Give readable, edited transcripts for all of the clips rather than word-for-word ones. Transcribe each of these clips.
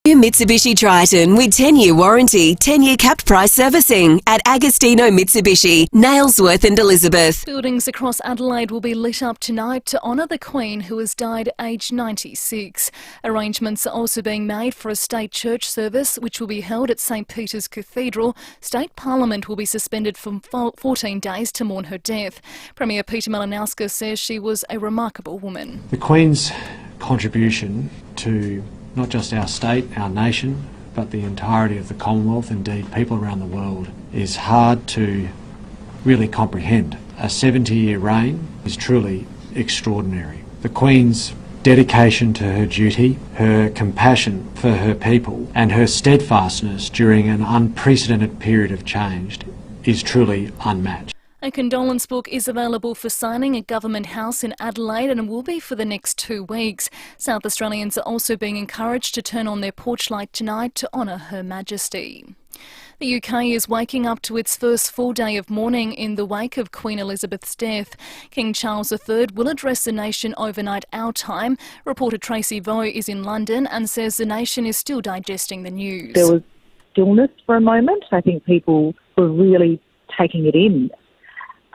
New Mitsubishi Triton with 10-year warranty, 10-year capped price servicing at Agostino Mitsubishi, Nailsworth and Elizabeth. Buildings across Adelaide will be lit up tonight to honour the Queen, who has died aged 96. Arrangements are also being made for a state church service, which will be held at St Peter's Cathedral. State Parliament will be suspended for 14 days to mourn her death. Premier Peter Malinowska says she was a remarkable woman. The Queen's contribution to not just our state, our nation, but the entirety of the Commonwealth, indeed people around the world, is hard to really comprehend. A 70-year reign is truly extraordinary. The Queen's dedication to her duty, her compassion for her people, and her steadfastness during an unprecedented period of change is truly unmatched. A condolence book is available for signing at Government House in Adelaide and will be for the next 2 weeks. South Australians are also being encouraged to turn on their porch light tonight to honour Her Majesty. The UK is waking up to its first full day of mourning in the wake of Queen Elizabeth's death. King Charles III will address the nation overnight our time. Reporter Tracy Voe is in London and says the nation is still digesting the news. There was stillness for a moment. I think people were really taking it in.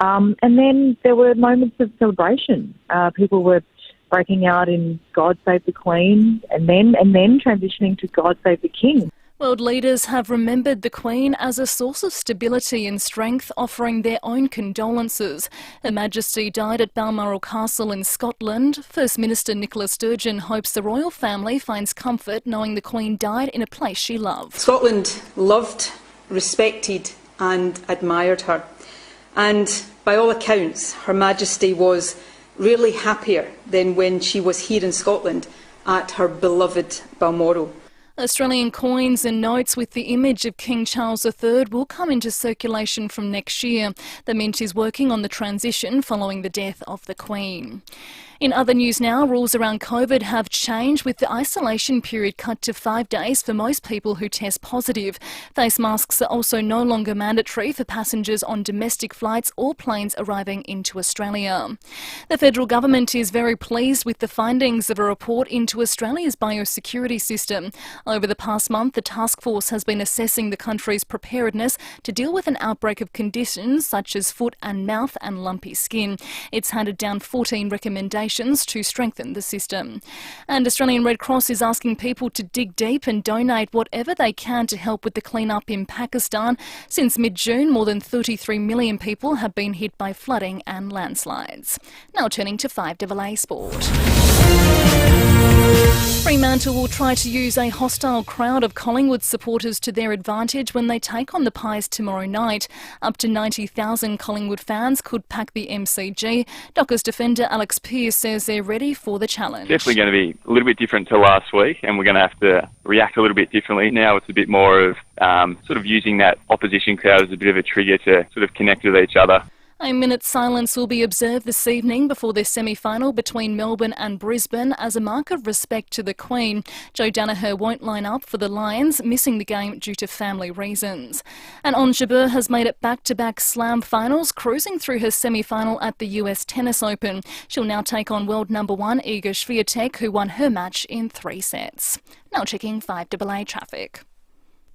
And then there were moments of celebration. People were breaking out in God Save the Queen and then transitioning to God Save the King. World leaders have remembered the Queen as a source of stability and strength, offering their own condolences. Her Majesty died at Balmoral Castle in Scotland. First Minister Nicola Sturgeon hopes the royal family finds comfort knowing the Queen died in a place she loved. Scotland loved, respected and admired her. And by all accounts, Her Majesty was really happier than when she was here in Scotland at her beloved Balmoral. Australian coins and notes with the image of King Charles III will come into circulation from next year. The Mint is working on the transition following the death of the Queen. In other news now, rules around COVID have changed, with the isolation period cut to 5 days for most people who test positive. Face masks are also no longer mandatory for passengers on domestic flights or planes arriving into Australia. The federal government is very pleased with the findings of a report into Australia's biosecurity system. Over the past month, the task force has been assessing the country's preparedness to deal with an outbreak of conditions such as foot and mouth and lumpy skin. It's handed down 14 recommendations to strengthen the system. And Australian Red Cross is asking people to dig deep and donate whatever they can to help with the clean-up in Pakistan. Since mid-June, more than 33 million people have been hit by flooding and landslides. Now turning to FIVEAA Sport. Fremantle will try to use a hostile crowd of Collingwood supporters to their advantage when they take on the Pies tomorrow night. Up to 90,000 Collingwood fans could pack the MCG. Dockers defender Alex Pearce says they're ready for the challenge. Definitely going to be a little bit different to last week, and we're going to have to react a little bit differently. Now it's a bit more of sort of using that opposition crowd as a bit of a trigger to sort of connect with each other. A minute's silence will be observed this evening before their semi-final between Melbourne and Brisbane as a mark of respect to the Queen. Joe Danaher won't line up for the Lions, missing the game due to family reasons. And Ons Jabeur has made it back-to-back slam finals, cruising through her semi-final at the US Tennis Open. She'll now take on world number 1 Iga Swiatek, who won her match in 3 sets. Now checking FIVEAA traffic.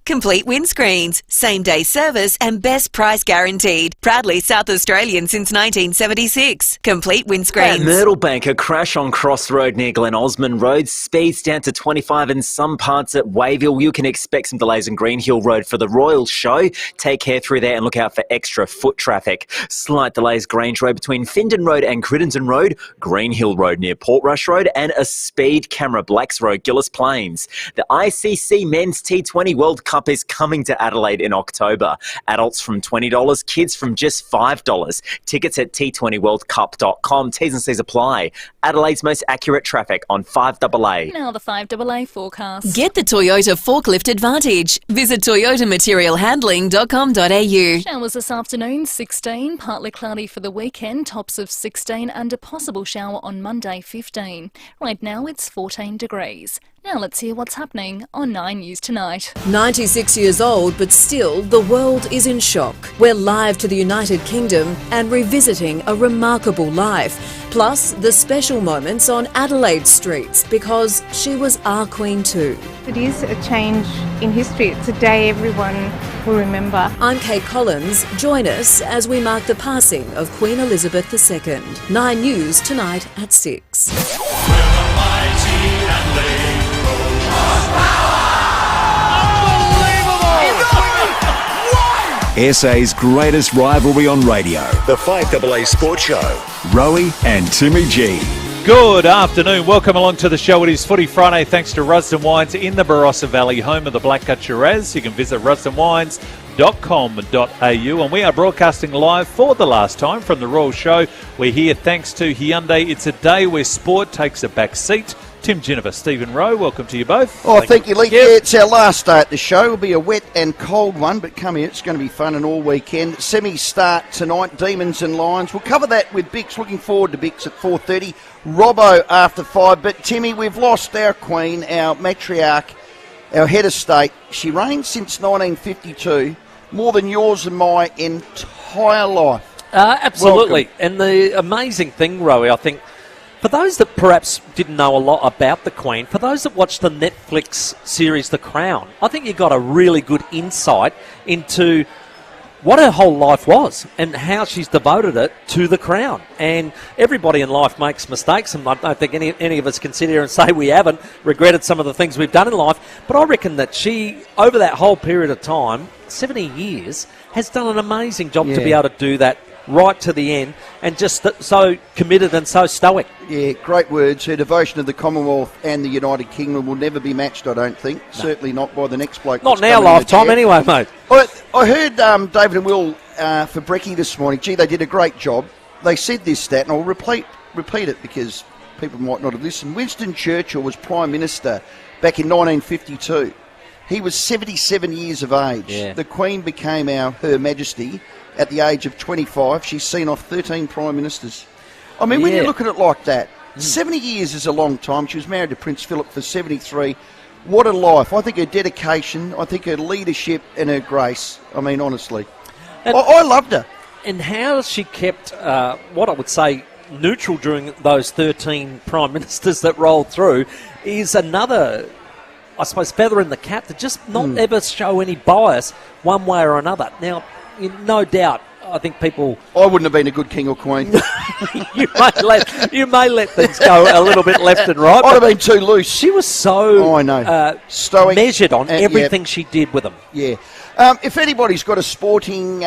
Complete windscreens, same-day service and best price guaranteed. Proudly South Australian since 1976. Complete windscreens. At Myrtlebank, a crash on Cross Road near Glen Osmond Road. Speeds down to 25 in some parts at Wayville. You can expect some delays on Green Hill Road for the Royal Show. Take care through there and look out for extra foot traffic. Slight delays Grange Road between Findon Road and Crittenden Road. Green Hill Road near Portrush Road. And a speed camera Blacks Road, Gillis Plains. The ICC Men's T20 World Cup is coming to Adelaide in October. Adults from $20, kids from just $5. Tickets at t20worldcup.com. T's and C's apply. Adelaide's most accurate traffic on FIVEAA. Now the FIVEAA forecast. Get the Toyota forklift advantage. Visit toyotamaterialhandling.com.au. Showers this afternoon, 16. Partly cloudy for the weekend, tops of 16, and a possible shower on Monday, 15. Right now it's 14 degrees. Now let's hear what's happening on 9 News Tonight. 96 years old, but still the world is in shock. We're live to the United Kingdom and revisiting a remarkable life. Plus, the special moments on Adelaide streets because she was our Queen too. It is a change in history. It's a day everyone will remember. I'm Kate Collins. Join us as we mark the passing of Queen Elizabeth II. 9 News Tonight at 6. SA's greatest rivalry on radio. The FIVEAA Sports Show. Rowie and Timmy G. Good afternoon. Welcome along to the show. It is Footy Friday thanks to Rusden Wines in the Barossa Valley, home of the Blackgut Shiraz. You can visit rusdenwines.com.au, and we are broadcasting live for the last time from the Royal Show. We're here thanks to Hyundai. It's a day where sport takes a back seat. Tim Ginniver, Stephen Rowe, welcome to you both. Oh, thank you, Lee. Yeah, it's our last day at the show. It'll be a wet and cold one, but come here, it's going to be fun and all weekend. Semis start tonight, Demons and Lions. We'll cover that with Bix. Looking forward to Bix at 4:30. Robbo after 5. But, Timmy, we've lost our Queen, our matriarch, our head of state. She reigned since 1952, more than yours and my entire life. Absolutely. Welcome. And the amazing thing, Rowie, I think, for those that perhaps didn't know a lot about the Queen, for those that watched the Netflix series The Crown, I think you got a really good insight into what her whole life was and how she's devoted it to the Crown. And everybody in life makes mistakes, and I don't think any of us can sit here and say we haven't regretted some of the things we've done in life. But I reckon that she, over that whole period of time, 70 years, has done an amazing job to be able to do that right to the end, and just so committed and so stoic. Yeah, great words. Her devotion to the Commonwealth and the United Kingdom will never be matched, I don't think. No. Certainly not by the next bloke. Not in our lifetime anyway, mate. I heard David and Will for Brekkie this morning. Gee, they did a great job. They said this stat, and I'll repeat it because people might not have listened. Winston Churchill was Prime Minister back in 1952. He was 77 years of age. Yeah. The Queen became Her Majesty at the age of 25. She's seen off 13 Prime Ministers. I mean, when you look at it like that, 70 years is a long time. She was married to Prince Philip for 73. What a life. I think her dedication, I think her leadership and her grace, I mean, honestly. I loved her. And how she kept, what I would say, neutral during those 13 Prime Ministers that rolled through is another, I suppose, feather in the cap to just not ever show any bias one way or another. Now, no doubt, I think people... I wouldn't have been a good king or queen. you may let things go a little bit left and right. I'd have been too loose. She was so stoic, measured on everything she did with them. Yeah. If anybody's got a sporting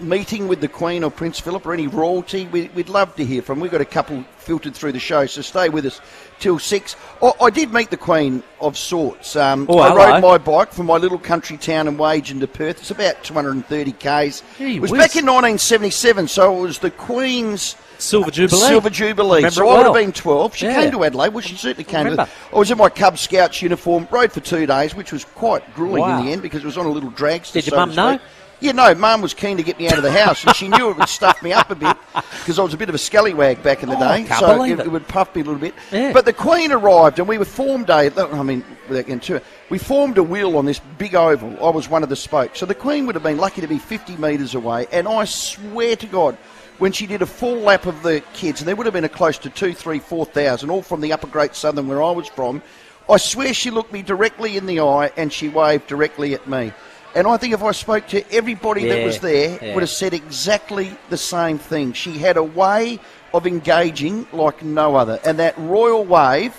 meeting with the Queen or Prince Philip or any royalty, we'd love to hear from. We've got a couple filtered through the show, so stay with us till 6. I did meet the Queen of sorts. I rode my bike from my little country town in Wagen to Perth. It's about 230 k's. It was back in 1977, so it was the Queen's Silver Jubilee. So I would have been 12. She came to Adelaide. Well, she certainly came to it. I was in my Cub Scouts uniform, rode for 2 days, which was quite gruelling in the end because it was on a little dragster. Did your mum know? Yeah, no, Mum was keen to get me out of the house, and she knew it would stuff me up a bit because I was a bit of a scallywag back in the day, so it would puff me a little bit. Yeah. But the Queen arrived, and we were formed without getting to it, we formed a wheel on this big oval. I was one of the spokes. So the Queen would have been lucky to be 50 metres away, and I swear to God, when she did a full lap of the kids, and there would have been a close to 2,000, 3,000, 4,000, all from the upper Great Southern where I was from, I swear she looked me directly in the eye and she waved directly at me. And I think if I spoke to everybody that was there, would have said exactly the same thing. She had a way of engaging like no other. And that royal wave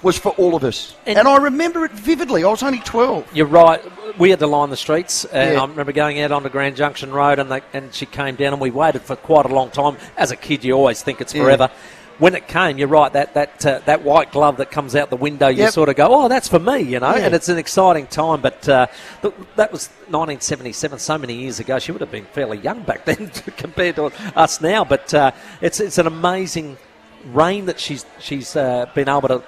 was for all of us. And I remember it vividly. I was only 12. You're right. We had to line the streets. And I remember going out onto Grand Junction Road and she came down and we waited for quite a long time. As a kid, you always think it's forever. When it came, you're right, that white glove that comes out the window, you sort of go, oh, that's for me, and it's an exciting time. But that was 1977, so many years ago. She would have been fairly young back then compared to us now. But it's an amazing reign that she's been able to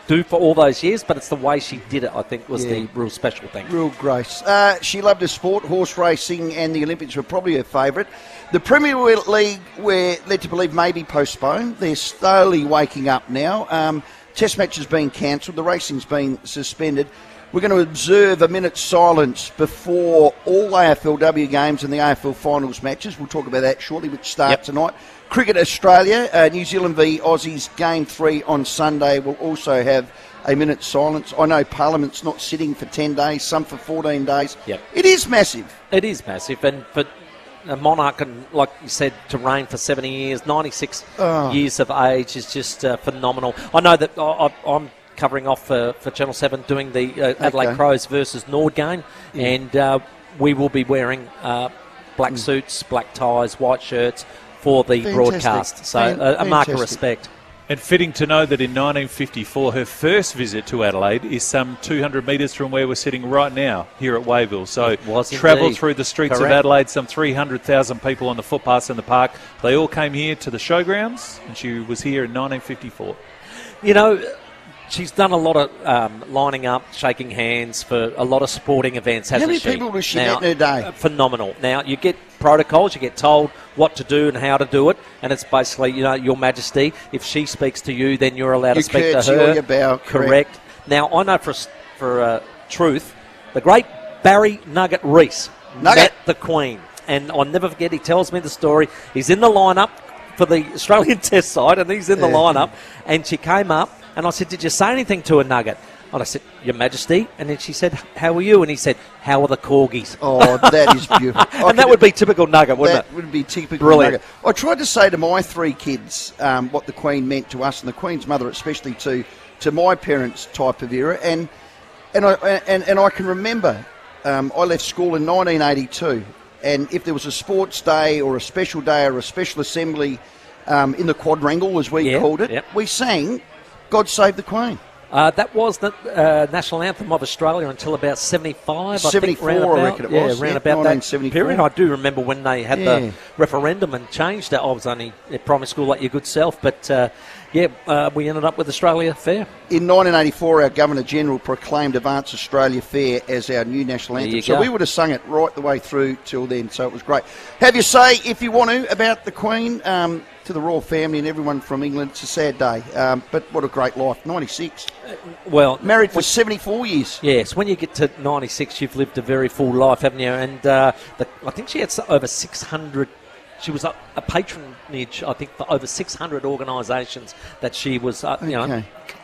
do for all those years, but it's the way she did it, I think, was the real special thing. Real grace. She loved her sport. Horse racing and the Olympics were probably her favourite. The Premier League, we're led to believe, may be postponed. They're slowly waking up now. Test match has been cancelled. The racing's been suspended. We're going to observe a minute's silence before all AFLW games and the AFL finals matches. We'll talk about that shortly, which starts tonight. Cricket Australia, New Zealand v Aussies, Game 3 on Sunday, will also have a minute's silence. I know Parliament's not sitting for 10 days, some for 14 days. Yep. It is massive. It is massive, and for a monarch, and like you said, to reign for 70 years, 96 years of age is just phenomenal. I know that I'm covering off for Channel 7 doing the Adelaide Crows versus Nord game, and we will be wearing black suits, black ties, white shirts for the broadcast. So a mark of respect. And fitting to know that in 1954, her first visit to Adelaide is some 200 metres from where we're sitting right now, here at Wayville. So travelled through the streets of Adelaide, some 300,000 people on the footpaths in the park. They all came here to the showgrounds, and she was here in 1954. You know, she's done a lot of lining up, shaking hands for a lot of sporting events, hasn't she? How many people was she met in her day? Phenomenal. Now, you get protocols, you get told what to do and how to do it, and it's basically, you know, Your Majesty, if she speaks to you, then you're allowed to speak to her. You bow, correct. Now, I know for truth, the great Barry Nugget Rees met the Queen, and I'll never forget, he tells me the story. He's in the lineup for the Australian Test side, and he's in the lineup, and she came up, and I said, did you say anything to a Nugget? And I said, Your Majesty. And then she said, how are you? And he said, how are the corgis? Oh, that is beautiful. And that would be typical Nugget, wouldn't it? That would be typical Brilliant. Nugget. I tried to say to my 3 kids what the Queen meant to us, and the Queen's mother especially to my parents' type of era. And I can remember I left school in 1982, and if there was a sports day or a special assembly in the quadrangle, as we called it, we sang God Save the Queen. That was the national anthem of Australia until about 75, 74, I think. I reckon it was. Round about that period. I do remember when they had the referendum and changed it. I was only at primary school like your good self, but we ended up with Australia Fair. In 1984, our Governor-General proclaimed Advance Australia Fair as our new national anthem. So we would have sung it right the way through till then, so it was great. Have your say, if you want to, about the Queen, to the royal family and everyone from England. It's a sad day, but what a great life. 96. Married for 74 years. Yes, when you get to 96, you've lived a very full life, haven't you? And I think she had over 600. She was a patronage, I think, for over 600 organisations that she was,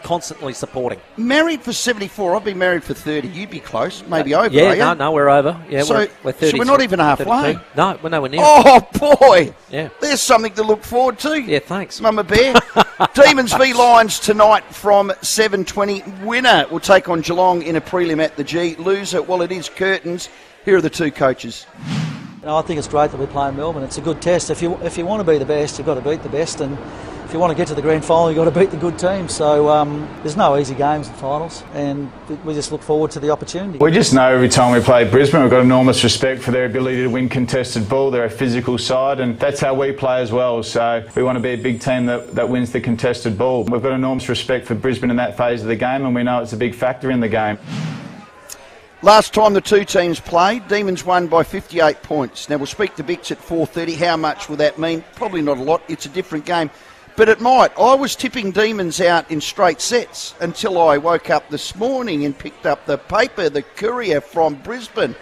constantly supporting. Married for 74. I've been married for 30. You'd be close, maybe over. Yeah, no, we're over. Yeah, so, we're 30. So we're not even halfway. 32. No, we're nowhere near. Oh boy! Yeah, there's something to look forward to. Yeah, thanks, Mama Bear. Demons v Lions tonight from 7:20. Winner will take on Geelong in a prelim at the G. Loser, well, it is curtains. Here are the 2 coaches. I think it's great that we're playing Melbourne. It's a good test. If you want to be the best, you've got to beat the best, and if you want to get to the grand final, you've got to beat the good team. So there's no easy games and finals, and we just look forward to the opportunity. We just know every time we play Brisbane, we've got enormous respect for their ability to win contested ball. They're a physical side, and that's how we play as well. So we want to be a big team that wins the contested ball. We've got enormous respect for Brisbane in that phase of the game, and we know it's a big factor in the game. Last time the 2 teams played, Demons won by 58 points. Now, we'll speak to Bix at 4:30. How much will that mean? Probably not a lot. It's a different game. But it might. I was tipping Demons out in straight sets until I woke up this morning and picked up the paper, the Courier from Brisbane.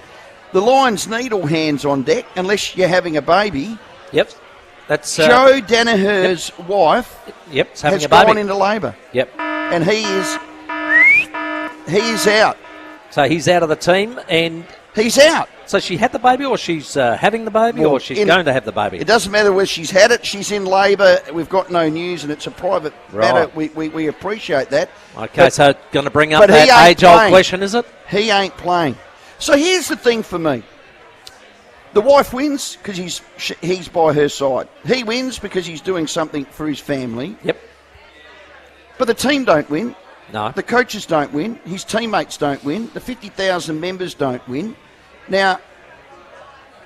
The Lions need all hands on deck unless you're having a baby. Yep. That's Joe Danaher's wife has gone into labour. Yep. And he is out. So he's out of the team, and he's out. So she had the baby, or she's having the baby, or she's going to have the baby? It doesn't matter whether she's had it. She's in labour. We've got no news, and it's a private matter. We appreciate that. Okay, so going to bring up that age-old question, is it? He ain't playing. So here's the thing for me. The wife wins because he's by her side. He wins because he's doing something for his family. Yep. But the team don't win. No. The coaches don't win. His teammates don't win. The 50,000 members don't win. Now,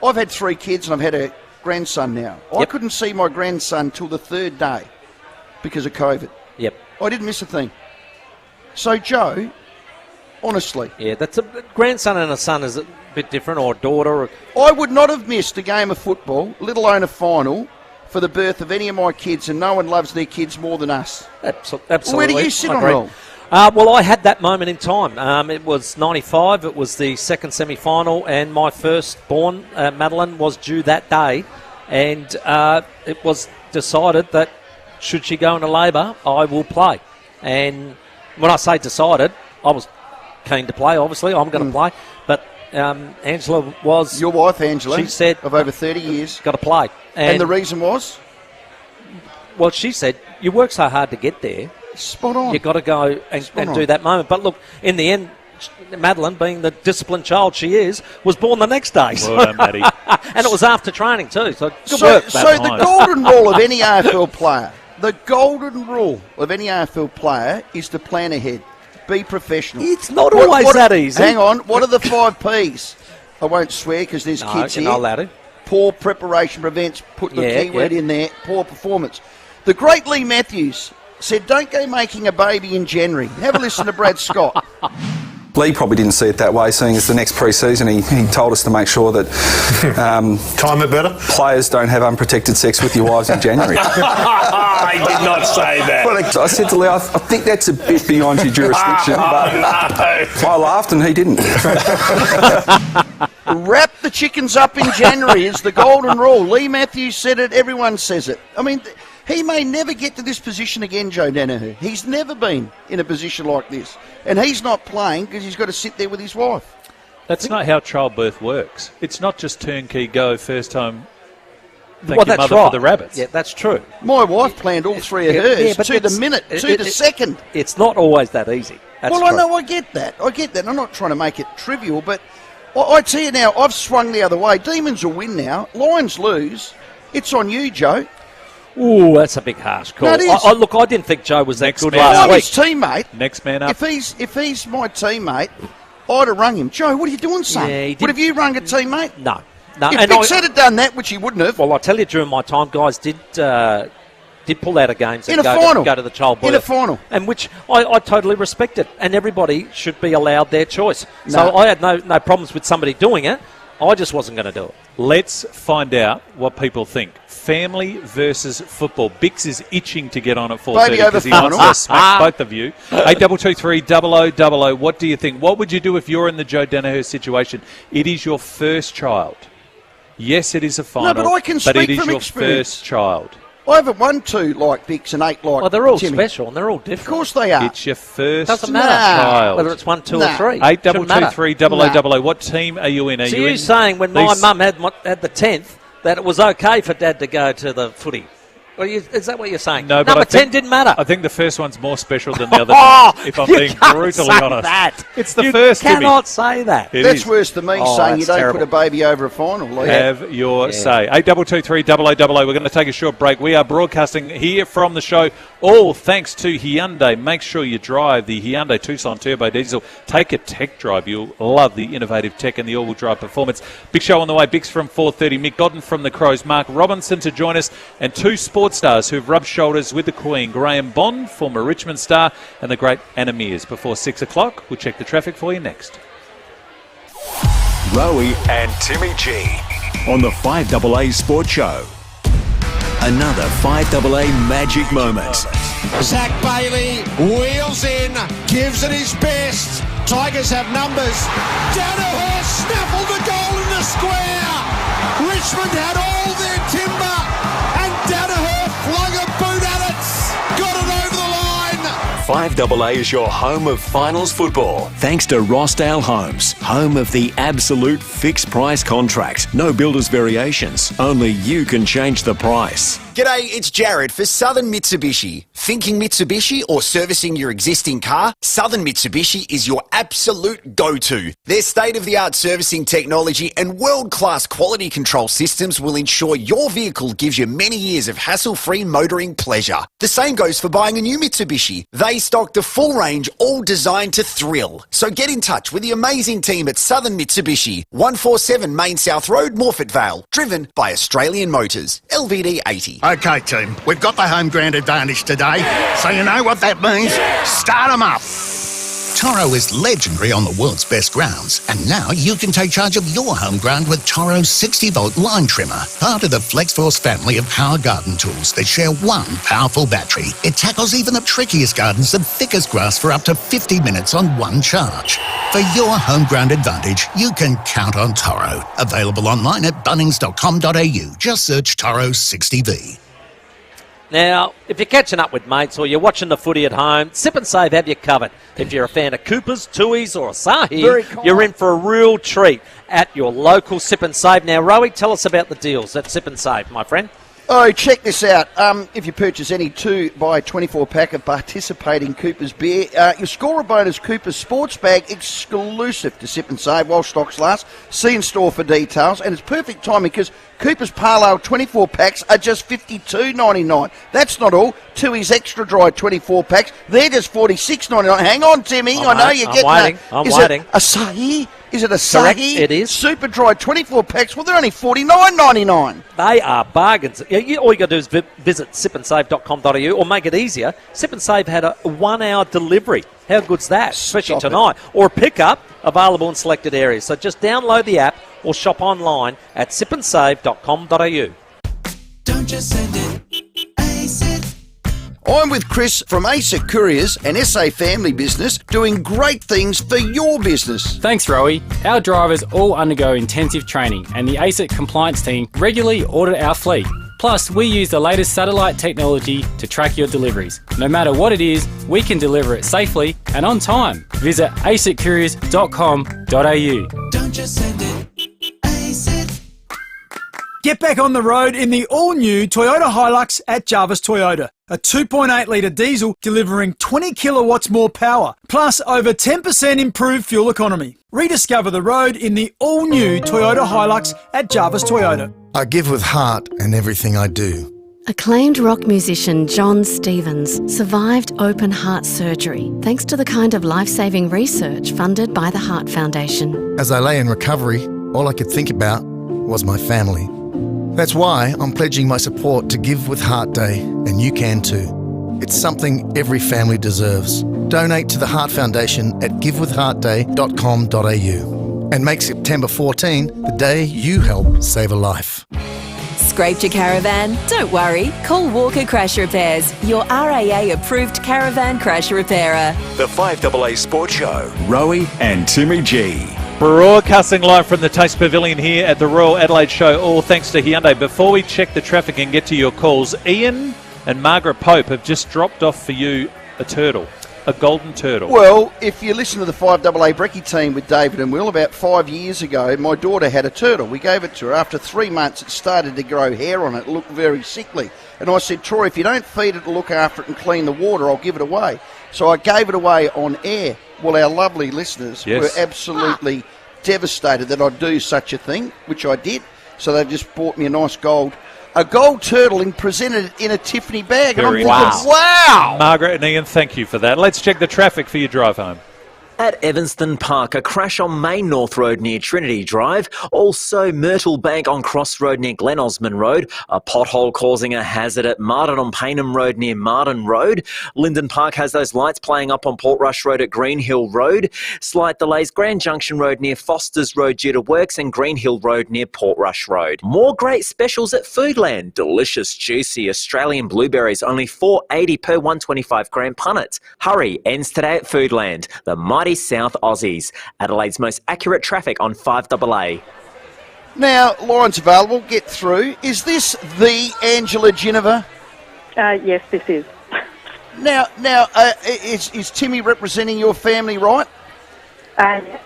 I've had 3 kids and I've had a grandson now. I couldn't see my grandson till the 3rd day because of COVID. Yep. I didn't miss a thing. So, Joe, honestly. Yeah, that's a grandson and a son is a bit different, or a daughter. I would not have missed a game of football, let alone a final, for the birth of any of my kids, and no one loves their kids more than us. Absolutely. Where do you sit on agree. it all? Well, I had that moment in time. It was 95. It was the second semi-final, and my firstborn, Madeline, was due that day. And it was decided that should she go into labour, I will play. And when I say decided, I was keen to play, obviously. I'm going to play. But Angela was... Your wife, Angela, she said, of over 30 years. Got to play. And the reason was? Well, she said, you work so hard to get there. Spot on. You've got to go and do that moment. But look, in the end, Madeline, being the disciplined child she is, was born the next day. Well done, Maddie. And it was after training too. So good work. So the golden rule of any AFL player, the golden rule of any AFL player is to plan ahead. Be professional. It's not always that easy. Hang on. What are the 5 Ps? I won't swear because there's kids here. You're not allowed to. Poor preparation prevents, put the keyword in there, poor performance. The great Lee Matthews said, don't go making a baby in January. Have a listen to Brad Scott. Lee probably didn't see it that way, seeing as the next pre-season he told us to make sure that time it better. Players don't have unprotected sex with your wives in January. I did not say that. Well, I said to Lee, I think that's a bit beyond your jurisdiction, but I laughed and he didn't. Wrap the chickens up in January is the golden rule. Lee Matthews said it, everyone says it. I mean, he may never get to this position again, Joe Danaher. He's never been in a position like this. And he's not playing because he's got to sit there with his wife. That's not how childbirth works. It's not just turnkey go first time. Thank well, your that's mother right. for the rabbits. Yeah, that's true. My wife planned all 3 of hers to the minute, to the second. It's not always that easy. That's well, true. I know, I get that. I'm not trying to make it trivial, but I tell you now, I've swung the other way. Demons will win now. Lions lose. It's on you, Joe. Ooh, that's a big harsh call. No, it is. Look, I didn't think Joe was that good man last I'm week. his teammate. Next man up. If he's my teammate, I'd have rung him. Joe, what are you doing, son? Yeah, What have you rung a teammate? No. If Fix had done that, which he wouldn't have. Well, I tell you, during my time, guys did pull out of games in and a final. Go to the child birth. In a final. And which I totally respect it. And everybody should be allowed their choice. No. So I had no problems with somebody doing it. I just wasn't going to do it. Let's find out what people think. Family versus football. Bix is itching to get on at 4:30 because he wants to smack both of you. 8223 0000. What do you think? What would you do if you're in the Joe Danaher situation? It is your first child. Yes, it is a final, but I can speak it is from your experience. first child. I haven't won 2 like Bix and 8 like Well, they're all Timmy. special and they're all different. Of course they are. It's your first Doesn't matter child. whether it's 1, 2 or 3. 8223 0000. What team are you in? Are So you you're in saying when my mum had the 10th that it was okay for Dad to go to the footy? Well, is that what you're saying? No, but Number I think, 10 didn't matter. I think the first one's more special than the other. If I'm you being can't brutally say honest, that. it's the you first. You cannot say that. That's worse than me saying you don't terrible. put a baby over a final. Lee. Have your say. 8223 0000. We're going to take a short break. We are broadcasting here from the show, all thanks to Hyundai. Make sure you drive the Hyundai Tucson Turbo Diesel. Take a tech drive. You'll love the innovative tech and the all-wheel drive performance. Big show on the way. Bix from 4:30. Mick Godden from the Crows. Mark Robinson to join us. And 2 sports stars who've rubbed shoulders with the Queen. Graham Bond, former Richmond star, and the great Anna Mears. Before 6 o'clock, we'll check the traffic for you next. Rowie and Timmy G on the 5AA Sports Show. Another 5AA magic moment. Zach Bailey wheels in, gives it his best. Tigers have numbers. Danaher snaffled the goal in the square. Richmond had all their timber, and Danaher flung a boot at it. Got it over the line. 5AA is your home of finals football. Thanks to Rossdale Homes, home of the absolute fixed price contract. No builder's variations. Only you can change the price. G'day, it's Jared for Southern Mitsubishi. Thinking Mitsubishi or servicing your existing car? Southern Mitsubishi is your absolute go-to. Their state-of-the-art servicing technology and world-class quality control systems will ensure your vehicle gives you many years of hassle-free motoring pleasure. The same goes for buying a new Mitsubishi. They stock the full range, all designed to thrill. So get in touch with the amazing team at Southern Mitsubishi, 147 Main South Road, Morfett Vale. Driven by Australian Motors. LVD 80. Okay, team, we've got the home ground advantage today, so you know what that means. Start them up. Toro is legendary on the world's best grounds, and now you can take charge of your home ground with Toro's 60-volt line trimmer, part of the FlexForce family of power garden tools that share one powerful battery. It tackles even the trickiest gardens and thickest grass for up to 50 minutes on one charge. For your home ground advantage, you can count on Toro. Available online at bunnings.com.au. Just search Toro 60V. Now, if you're catching up with mates or you're watching the footy at home, Sip and Save have you covered. If you're a fan of Coopers, Tui's or Asahi, you're in for a real treat at your local Sip and Save. Now, Rowie, tell us about the deals at Sip and Save, my friend. Oh, check this out. If you purchase any 2x24 pack of participating Coopers beer, you'll score a bonus Coopers sports bag exclusive to Sip and Save while stocks last. See in store for details. And it's perfect timing because Coopers Parlow 24 packs are just $52.99. That's not all. Tui's Extra Dry 24 packs, they're just $46.99. Hang on, Timmy. I know you're getting that. I'm waiting. Asahi? Is it Asahi? Correct, it is. Super Dry 24 packs, well, they're only $49.99. They are bargains. All you got to do is visit sipandsave.com.au or make it easier. Sip and Save had a 1 hour delivery. How good's that? Especially tonight. Or a pickup available in selected areas. So just download the app or shop online at sipandsave.com.au. Don't just send it, ace it. I'm with Chris from ASIC Couriers, an SA family business, doing great things for your business. Thanks, Rowie. Our drivers all undergo intensive training, and the ASIC compliance team regularly audit our fleet. Plus, we use the latest satellite technology to track your deliveries. No matter what it is, we can deliver it safely and on time. Visit asiccouriers.com.au. Don't just send it, ace it. Get back on the road in the all-new Toyota Hilux at Jarvis Toyota. A 2.8-litre diesel delivering 20 kilowatts more power, plus over 10% improved fuel economy. Rediscover the road in the all-new Toyota Hilux at Jarvis Toyota. I give with heart in everything I do. Acclaimed rock musician John Stevens survived open heart surgery thanks to the kind of life-saving research funded by the Heart Foundation. As I lay in recovery, all I could think about was my family. That's why I'm pledging my support to Give with Heart Day, and you can too. It's something every family deserves. Donate to the Heart Foundation at givewithheartday.com.au and make September 14 the day you help save a life. Scraped your caravan? Don't worry. Call Walker Crash Repairs, your RAA-approved caravan crash repairer. The 5AA Sports Show, Rowie and Timmy G. Broadcasting live from the Taste Pavilion here at the Royal Adelaide Show, all thanks to Hyundai. Before we check the traffic and get to your calls, Ian and Margaret Pope have just dropped off for you a turtle, a golden turtle. Well, if you listen to the 5AA Brekkie team with David and Will, about 5 years ago, my daughter had a turtle. We gave it to her. After 3 months, it started to grow hair on it. It looked very sickly. And I said, Troy, if you don't feed it, look after it and clean the water, I'll give it away. So I gave it away on air. Well, our lovely listeners were absolutely devastated that I'd do such a thing, which I did. So they just bought me a nice gold turtle and presented it in a Tiffany bag. Very and I'm thinking, wow! Margaret and Ian, thank you for that. Let's check the traffic for your drive home. At Evanston Park, a crash on Main North Road near Trinity Drive. Also, Myrtle Bank on Cross Road near Glen Osmond Road. A pothole causing a hazard at Martin on Paynham Road near Martin Road. Linden Park has those lights playing up on Portrush Road at Green Hill Road. Slight delays Grand Junction Road near Foster's Road due to works and Green Hill Road near Portrush Road. More great specials at Foodland. Delicious, juicy Australian blueberries, only $4.80 per 125 gram punnet. Hurry, ends today at Foodland. The mighty South Aussies. Adelaide's most accurate traffic on 5AA. Now, lines available, get through. Is this the Angela Ginniver? Yes, this is. Now, is Timmy representing your family, right? Yes.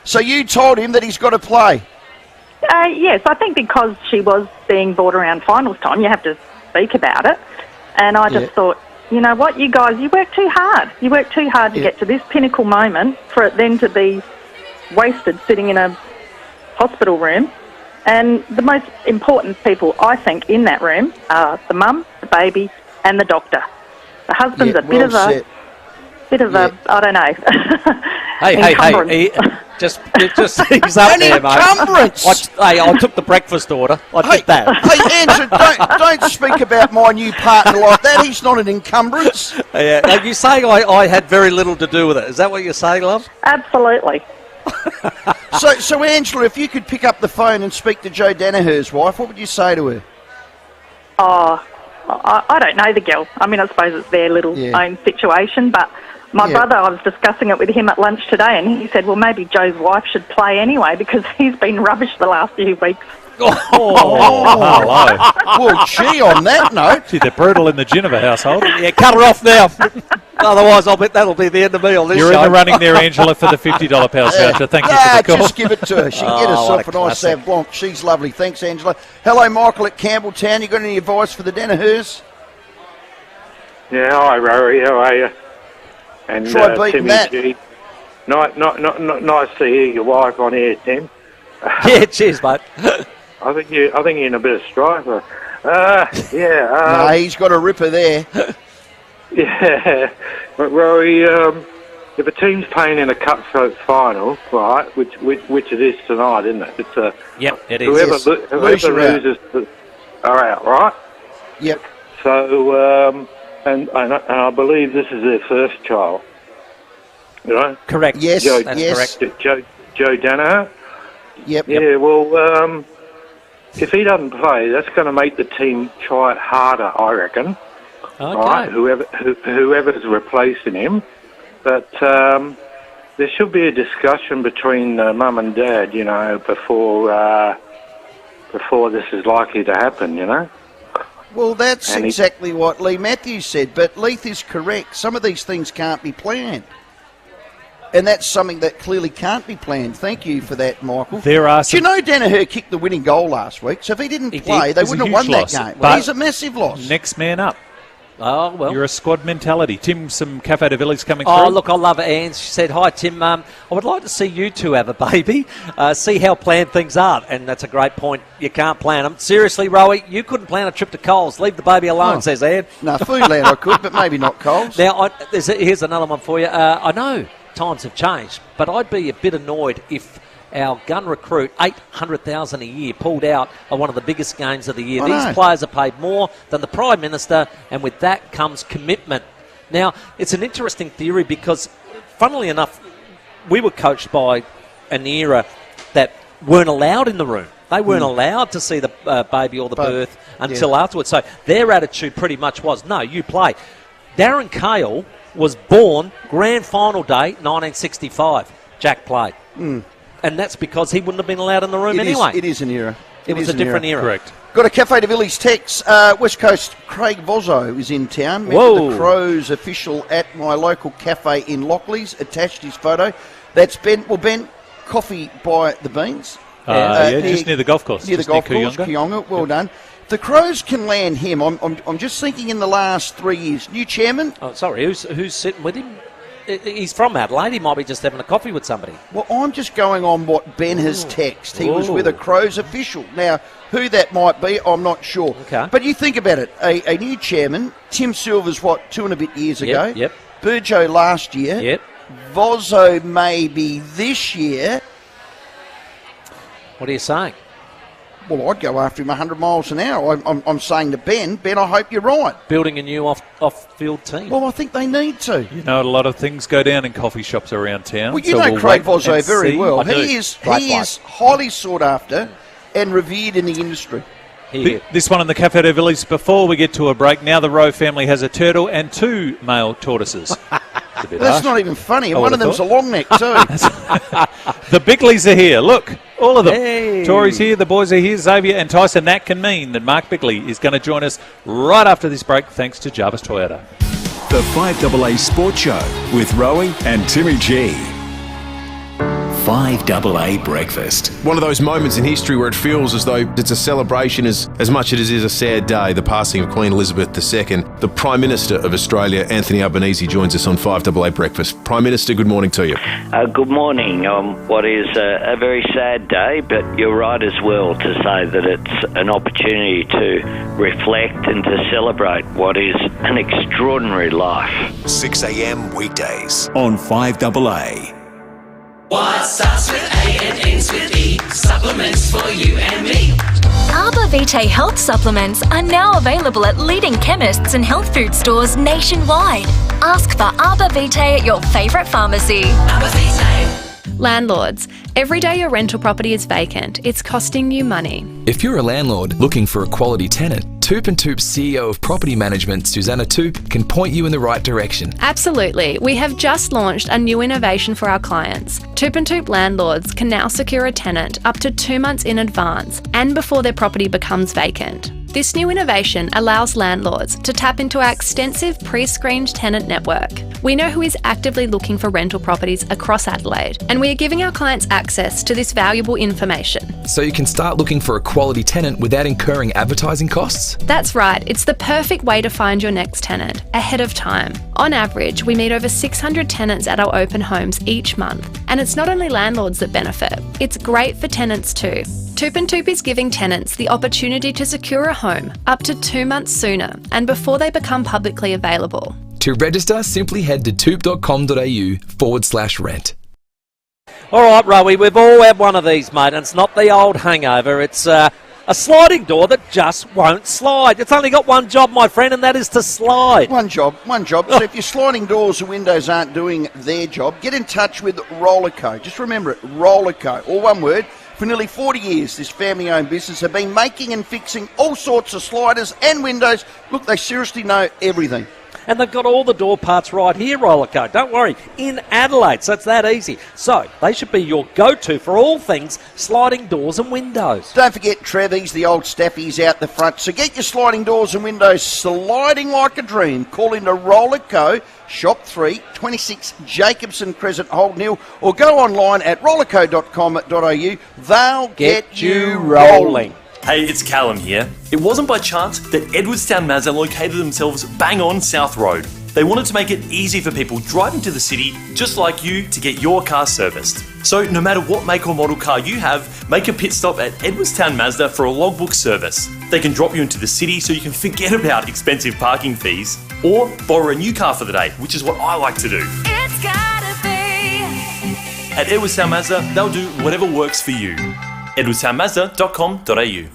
So you told him that he's got to play? Yes, I think because she was being brought around finals time, you have to speak about it. And I just thought, you know what, you guys, you work too hard. You work too hard to get to this pinnacle moment for it then to be wasted sitting in a hospital room. And the most important people, I think, in that room are the mum, the baby, and the doctor. The husband's a bit of a, I don't know. Hey, Just he's up An there, mate. encumbrance! I took the breakfast order. I did that. Hey, Angela, don't speak about my new partner like that. He's not an encumbrance. Yeah, are you saying I had very little to do with it? Is that what you're saying, love? Absolutely. So Angela, if you could pick up the phone and speak to Joe Danaher's wife, what would you say to her? Oh, I don't know the girl. I mean, I suppose it's their little own situation, but my brother, I was discussing it with him at lunch today, and he said, well, maybe Joe's wife should play anyway because he's been rubbish the last few weeks. Hello. Well, gee, on that note. Gee, they're brutal in the Geneva household. Yeah, cut her off now. Otherwise, I'll bet that'll be the end of me on this You're show. in the running there, Angela, for the $50 Pals voucher. Thank you for the call. Just give it to her. She can get herself a nice Sauv Blanc. She's lovely. Thanks, Angela. Hello, Michael at Campbelltown. You got any advice for the Danahers? Yeah, hi, Rory. How are you? And Try beating Timmy that. G. Nice to hear your wife on air, Tim. Yeah, cheers, mate. I think you're in a bit of strife. No, he's got a ripper there. Yeah, but Rory, if a team's playing in a cup final, right, which it is tonight, isn't it? It's yep, it is. Whoever loses are out, right? Yep. So, and I believe this is their first child. You know? Correct. Yes, that's correct. Joe Danaher. Yep. Yeah. Well, if he doesn't play, that's going to make the team try it harder, I reckon. Okay. Right, whoever's replacing him, but there should be a discussion between mum and dad, you know, before this is likely to happen, you know. Well, that's exactly what Lee Matthews said, but Leith is correct. Some of these things can't be planned. And that's something that clearly can't be planned. Thank you for that, Michael. There are some... Do you know Danaher kicked the winning goal last week? So if he didn't play, they wouldn't have won that game. Well, he's a massive loss. Next man up. Oh, well. You're a squad mentality. Tim, some Cafe de Villiers coming through. Oh, look, I love it, Anne. She said, hi, Tim. I would like to see you two have a baby, see how planned things are. And that's a great point. You can't plan them. Seriously, Rowie, you couldn't plan a trip to Coles. Leave the baby alone, says Anne. No, Foodland I could, but maybe not Coles. Now, here's another one for you. I know times have changed, but I'd be a bit annoyed if our gun recruit, $800,000 a year, pulled out of one of the biggest games of the year. These players are paid more than the Prime Minister, and with that comes commitment. Now, it's an interesting theory because, funnily enough, we were coached by an era that weren't allowed in the room. They weren't allowed to see the baby or the birth until afterwards. So their attitude pretty much was, no, you play. Darren Cahill was born grand final day, 1965. Jack played. And that's because he wouldn't have been allowed in the room anyway. It is an era. It was a different era. Correct. Got a Cafe de Villiers text. West Coast Craig Vozzo is in town. Met with the Crows official at my local cafe in Lockleys. Attached his photo. That's Ben. Well, Ben, coffee by the beans. Just near the golf course. Near the golf course, Kionga. Well done. The Crows can land him. I'm just thinking in the last 3 years. New chairman. Oh, sorry. Who's sitting with him? He's from Adelaide. He might be just having a coffee with somebody. Well, I'm just going on what Ben has texted. He was with a Crows official. Now, who that might be, I'm not sure. Okay. But you think about it. A new chairman, Tim Silver's, 2 and a bit years ago? Yep. Burjo last year. Yep. Vozzo maybe this year. What are you saying? Well, I'd go after him 100 miles an hour. I'm saying to Ben, I hope you're right. Building a new off-field team. Well, I think they need to. You know, a lot of things go down in coffee shops around town. Well, you know Craig Vozzo very well. He is Great highly sought after and revered in the industry. This one in the Cafe de Villiers. Before we get to a break, now the Rowe family has a turtle and 2 male tortoises. That's not even funny. And one of them's a long neck too. The Bigleys are here. Look, all of them. Hey. Tori's here, the boys are here, Xavier and Tyson. That can mean that Mark Bigley is going to join us right after this break, thanks to Jarvis Toyota. The 5AA Sports Show with Rowie and Timmy G. 5AA Breakfast. One of those moments in history where it feels as though it's a celebration as much as it is a sad day, the passing of Queen Elizabeth II. The Prime Minister of Australia, Anthony Albanese, joins us on 5AA Breakfast. Prime Minister, good morning to you. Good morning. What is a very sad day, but you're right as well to say that it's an opportunity to reflect and to celebrate what is an extraordinary life. 6 a.m. weekdays on 5AA. What starts with A and ends with E? Supplements for you and me. Arbor Vitae health supplements are now available at leading chemists and health food stores nationwide. Ask for Arbor Vitae at your favourite pharmacy. Arbor Vitae. Landlords, every day your rental property is vacant, it's costing you money. If you're a landlord looking for a quality tenant, Toop & Toop's CEO of Property Management, Susanna Toop, can point you in the right direction. Absolutely. We have just launched a new innovation for our clients. Toop & Toop landlords can now secure a tenant up to 2 months in advance and before their property becomes vacant. This new innovation allows landlords to tap into our extensive pre-screened tenant network. We know who is actively looking for rental properties across Adelaide, and we are giving our clients access to this valuable information. So you can start looking for a quality tenant without incurring advertising costs? That's right, it's the perfect way to find your next tenant, ahead of time. On average, we meet over 600 tenants at our open homes each month, and it's not only landlords that benefit, it's great for tenants too. Toop & Toop is giving tenants the opportunity to secure a home up to 2 months sooner and before they become publicly available. To register, simply head to toop.com.au/rent. All right, Rowie, we've all had one of these, mate, and it's not the old hangover. It's a sliding door that just won't slide. It's only got one job, my friend, and that is to slide. One job. So if your sliding doors or windows aren't doing their job, get in touch with Rollerco. Just remember it, Rollerco, all one word. For nearly 40 years, this family-owned business have been making and fixing all sorts of sliders and windows. Look, they seriously know everything. And they've got all the door parts right here, Rollerco. Don't worry, in Adelaide, so it's that easy. So they should be your go-to for all things sliding doors and windows. Don't forget Trevi's, the old staffies out the front. So get your sliding doors and windows sliding like a dream. Call into Rollerco, Shop 3, 26 Jacobson Crescent, Holden Hill, or go online at rollerco.com.au. They'll get you rolling. Hey, it's Callum here. It wasn't by chance that Edwardstown Mazda located themselves bang on South Road. They wanted to make it easy for people driving to the city, just like you, to get your car serviced. So no matter what make or model car you have, make a pit stop at Edwardstown Mazda for a logbook service. They can drop you into the city so you can forget about expensive parking fees, or borrow a new car for the day, which is what I like to do. It's gotta be. At Edwardstown Mazda, they'll do whatever works for you. edwardstownmazda.com.au.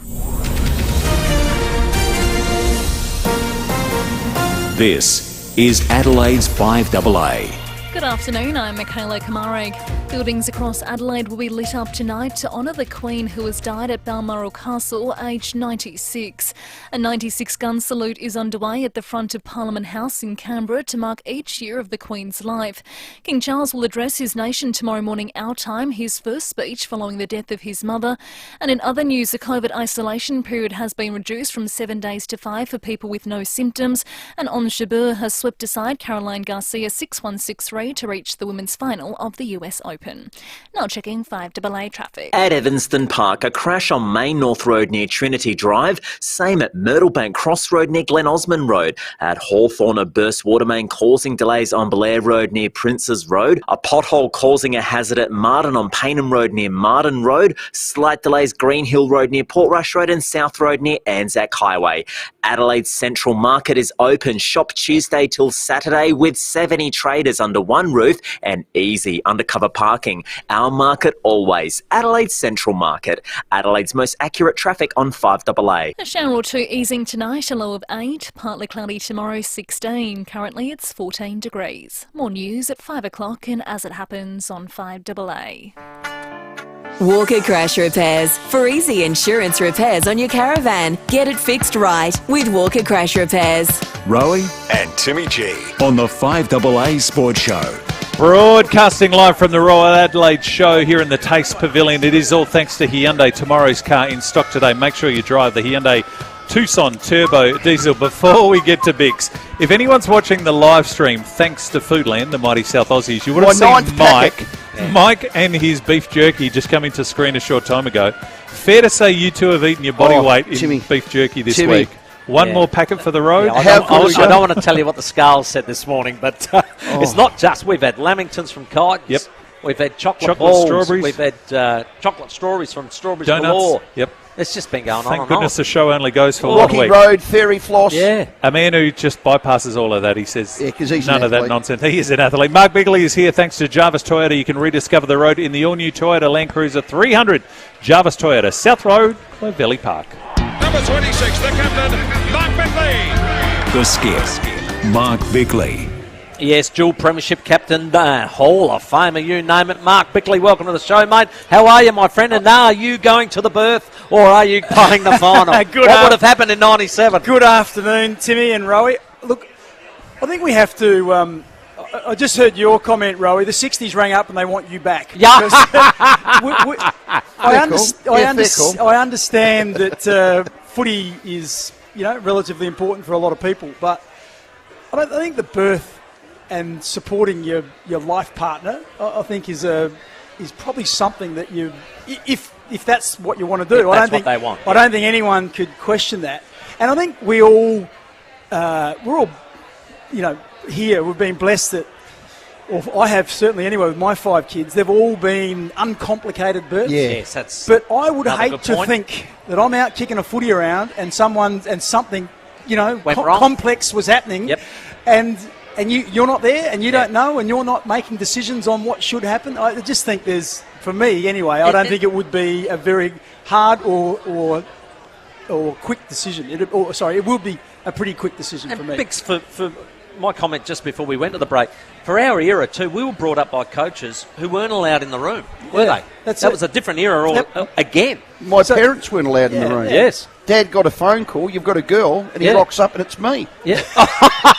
This is Adelaide's 5AA. Good afternoon, I'm Michaela Kamareg. Buildings across Adelaide will be lit up tonight to honour the Queen who has died at Balmoral Castle, aged 96. A 96-gun salute is underway at the front of Parliament House in Canberra to mark each year of the Queen's life. King Charles will address his nation tomorrow morning our time, his first speech following the death of his mother. And in other news, the COVID isolation period has been reduced from 7 days to 5 for people with no symptoms. And Ons Jabeur has swept aside Caroline Garcia 6-1-6-3 to reach the women's final of the US Open. Now checking 5AA traffic. At Evanston Park, a crash on Main North Road near Trinity Drive. Same at Myrtlebank Cross Road near Glen Osmond Road. At Hawthorne, a burst water main causing delays on Blair Road near Princes Road. A pothole causing a hazard at Martin on Paynham Road near Martin Road. Slight delays Green Hill Road near Portrush Road and South Road near Anzac Highway. Adelaide Central Market is open. Shop Tuesday till Saturday with 70 traders under one roof and easy undercover parking. Our market always. Adelaide Central Market. Adelaide's most accurate traffic on 5AA. A shower or two easing tonight, a low of 8. Partly cloudy tomorrow, 16. Currently it's 14 degrees. More news at 5 o'clock and as it happens on 5AA. Walker Crash Repairs. For easy insurance repairs on your caravan. Get it fixed right with Walker Crash Repairs. Rowie and Timmy G on the 5AA Sports Show. Broadcasting live from the Royal Adelaide Show here in the Taste Pavilion. It is all thanks to Hyundai. Tomorrow's car in stock today. Make sure you drive the Hyundai Tucson Turbo Diesel. Before we get to Bix, if anyone's watching the live stream, thanks to Foodland, the mighty South Aussies, you would have seen Mike and his beef jerky just come into screen a short time ago. Fair to say you two have eaten your body weight in beef jerky this week. One more packet for the road. Yeah, I don't want to tell you what the scales said this morning, but it's not just. We've had lamingtons from Kytons. Yep. We've had chocolate balls. Strawberries. We've had chocolate strawberries from Strawberries Donuts. Galore. Yep. It's just been going on Thank and goodness on. the show only goes for 1 Rocky week. Road, Fairy Floss. Yeah. A man who just bypasses all of that. He says 'cause he's none an of that athlete. nonsense. He is an athlete. Mark Bigley is here thanks to Jarvis Toyota. You can rediscover the road in the all-new Toyota Land Cruiser 300. Jarvis Toyota, South Road, Clovelly Park. Number 26, the captain, Mark Bigley. The skip, Mark Bigley. Yes, dual premiership captain, Hall of Famer, you name it. Mark Bickley, welcome to the show, mate. How are you, my friend? And are you going to the berth or are you playing the final? What would have happened in 97? Good afternoon, Timmy and Rowie. Look, I think we have to... I just heard your comment, Rowie. The 60s rang up and they want you back. Yeah. I understand that footy is, relatively important for a lot of people, but I think the berth and supporting your life partner, I think, is probably something that you, if that's what you want to do, I don't think anyone could question that. And I think we're all, here we've been blessed that, or I have certainly anyway with my 5 kids, they've all been uncomplicated births. Yes, that's. But I would another hate good to point. think that I'm out kicking a footy around and something, Went wrong. complex was happening. Yep. And you're not there, and you don't know, and you're not making decisions on what should happen. I just think for me anyway, I don't think it would be a very hard or quick decision. It will be a pretty quick decision for me. Bix, for my comment just before we went to the break, for our era too, we were brought up by coaches who weren't allowed in the room, were they? That was a different era again. My parents weren't allowed in the room. Yes. Dad got a phone call, you've got a girl, and he rocks up and it's me. Yeah.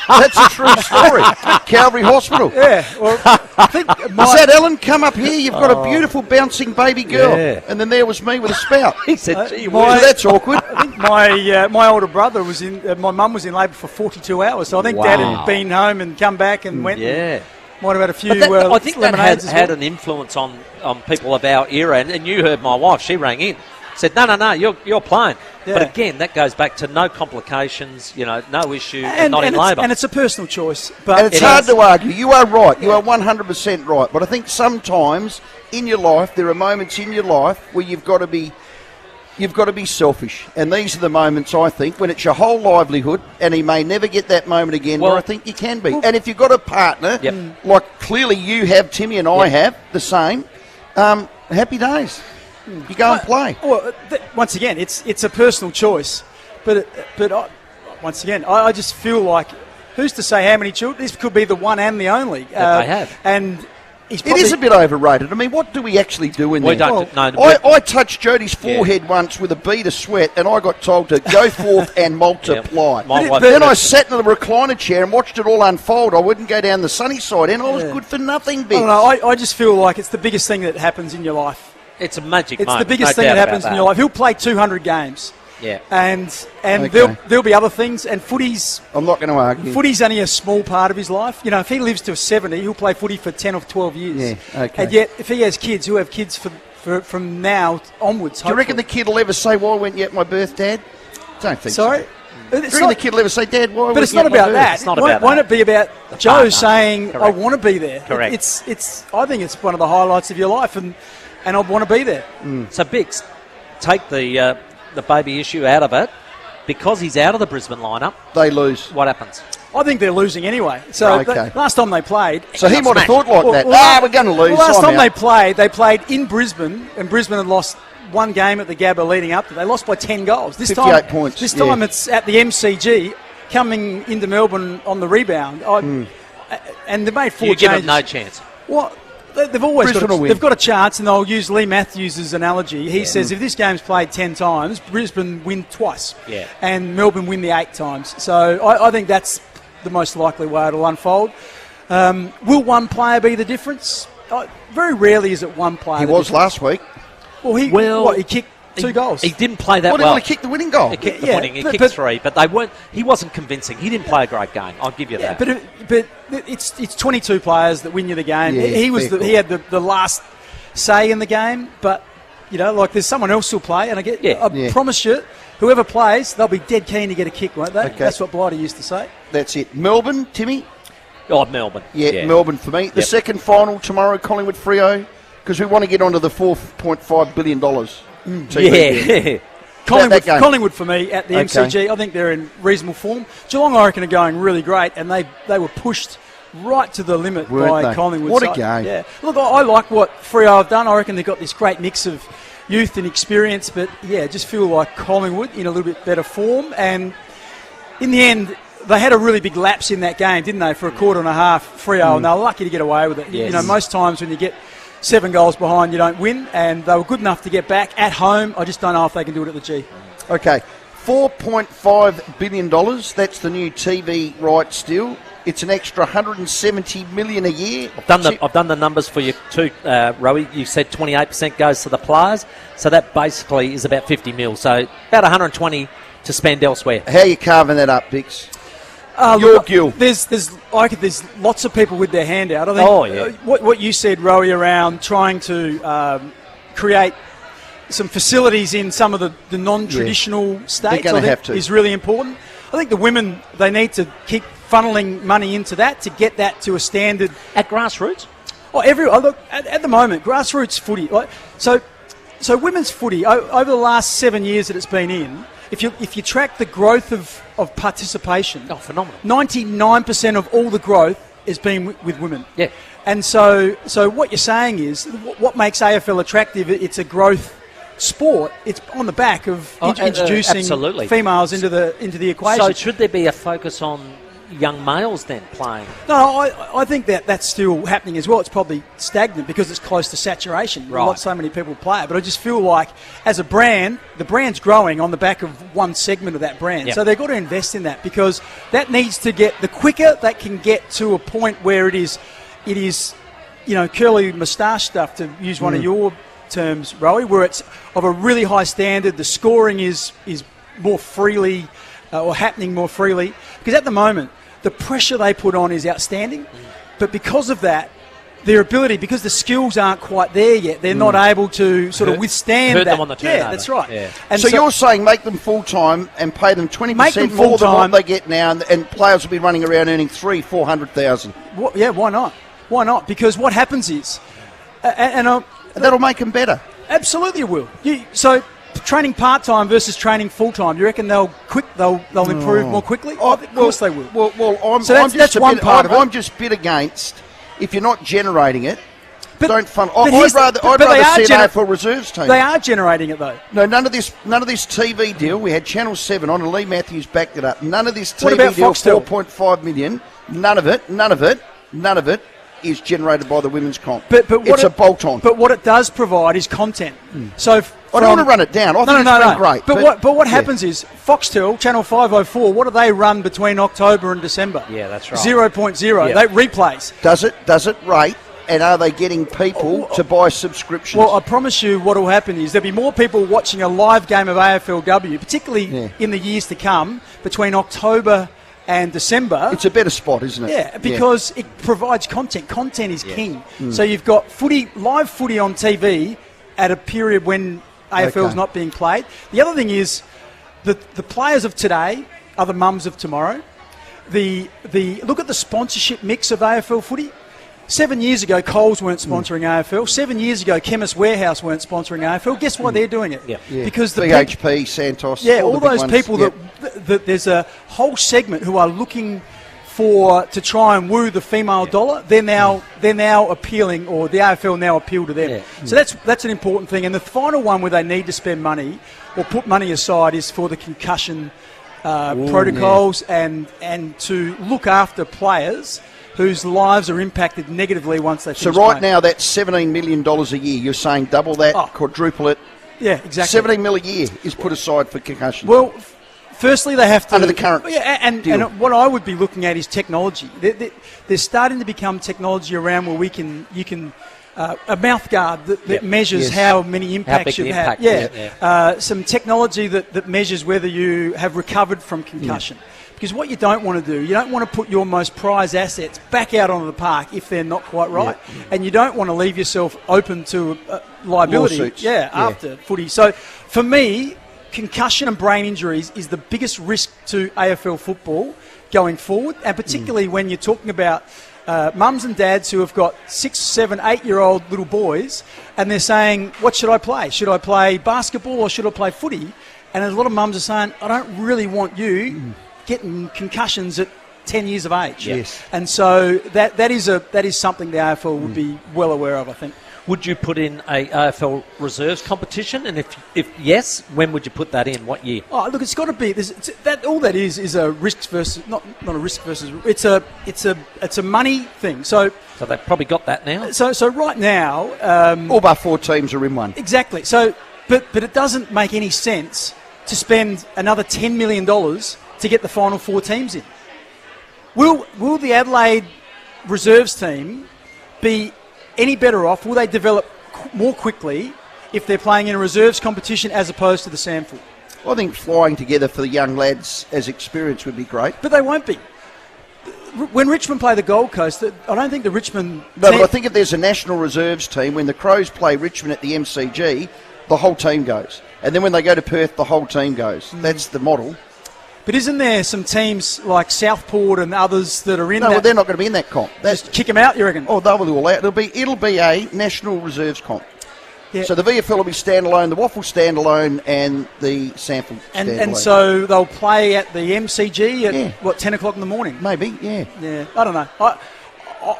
That's a true story. Calvary Hospital. Yeah. Well, I think Is that Ellen? Come up here, you've got a beautiful bouncing baby girl. Yeah. And then there was me with a spout. He said, gee So whiz. that's awkward. I think my older brother was my mum was in labour for 42 hours, so I think Dad had been home and come back and went. Yeah. Might have had a few. I think that lemonades had as well. an influence on people of our era, and you heard my wife. She rang in, said, "No, you're playing." Yeah. But again, that goes back to no complications, no issue, and not in labour. And it's a personal choice. But And it's hard to argue. You are right. You are 100% right. But I think sometimes in your life, there are moments in your life where you've got to be selfish. And these are the moments, I think, when it's your whole livelihood, and he may never get that moment again, where I think you can be. And if you've got a partner, like clearly you have, Timmy, and I have, the same, happy days. You go and play. Well, once again, it's a personal choice. But once again, I just feel like, who's to say how many children? This could be the one and the only. That they have. And it is a bit overrated. I mean, what do we actually do in there? We don't know. I touched Jodie's forehead once with a bead of sweat, and I got told to go forth and multiply. My Then I sat in the recliner chair and watched it all unfold. I wouldn't go down the sunny side, and I was good for nothing, I Bix. don't know. I just feel like it's the biggest thing that happens in your life. It's a magic It's moment, the biggest no thing that doubt happens about in your life. He'll play 200 games. Yeah. And Okay. there'll be other things. And footy's... I'm not going to argue. Footy's only a small part of his life. If he lives to 70, he'll play footy for 10 or 12 years. Yeah, okay. And yet, if he has kids, he'll have kids from now onwards. Do you reckon the kid will ever say, why weren't you at my birth, Dad? Don't think Sorry? so. Do you reckon the kid will ever say, Dad, why But weren't it's you not at my about birth? that. It's not about Won't that. it be about Joe partner. saying, Correct. I want to be there? Correct. I think it's one of the highlights of your life, and I want to be there. So, Bix, take the baby issue out of it. Because he's out of the Brisbane lineup, they lose. What happens? I think they're losing anyway. So Right, okay. last time they played... So he might have thought like that. We're going to lose. Well, last I'm time out. they played in Brisbane, and Brisbane had lost one game at the Gabba leading up to it. They lost by 10 goals. 58 points. This time it's at the MCG, coming into Melbourne on the rebound. And they made 4 You changes. give them no chance. Well, they've always Brisbane will win. they've got a chance, and they'll use Lee Matthews' analogy. He says if this game's played 10 times, Brisbane win twice, and Melbourne win the 8 times. So I think that's the most likely way it'll unfold. Will one player be the difference? Very rarely is it one player. He was last week. Well, he kicked 2 goals. He didn't play that Well, well. he kicked the winning goal. He kicked the winning. He kicked 3, but they weren't. He wasn't convincing. He didn't play a great game. I'll give you that. But it's 22 players that win you the game. Yeah, He had the last say in the game. But there's someone else who'll play, and I promise you, whoever plays, they'll be dead keen to get a kick, won't they? Okay. That's what Blighty used to say. That's it. Melbourne, Timmy? Oh, Melbourne. Yeah, Melbourne for me. The second final tomorrow, Collingwood Freo, because we want to get onto the $4.5 billion. TV deal. Collingwood for me at the MCG. I think they're in reasonable form. Geelong, I reckon, are going really great, and they were pushed right to the limit by Collingwood. What a game. Yeah. Look, I like what FIVEAA have done. I reckon they've got this great mix of youth and experience, but yeah, just feel like Collingwood in a little bit better form. And in the end, they had a really big lapse in that game, didn't they, for a quarter and a half, FIVEAA, and they were lucky to get away with it. Yes. You know, most times when you get 7 goals behind, you don't win, and they were good enough to get back at home. I just don't know if they can do it at the G. Okay, $4.5 billion. That's the new TV rights deal. It's an extra $170 million a year. I've done the numbers for you too, Rowie. You said 28% goes to the players, so that basically is about 50 mil. So about 120 to spend elsewhere. How are you carving that up, Bix? There's lots of people with their hand out. I think what you said, Rowie, around trying to create some facilities in some of the non-traditional states, I think is really important. I think the women, they need to keep funneling money into that to get that to a standard. At grassroots? Look, at the moment, grassroots footy. So women's footy, over the last 7 years that it's been in, if you track the growth of participation, phenomenal. 99% of all the growth has been with women. Yeah. And so what you're saying is, what makes AFL attractive, it's a growth sport. It's on the back of introducing females into the equation. So should there be a focus on young males then playing? No, I think that's still happening as well. It's probably stagnant because it's close to saturation. Right. Not so many people play it. But I just feel like as a brand, the brand's growing on the back of one segment of that brand. Yep. So they've got to invest in that because that needs to get, the quicker that can get to a point where it is, curly moustache stuff, to use one of your terms, Rowie, where it's of a really high standard, the scoring is more freely or happening more freely. Because at the moment, the pressure they put on is outstanding. But because of that, their ability, because the skills aren't quite there yet, they're not able to sort of withstand that. Them on the turnover. Yeah, that's right. Yeah. And so you're saying make them full-time and pay them 20% more than what they get now, and players will be running around earning $300,000-400,000. Yeah, why not? Why not? Because what happens is... And that'll make them better. Absolutely it will. So training part-time versus training full-time, you reckon they'll improve more quickly? Of course they will. Well, that's one part of it. I'm just bit against, if you're not generating it, don't fund. I'd rather see an AFL reserves team. They are generating it though. No, none of this TV deal. We had Channel 7 on, and Lee Matthews backed it up. None of this What TV about deal, Foxtel? $4.5 million. None of it is generated by the women's comp. But it's a bolt-on. But what it does provide is content. So I don't want to run it down. I think it's been great. But what happens is Foxtel, Channel 504, what do they run between October and December? Yeah, that's right. 0.0. They replays. Does it rate? And are they getting people to buy subscriptions? Well, I promise you what will happen is there'll be more people watching a live game of AFLW, particularly in the years to come, between October and December. It's a better spot, isn't it? Yeah, because it provides content. Content is king. So you've got live footy on TV at a period when AFL is not being played. The other thing is the players of today are the mums of tomorrow. Look at the sponsorship mix of AFL footy. 7 years ago, Coles weren't sponsoring AFL. 7 years ago, Chemist Warehouse weren't sponsoring AFL. Guess why they're doing it? Yeah. Because the BHP, Santos. Yeah, all those people that there's a whole segment who are looking to try and woo the female dollar. They're now appealing, or the AFL now appeal to them. Yeah. So that's an important thing. And the final one where they need to spend money or put money aside is for the concussion protocols and to look after players whose lives are impacted negatively once they finish playing. Right now that's $17 million a year. You're saying double that, quadruple it? Yeah, exactly. $17 million a year is put aside for concussion. Well, firstly, they have to... Under the current and what I would be looking at is technology. There's starting to become technology around where you can a mouth guard that measures how many impacts you've had. Some technology that measures whether you have recovered from concussion. Because what you don't want to do, you don't want to put your most prized assets back out onto the park if they're not quite right. And you don't want to leave yourself open to liability after footy. So for me, concussion and brain injuries is the biggest risk to AFL football going forward. And particularly when you're talking about mums and dads who have got 6, 7, 8-year-old little boys and they're saying, what should I play? Should I play basketball or should I play footy? And a lot of mums are saying, I don't really want you getting concussions at 10 years of age. Yes. And so that is something the AFL would be well aware of, I think. Would you put in a AFL reserves competition? And if yes, when would you put that in? What year? Oh, look, it's got to be all that is a risk versus not a risk versus. It's a money thing. So they've probably got that now. So right now, all but 4 teams are in one. Exactly. So, but it doesn't make any sense to spend another $10 million to get the final 4 teams in. Will the Adelaide reserves team be any better off? Will they develop more quickly if they're playing in a reserves competition as opposed to the SANFL? Well, I think flying together for the young lads as experience would be great. But they won't be. When Richmond play the Gold Coast, I don't think the Richmond... No, but I think if there's a national reserves team, when the Crows play Richmond at the MCG, the whole team goes. And then when they go to Perth, the whole team goes. That's the model. But isn't there some teams like Southport and others that are in that? No, well, they're not going to be in that comp. Just kick them out, you reckon? Oh, they'll be all out. It'll be a national reserves comp. Yeah. So the VFL will be standalone, the Waffle standalone, and the SANFL standalone. And so they'll play at the MCG at 10 o'clock in the morning? Maybe, yeah. Yeah, I don't know.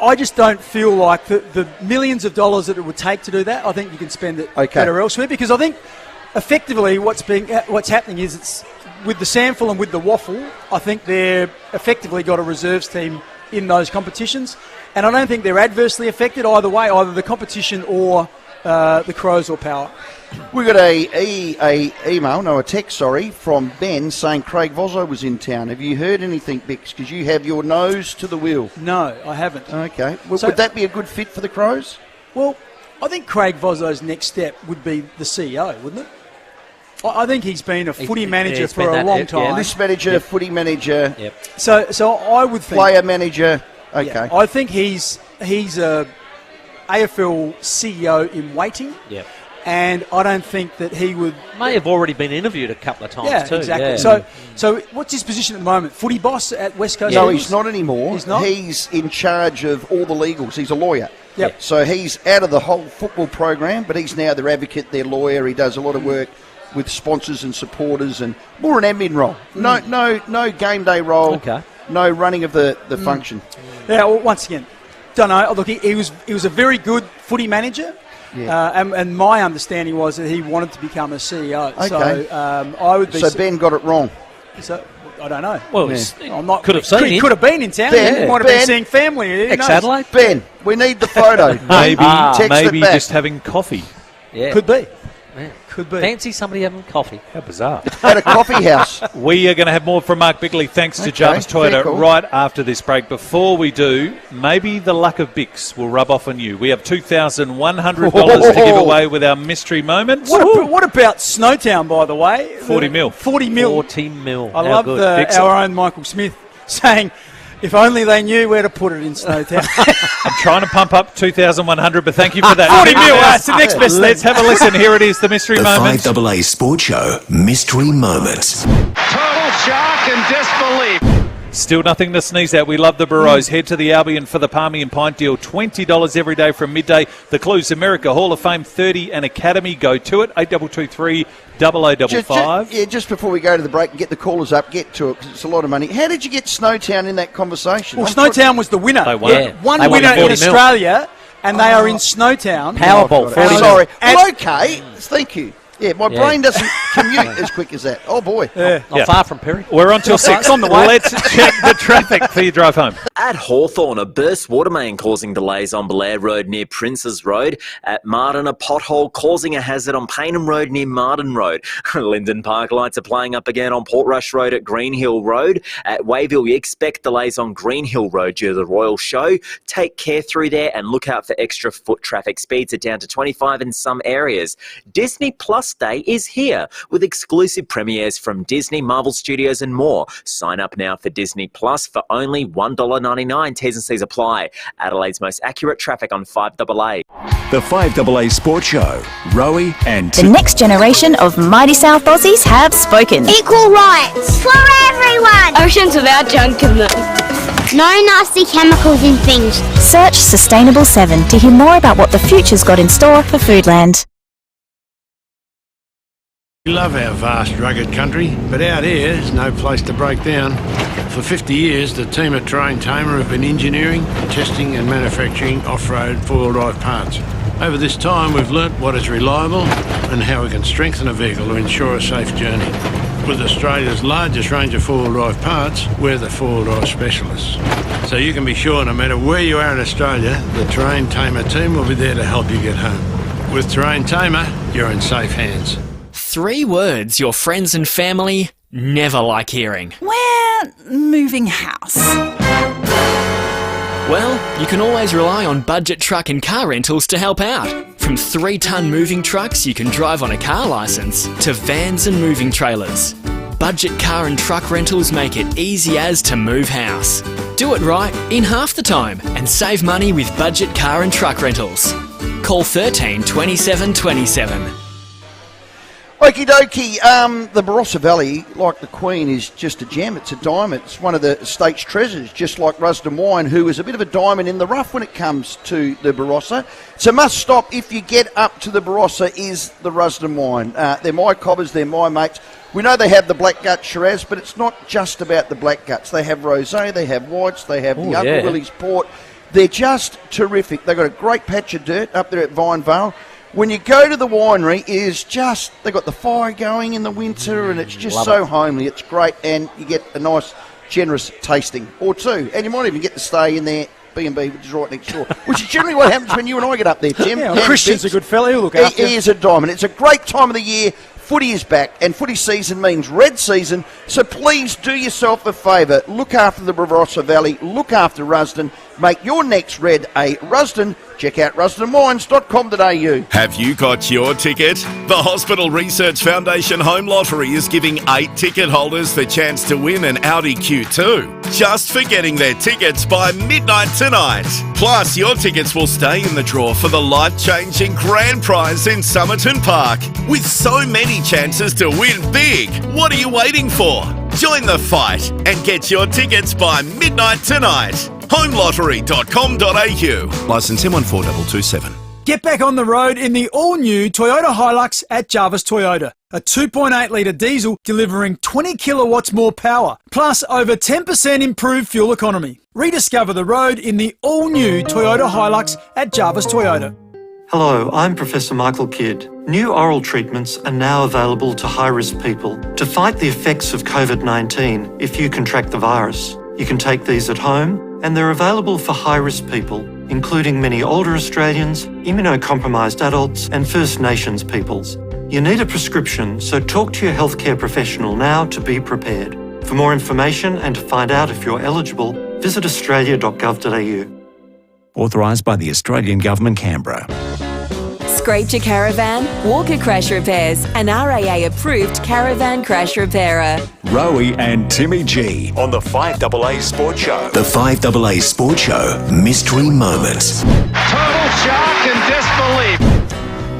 I just don't feel like the millions of dollars that it would take to do that, I think you can spend it better elsewhere, because I think effectively what's happening is it's with the SANFL and with the Waffle, I think they're effectively got a reserves team in those competitions, and I don't think they're adversely affected either way, either the competition or the Crows or Power. We got a text from Ben saying Craig Vozzo was in town. Have you heard anything, Bix? Because you have your nose to the wheel. No, I haven't. Okay. Well, would that be a good fit for the Crows? Well, I think Craig Vozzo's next step would be the CEO, wouldn't it? I think he's been a footy manager for a long time. Yeah, list manager, footy manager. Yep. So I would think... Player manager. Okay. Yeah, I think he's a AFL CEO in waiting. Yep. And I don't think that he would... May have already been interviewed a couple of times too. Exactly. Yeah. So what's his position at the moment? Footy boss at West Coast? No, he's not anymore. He's not? He's in charge of all the legals. He's a lawyer. Yep. So he's out of the whole football program, but he's now their advocate, their lawyer. He does a lot of work with sponsors and supporters, and more an admin role. No game day role. Okay. No running of the function. Yeah. Well, once again, don't know. Look, he was a very good footy manager. Yeah. And my understanding was that he wanted to become a CEO. Okay. So I would be. So Ben got it wrong. So I don't know. Well, I'm not. Could have seen him. Could have been in town. Ben, might have been seeing family. Ex-Adelaide. Ben, we need the photo. maybe just having coffee. Yeah. Could be. Yeah. Could be. Fancy somebody having coffee. How bizarre. At a coffee house. We are going to have more from Mark Bickley thanks to Jarvis Toyota right after this break. Before we do, maybe the luck of Bix will rub off on you. We have $2,100 to give away with our mystery moments. What about Snowtown, by the way? 40 mil. 40 mil. 40 mil. I love our own Michael Smith saying, if only they knew where to put it in Snowtown. I'm trying to pump up 2,100, but thank you for that. 40 mil, that's the next best. Let's have a listen. Here it is, the mystery moment. The FIVEAA Sports Show Mystery Moments. Total shock and disbelief. Still nothing to sneeze at. We love the Burrows. Head to the Albion for the Palmy and Pint deal. $20 every day from midday. The clues: America Hall of Fame 30 and Academy. Go to it. 8223 0055. Just before we go to the break and get the callers up, get to it because it's a lot of money. How did you get Snowtown in that conversation? Well, Snowtown was the winner. They won. Yeah. One winner in Australia, and they are in Snowtown. Powerball. Sorry. Well, okay. Thank you. Yeah, my brain doesn't commute as quick as that. Oh, boy. Not far from Perry. We're on till 6. On the way. Let's check the traffic for your drive home. At Hawthorn, a burst water main causing delays on Blair Road near Princes Road. At Martin, a pothole causing a hazard on Paynham Road near Martin Road. Linden Park lights are playing up again on Portrush Road at Green Hill Road. At Wayville, you expect delays on Green Hill Road due to the Royal Show. Take care through there and look out for extra foot traffic. Speeds are down to 25 in some areas. Disney Plus Day is here with exclusive premieres from Disney, Marvel Studios and more. Sign up now for Disney Plus for only $1.99. T's and C's apply. Adelaide's most accurate traffic on 5AA. The 5AA Sports Show. Rowie and The next generation of mighty South Aussies have spoken. Equal rights for everyone. Oceans without junk in them. No nasty chemicals in things. Search Sustainable 7 to hear more about what the future's got in store for Foodland. We love our vast, rugged country, but out here, there's no place to break down. For 50 years, the team at Terrain Tamer have been engineering, testing and manufacturing off-road four-wheel drive parts. Over this time, we've learnt what is reliable and how we can strengthen a vehicle to ensure a safe journey. With Australia's largest range of four-wheel drive parts, we're the four-wheel drive specialists. So you can be sure no matter where you are in Australia, the Terrain Tamer team will be there to help you get home. With Terrain Tamer, you're in safe hands. 3 words your friends and family never like hearing. We're moving house. Well, you can always rely on budget truck and car rentals to help out. From 3-ton moving trucks you can drive on a car licence to vans and moving trailers. Budget car and truck rentals make it easy as to move house. Do it right in half the time and save money with budget car and truck rentals. Call 13 27 27. Okie dokie, the Barossa Valley, like the Queen, is just a gem. It's a diamond. It's one of the state's treasures, just like Rusden Wine, who is a bit of a diamond in the rough when it comes to the Barossa. So must stop if you get up to the Barossa is the Rusden Wine. They're my cobbers, they're my mates. We know they have the Black Gut Shiraz, but it's not just about the Black Guts. They have Rosé, they have Whites, they have the Uncle Willie's Port. They're just terrific. They've got a great patch of dirt up there at Vine Vale. When you go to the winery, they've got the fire going in the winter and it's just so homely. It's great and you get a nice, generous tasting or two. And you might even get to stay in their B&B, which is right next door, which is generally what happens when you and I get up there, Tim. Yeah, well, Christian's a good fella. He'll look after you. He is a diamond. It's a great time of the year. Footy is back, and footy season means red season, so please do yourself a favour. Look after the Barossa Valley, look after Rusden, make your next red a Rusden. Check out rusdenwines.com.au. Have you got your ticket? The Hospital Research Foundation Home Lottery is giving 8 ticket holders the chance to win an Audi Q2, just for getting their tickets by midnight tonight. Plus, your tickets will stay in the draw for the life-changing grand prize in Somerton Park. With so many chances to win big, what are you waiting for? Join the fight and get your tickets by midnight tonight. homelottery.com.au. Licence M14227. Get back on the road in the all-new Toyota Hilux at Jarvis Toyota. A 2.8 litre diesel delivering 20 kilowatts more power, plus over 10% improved fuel economy. Rediscover the road in the all-new Toyota Hilux at Jarvis Toyota. Hello, I'm Professor Michael Kidd. New oral treatments are now available to high-risk people to fight the effects of COVID-19 if you contract the virus. You can take these at home, and they're available for high-risk people, including many older Australians, immunocompromised adults, and First Nations peoples. You need a prescription, so talk to your healthcare professional now to be prepared. For more information and to find out if you're eligible, visit australia.gov.au. Authorised by the Australian Government, Canberra. Scraped your caravan? Walker Crash Repairs, an RAA-approved caravan crash repairer. Rowie and Timmy G on the 5AA Sport Show. The 5AA Sport Show Mystery Moments. Total shock and disbelief.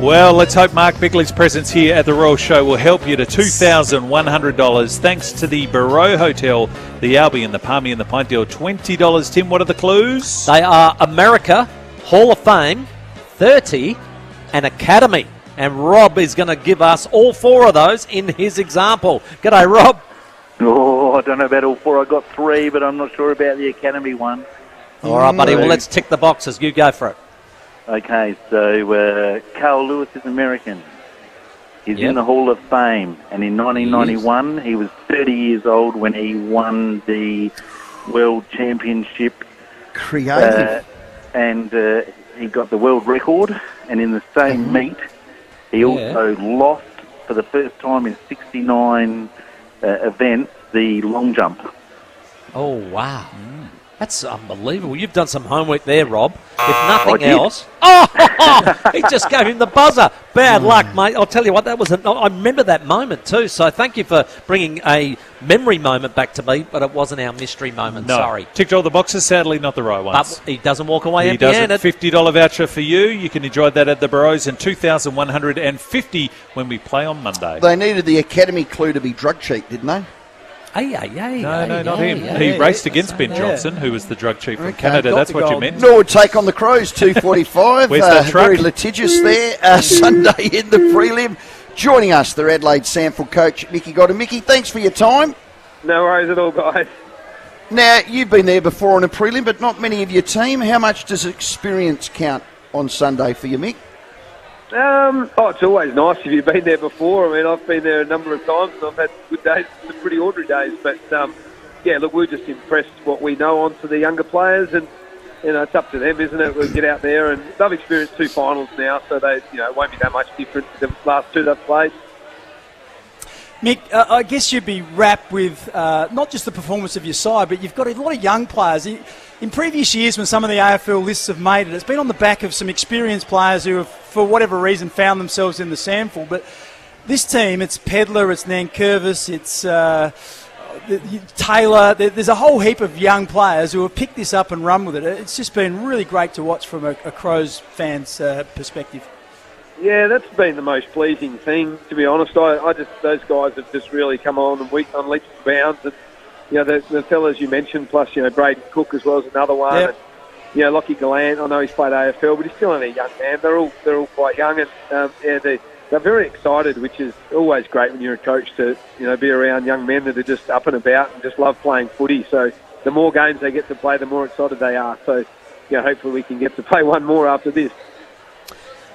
Well, let's hope Mark Bickley's presence here at the Royal Show will help you to $2,100 thanks to the Barrow Hotel, the Albion, the Palmy and the Pinedale. $20. Tim, what are the clues? They are America, Hall of Fame, 30 and Academy. And Rob is going to give us all 4 of those in his example. G'day, Rob. Oh, I don't know about all 4. I got 3, but I'm not sure about the Academy one. All right, buddy. Well, let's tick the boxes. You go for it. Okay, so Carl Lewis is American. He's in the Hall of Fame, and in 1991 he was 30 years old when he won the World Championship. Creative. And he got the world record, and in the same meet he also lost for the first time in 69 events the long jump. Oh, wow. That's unbelievable. You've done some homework there, Rob. If nothing else... Oh, he just gave him the buzzer. Bad luck, mate. I'll tell you what, that was... I remember that moment too, so thank you for bringing a memory moment back to me, but it wasn't our mystery moment. No. Sorry. Ticked all the boxes, sadly not the right ones. But he doesn't walk away He doesn't. empty-handed. $50 voucher for you. You can enjoy that at the Barrows, and $2,150 when we play on Monday. They needed the Academy clue to be drug cheat, didn't they? No, not him. He raced against Ben Johnson, who was the drug chief from Canada. That's what you meant. Norwood take on the Crows, 2:45. Where's that truck? Very litigious there. Sunday in the prelim. Joining us, the Adelaide Samford coach, Mickey Godden. Mickey, thanks for your time. No worries at all, guys. Now, you've been there before on a prelim, but not many of your team. How much does experience count on Sunday for you, Mick? It's always nice if you've been there before. I mean, I've been there a number of times and I've had good days, some pretty ordinary days. But, we're just impressed what we know on to the younger players. And, it's up to them, isn't it? We'll get out there and they've experienced 2 finals now, so they, it won't be that much different to the last 2 they've played. Mick, I guess you'd be wrapped with not just the performance of your side, but you've got a lot of young players. In previous years, when some of the AFL lists have made it, it's been on the back of some experienced players who have, for whatever reason, found themselves in the sample. But this team, it's Pedler, it's Nankervis, it's Taylor. There's a whole heap of young players who have picked this up and run with it. It's just been really great to watch from a Crows fan's perspective. Yeah, that's been the most pleasing thing, to be honest. I just, those guys have just really come on and on leaps and bounds. And, the fellas you mentioned, plus, Braden Cook as well as another one. Yep. And, Lockie Gallant, I know he's played AFL, but he's still only a young man. They're all quite young. And, they're very excited, which is always great when you're a coach to, be around young men that are just up and about and just love playing footy. So the more games they get to play, the more excited they are. So, hopefully we can get to play one more after this.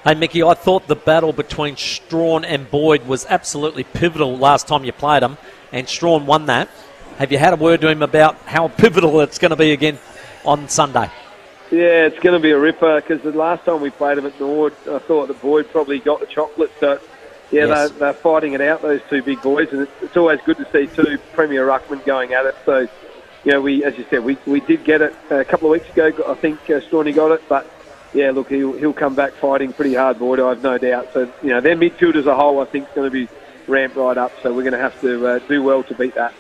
Hey, Mickey, I thought the battle between Strawn and Boyd was absolutely pivotal last time you played them, and Strawn won that. Have you had a word to him about how pivotal it's going to be again on Sunday? Yeah, it's going to be a ripper, because the last time we played them at Nord, I thought that Boyd probably got the chocolate. So, yes. They're fighting it out, those 2 big boys, and it's always good to see 2 Premier Ruckmen going at it. So, we, as you said, we did get it a couple of weeks ago. I think Strawny got it, but yeah, look, he'll come back fighting pretty hard, Boyd, I have no doubt. So, their midfield as a whole, I think, is going to be ramped right up. So we're going to have to do well to beat that.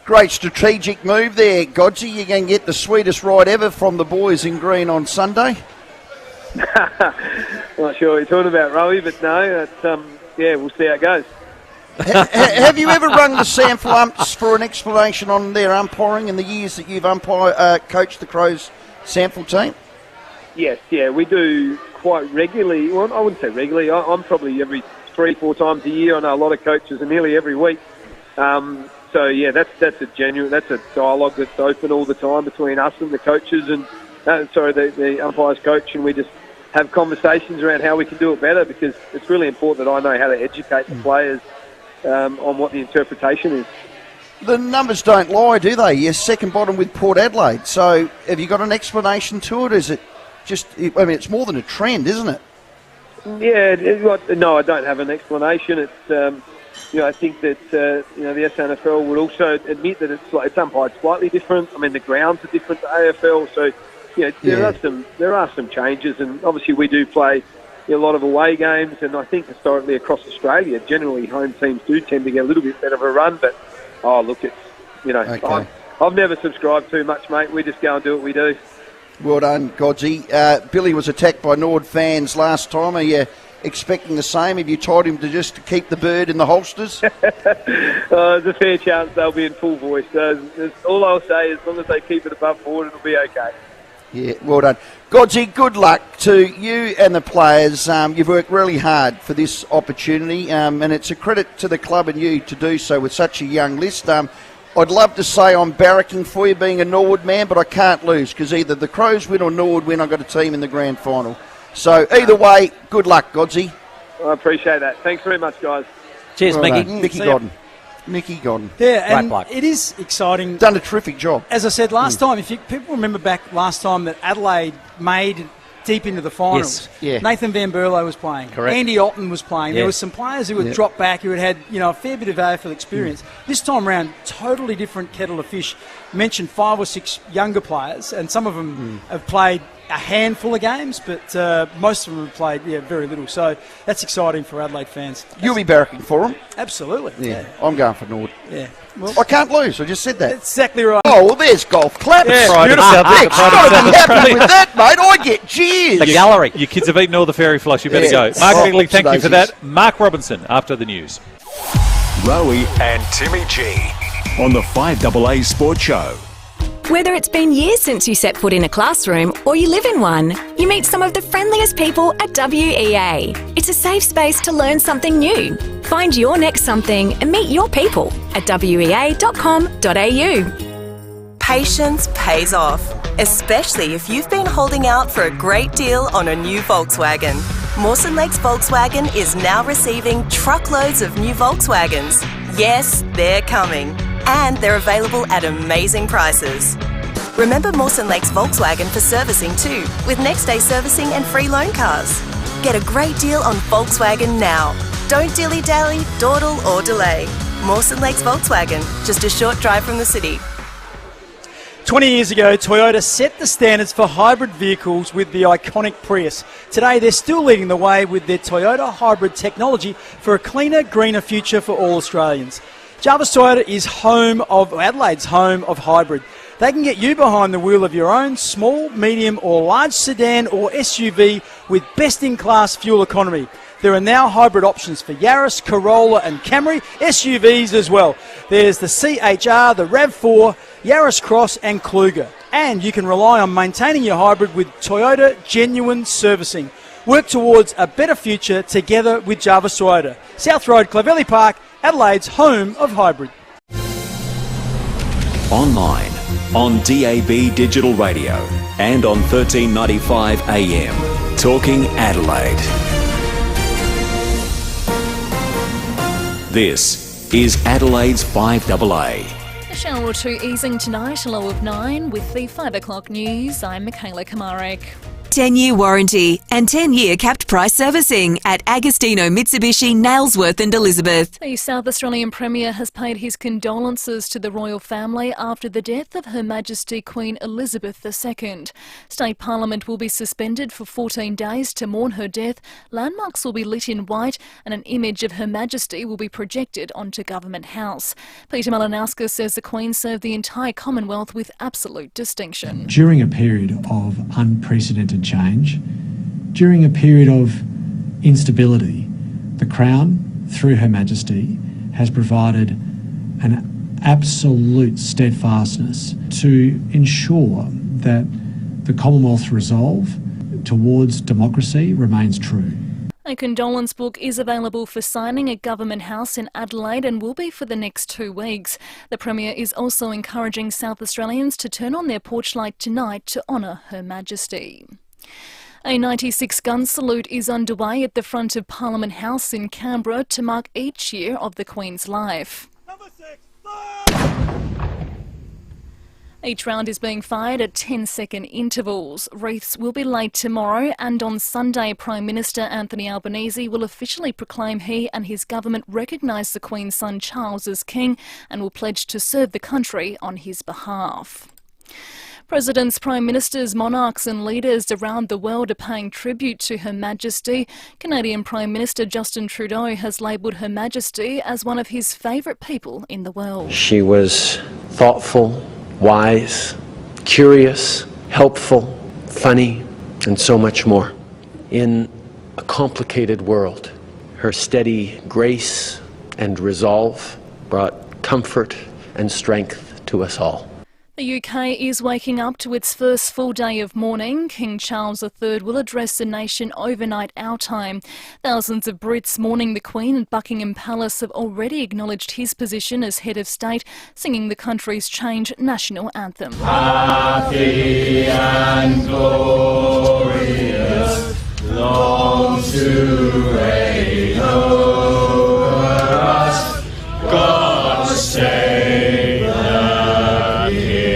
Great strategic move there, Godsey. You're going to get the sweetest ride ever from the boys in green on Sunday. Not sure what you're talking about, Rowie, but no, we'll see how it goes. Have you ever rung the sample umps for an explanation on their umpiring in the years that you've coached the Crows sample team? Yes, we do quite regularly. Well, I wouldn't say regularly. I'm probably every 3-4 times a year. I know a lot of coaches are nearly every week. So yeah, that's a dialogue that's open all the time between us and the coaches and the umpires coach, and we just have conversations around how we can do it better, because it's really important that I know how to educate the players on what the interpretation is. The numbers don't lie, do they? You're second bottom with Port Adelaide. So have you got an explanation to it? Is it just, it's more than a trend, isn't it? Yeah, no, I don't have an explanation. It's, I think that, the SNFL would also admit that it's umpired slightly different. I mean, the grounds are different to AFL, so, there are some changes, and obviously we do play a lot of away games, and I think historically across Australia, generally home teams do tend to get a little bit better of a run, but, okay. I've never subscribed too much, mate. We just go and do what we do. Well done, Godsey. Billy was attacked by Nord fans last time. Are you expecting the same? Have you told him to just keep the bird in the holsters? There's a fair chance they'll be in full voice. All I'll say is, as long as they keep it above board, it'll be okay. Yeah, well done. Godsey, good luck to you and the players. You've worked really hard for this opportunity, and it's a credit to the club and you to do so with such a young list. I'd love to say I'm barracking for you being a Norwood man, but I can't lose, because either the Crows win or Norwood win. I've got a team in the grand final. So either way, good luck, Godsey. I appreciate that. Thanks very much, guys. Cheers, well Mickey. Mickey Godden. Mickey Godden. Yeah, and it is exciting. Done a terrific job. As I said last time, if people remember back last time that Adelaide made deep into the finals. Yes. Yeah. Nathan Van Berlo was playing. Correct. Andy Otten was playing. Yeah. There were some players who had dropped back who had a fair bit of AFL experience. This time around, totally different kettle of fish. Mentioned 5 or 6 younger players, and some of them have played a handful of games, but most of them have played very little. So that's exciting for Adelaide fans. You'll be barracking for them? Absolutely. Yeah. I'm going for Nord. Yeah. Well, I can't lose. I just said that. Exactly right. Oh, well, there's golf claps. Yeah, Nick's got to be happy with that, mate. I get cheers. The gallery. Your kids have eaten all the fairy floss. You better go. Mark Bigley, thank you for that. Mark Robinson after the news. Rowie and Timmy G on the 5AA Sports Show. Whether it's been years since you set foot in a classroom or you live in one, you meet some of the friendliest people at FIVEAA. It's a safe space to learn something new. Find your next something and meet your people at FIVEAA.com.au. Patience pays off, especially if you've been holding out for a great deal on a new Volkswagen. Mawson Lakes Volkswagen is now receiving truckloads of new Volkswagens. Yes, they're coming. And they're available at amazing prices. Remember Mawson Lakes Volkswagen for servicing too, with next day servicing and free loan cars. Get a great deal on Volkswagen now. Don't dilly-dally, dawdle or delay. Mawson Lakes Volkswagen, just a short drive from the city. 20 years ago, Toyota set the standards for hybrid vehicles with the iconic Prius. Today, they're still leading the way with their Toyota hybrid technology for a cleaner, greener future for all Australians. Jarvis Toyota is Adelaide's home of hybrid. They can get you behind the wheel of your own small, medium or large sedan or SUV with best-in-class fuel economy. There are now hybrid options for Yaris, Corolla and Camry, SUVs as well. There's the CHR, the RAV4, Yaris Cross and Kluger. And you can rely on maintaining your hybrid with Toyota Genuine Servicing. Work towards a better future together with Jarvis Toyota. South Road, Clovelly Park, Adelaide's home of hybrid. Online, on DAB Digital Radio and on 1395 AM. Talking Adelaide. This is Adelaide's 5AA. A shower or two easing tonight, a low of 9. With the 5 o'clock news, I'm Michaela Kamarek. 10-year warranty and 10-year capped price servicing at Agostino Mitsubishi, Nailsworth and Elizabeth. The South Australian Premier has paid his condolences to the royal family after the death of Her Majesty Queen Elizabeth II. State Parliament will be suspended for 14 days to mourn her death. Landmarks will be lit in white and an image of Her Majesty will be projected onto Government House. Peter Malinauskas says the Queen served the entire Commonwealth with absolute distinction. During a period of unprecedented change, during a period of instability, the Crown, through Her Majesty, has provided an absolute steadfastness to ensure that the Commonwealth's resolve towards democracy remains true. A condolence book is available for signing at Government House in Adelaide and will be for the next 2 weeks. The Premier is also encouraging South Australians to turn on their porch light tonight to honour Her Majesty. A 96-gun salute is underway at the front of Parliament House in Canberra to mark each year of the Queen's life. Each round is being fired at 10-second intervals. Wreaths will be laid tomorrow, and on Sunday, Prime Minister Anthony Albanese will officially proclaim he and his government recognise the Queen's son Charles as King and will pledge to serve the country on his behalf. Presidents, Prime Ministers, monarchs and leaders around the world are paying tribute to Her Majesty. Canadian Prime Minister Justin Trudeau has labelled Her Majesty as one of his favourite people in the world. She was thoughtful, wise, curious, helpful, funny, and so much more. In a complicated world, her steady grace and resolve brought comfort and strength to us all. The UK is waking up to its first full day of mourning. King Charles III will address the nation overnight our time. Thousands of Brits mourning the Queen at Buckingham Palace have already acknowledged his position as head of state, singing the country's changed national anthem. Happy and glorious, long to reign over us, God save the King.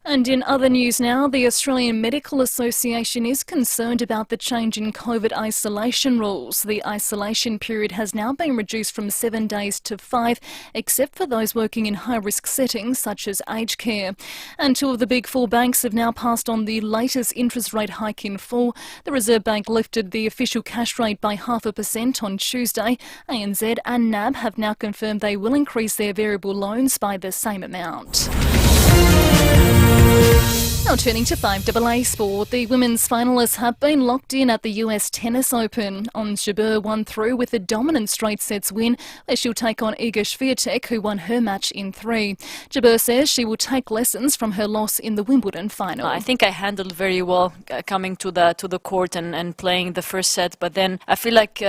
And in other news now, the Australian Medical Association is concerned about the change in COVID isolation rules. The isolation period has now been reduced from 7 days to 5, except for those working in high-risk settings such as aged care. And 2 of the big 4 banks have now passed on the latest interest rate hike in full. The Reserve Bank lifted the official cash rate by 0.5% on Tuesday. ANZ and NAB have now confirmed they will increase their variable loans by the same amount. Now turning to 5AA sport, the women's finalists have been locked in at the US Tennis Open. Ons Jabeur won through with a dominant straight sets win, where she'll take on Iga Swiatek, who won her match in 3. Jabeur says she will take lessons from her loss in the Wimbledon final. I think I handled very well coming to the court and playing the first set, but then I feel like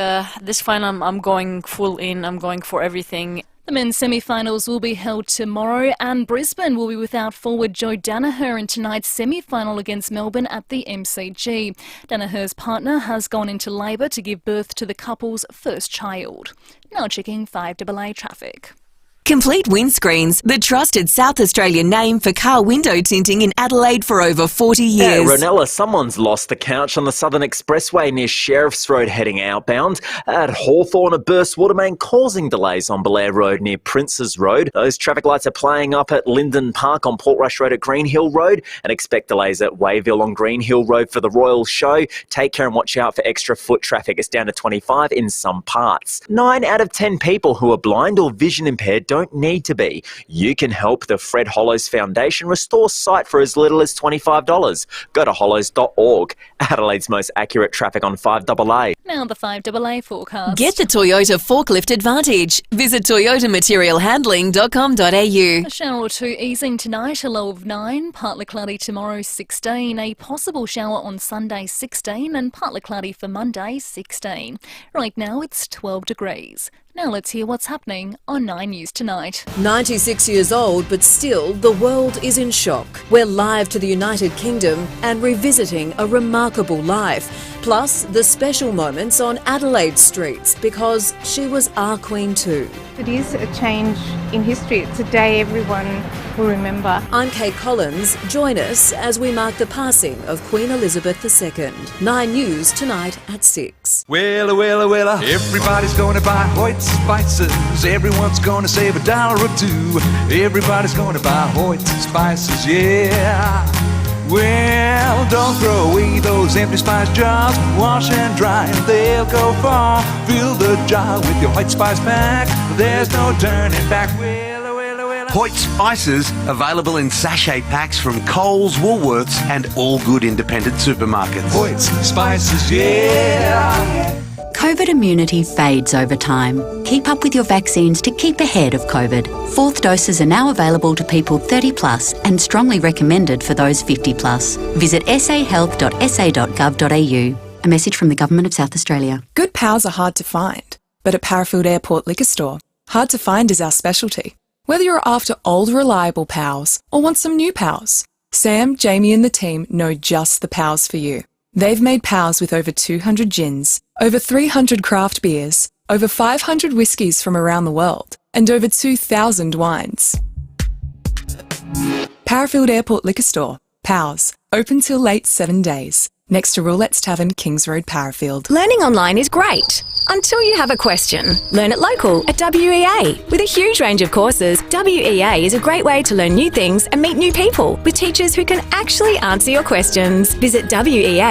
this final I'm going full in, I'm going for everything. The men's semi-finals will be held tomorrow, and Brisbane will be without forward Joe Danaher in tonight's semi-final against Melbourne at the MCG. Danaher's partner has gone into labour to give birth to the couple's first child. Now checking 5AA traffic. Complete Windscreens, the trusted South Australian name for car window tinting in Adelaide for over 40 years. Yeah, Ronella, someone's lost the couch on the Southern Expressway near Sheriff's Road heading outbound. At Hawthorn, a burst water main causing delays on Blair Road near Princes Road. Those traffic lights are playing up at Linden Park on Portrush Road at Green Hill Road, and expect delays at Wayville on Green Hill Road for the Royal Show. Take care and watch out for extra foot traffic. It's down to 25 in some parts. 9 out of 10 people who are blind or vision impaired don't need to be. You can help the Fred Hollows Foundation restore sight for as little as $25. Go to hollows.org. Adelaide's most accurate traffic on 5AA. Now the 5AA forecast. Get the Toyota Forklift Advantage. Visit toyotamaterialhandling.com.au. A shower or two easing tonight, a low of 9. Partly cloudy tomorrow, 16. A possible shower on Sunday, 16. And partly cloudy for Monday, 16. Right now it's 12 degrees. Now let's hear what's happening on 9 News Tonight. 96 years old, but still the world is in shock. We're live to the United Kingdom and revisiting a remarkable life. Plus, the special moments on Adelaide streets, because she was our Queen too. It is a change in history. It's a day everyone will remember. I'm Kate Collins. Join us as we mark the passing of Queen Elizabeth II. 9 News Tonight at 6. Well, everybody's gonna buy Hoyt spices. Everyone's gonna save $1 or $2. Everybody's gonna buy Hoyt spices, yeah. Well, don't throw away those empty spice jars. Wash and dry and they'll go far. Fill the jar with your Hoyt Spice pack. There's no turning back. Hoyt Spices, available in sachet packs from Coles, Woolworths and all good independent supermarkets. Hoyt Spices, yeah. COVID immunity fades over time. Keep up with your vaccines to keep ahead of COVID. 4th doses are now available to people 30 plus and strongly recommended for those 50 plus. Visit sahealth.sa.gov.au. A message from the Government of South Australia. Good pals are hard to find, but at Parafield Airport Liquor Store, hard to find is our specialty. Whether you're after old reliable pals or want some new pals, Sam, Jamie and the team know just the pals for you. They've made pals with over 200 gins, over 300 craft beers, over 500 whiskies from around the world, and over 2,000 wines. Parafield Airport Liquor Store. Pals. Open till late 7 days. Next to Roulette's Tavern, Kings Road, Parafield. Learning online is great, until you have a question. Learn it local at WEA. With a huge range of courses, WEA is a great way to learn new things and meet new people with teachers who can actually answer your questions. Visit wea-sa.com.au.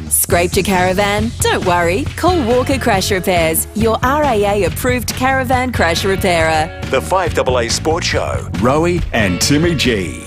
Scraped your caravan? Don't worry. Call Walker Crash Repairs, your RAA-approved caravan crash repairer. The 5AA Sports Show. Rowie and Timmy G.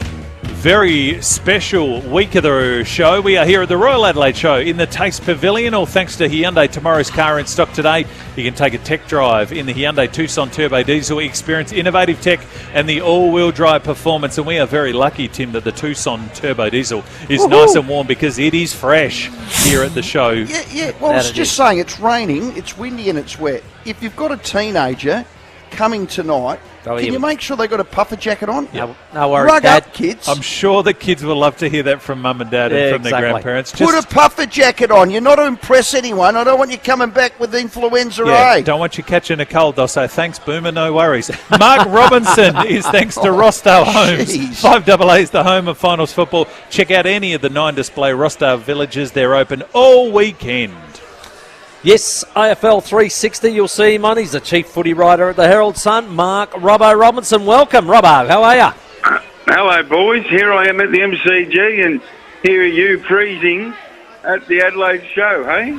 Very special week of the show. We are here at the Royal Adelaide Show in the Taste Pavilion, all thanks to Hyundai. Tomorrow's car in stock today. You can take a tech drive in the Hyundai Tucson Turbo Diesel. Experience innovative tech and the all-wheel drive performance. And we are very lucky, Tim, that the Tucson Turbo Diesel is nice and warm because it is fresh here at the show. Yeah. Well, I was just saying, it's raining, it's windy and it's wet. If you've got a teenager coming tonight, can you make sure they've got a puffer jacket on? No worries, Rug Dad. up, kids. I'm sure the kids will love to hear that from Mum and Dad and from their grandparents. Put a puffer jacket on. You're not to impress anyone. I don't want you coming back with influenza A. Don't want you catching a cold. They'll say, thanks, Boomer, no worries. Mark Robinson is thanks to Rossdale Homes. 5AA is the home of finals football. Check out any of the 9 display Rossdale villages. They're open all weekend. Yes, AFL 360, you'll see him on. He's the chief footy writer at the Herald Sun, Mark Robbo Robinson. Welcome, Robbo. How are you? Hello, boys. Here I am at the MCG, and here are you freezing at the Adelaide Show, hey?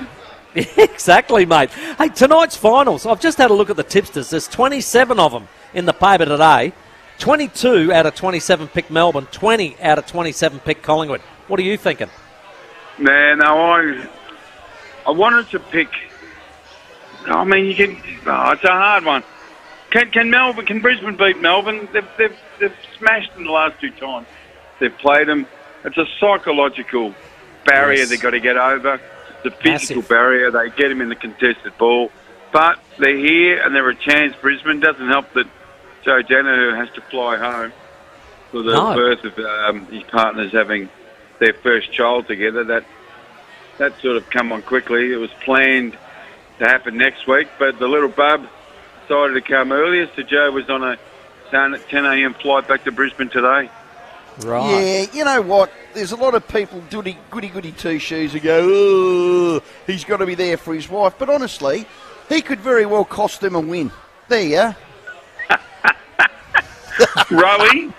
Exactly, mate. Hey, tonight's finals, I've just had a look at the tipsters. There's 27 of them in the paper today. 22 out of 27 pick Melbourne, 20 out of 27 pick Collingwood. What are you thinking? Man, no, I wanted to pick. I mean, it's a hard one. Can Brisbane beat Melbourne? They've smashed them the last 2 times. They've played them. It's a psychological barrier they've got to get over. The physical barrier. They get them in the contested ball. But they're here and they're a chance. Brisbane doesn't help that Joe Danaher has to fly home for the birth of his partners having their first child together. That sort of come on quickly. It was planned to happen next week, but the little bub decided to come earlier, so Joe was on a 10 a.m. flight back to Brisbane today. Right. Yeah, you know what? There's a lot of people goody two-shoes who go, oh, he's got to be there for his wife. But honestly, he could very well cost them a win. There you are. Rowie?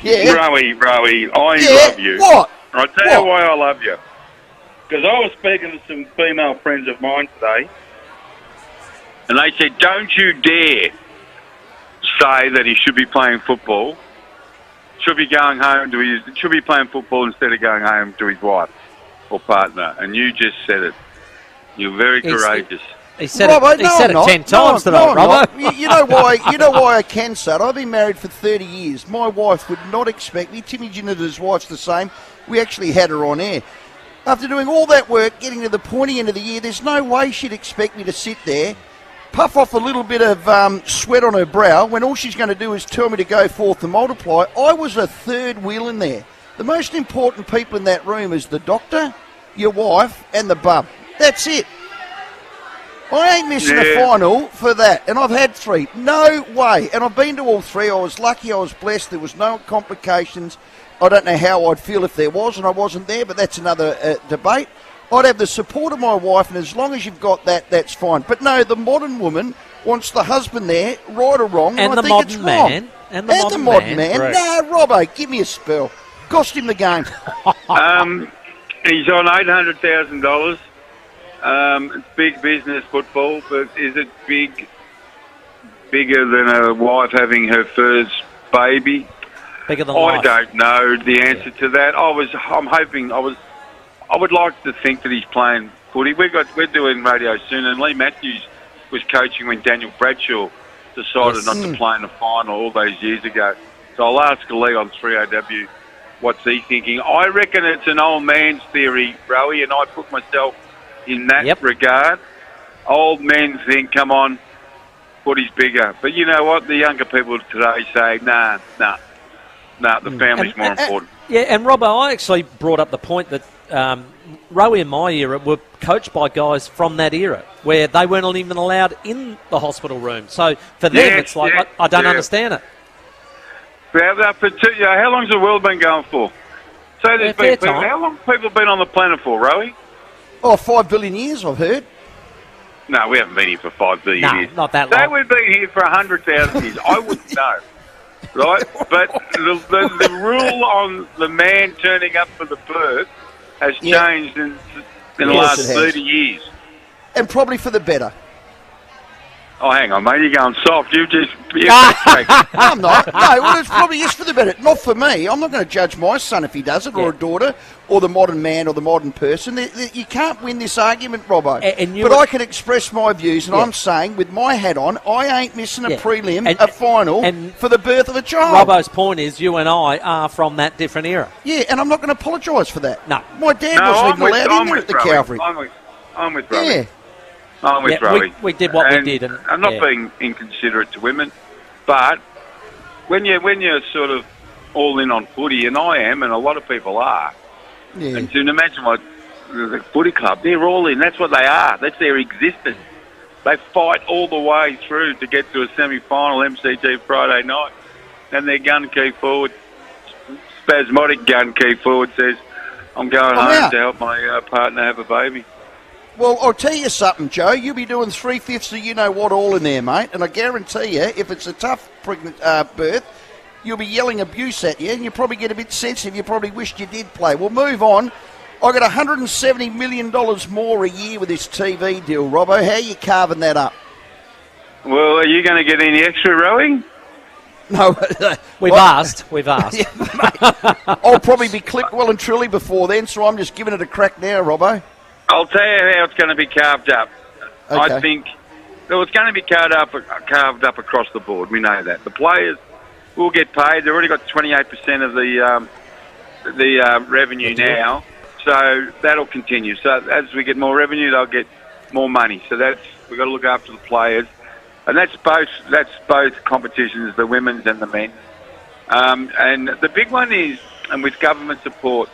Yeah. Rowie, I love you. What? I'll tell you why I love you. Because I was speaking to some female friends of mine today, and they said, don't you dare say that he should be playing football. Should be playing football instead of going home to his wife or partner. And you just said it. You're very courageous. He said it 10 times tonight, Robbo. You know why? You know why I can say it? I've been married for 30 years. My wife would not expect me. Timmy Ginner's wife's the same. We actually had her on air. After doing all that work, getting to the pointy end of the year, there's no way she'd expect me to sit there, puff off a little bit of sweat on her brow, when all she's going to do is tell me to go forth and multiply. I was a third wheel in there. The most important people in that room is the doctor, your wife, and the bub. That's it. I ain't missing a final for that, and I've had 3. No way. And I've been to all 3. I was lucky, I was blessed, there was no complications. I don't know how I'd feel if there was, and I wasn't there, but that's another debate. I'd have the support of my wife, and as long as you've got that, that's fine. But no, the modern woman wants the husband there, right or wrong, and I think it's wrong. And the modern man. Right. No, Robbo, give me a spell. Cost him the game. He's on $800,000. It's big business football, but is it bigger than a wife having her first baby? Bigger than I life. don't know the answer to that. I would like to think that he's playing footy. We're doing radio soon, and Lee Matthews was coaching when Daniel Bradshaw decided not to play in the final all those years ago. So I'll ask Lee on 3AW what's he thinking. I reckon it's an old man's theory, Rowie, and I put myself in that regard. Old men think, come on, footy's bigger. But you know what? The younger people today say, nah, the family's more important. Yeah, and Robbo, I actually brought up the point that Rowie in my era were coached by guys from that era where they weren't even allowed in the hospital room. So for them, it's like, I don't understand it. How long's the world been going for? So there's been people, how long have people been on the planet for, Rowie? Oh, 5 billion years, I've heard. No, we haven't been here for 5 billion years. Not that long. Say we've been here for 100,000 years. I wouldn't know. Right? But the rule on the man turning up for the birth has changed in the last 30 years. And probably for the better. Oh, hang on, mate. You're going soft. I'm not. No, well, it's probably yes for the better. Not for me. I'm not going to judge my son if he does it, or a daughter, or the modern man, or the modern person. You can't win this argument, Robbo. But I can express my views, and I'm saying, with my hat on, I ain't missing a prelim, a final, for the birth of a child. Robbo's point is you and I are from that different era. Yeah, and I'm not going to apologise for that. No. My dad wasn't even allowed in there at the Calvary. I'm with Rowie. Yeah. I'm with Rowie. We did what we did. And I'm not being inconsiderate to women, but when you're sort of all in on footy, and I am, and a lot of people are, and to imagine what the footy club, they're all in. That's what they are. That's their existence. They fight all the way through to get to a semi-final MCG Friday night, and their gun key forward, spasmodic gun key forward, says, I'm going home to help my partner have a baby. Well, I'll tell you something, Joe. You'll be doing 3/5 of you-know-what all in there, mate. And I guarantee you, if it's a tough pregnant birth, you'll be yelling abuse at you, and you probably get a bit sensitive. You probably wished you did play. We'll move on. I got $170 million more a year with this TV deal, Robbo. How are you carving that up? Well, are you going to get any extra rowing? No, We've asked. Yeah, mate, I'll probably be clipped well and truly before then, so I'm just giving it a crack now, Robbo. I'll tell you how it's going to be carved up. Okay. I think it's going to be carved up across the board. We know that. The players will get paid. They've already got 28% of the revenue now, so that'll continue. So as we get more revenue, they'll get more money. So we've got to look after the players. And that's both competitions, the women's and the men. And the big one is, and with government support,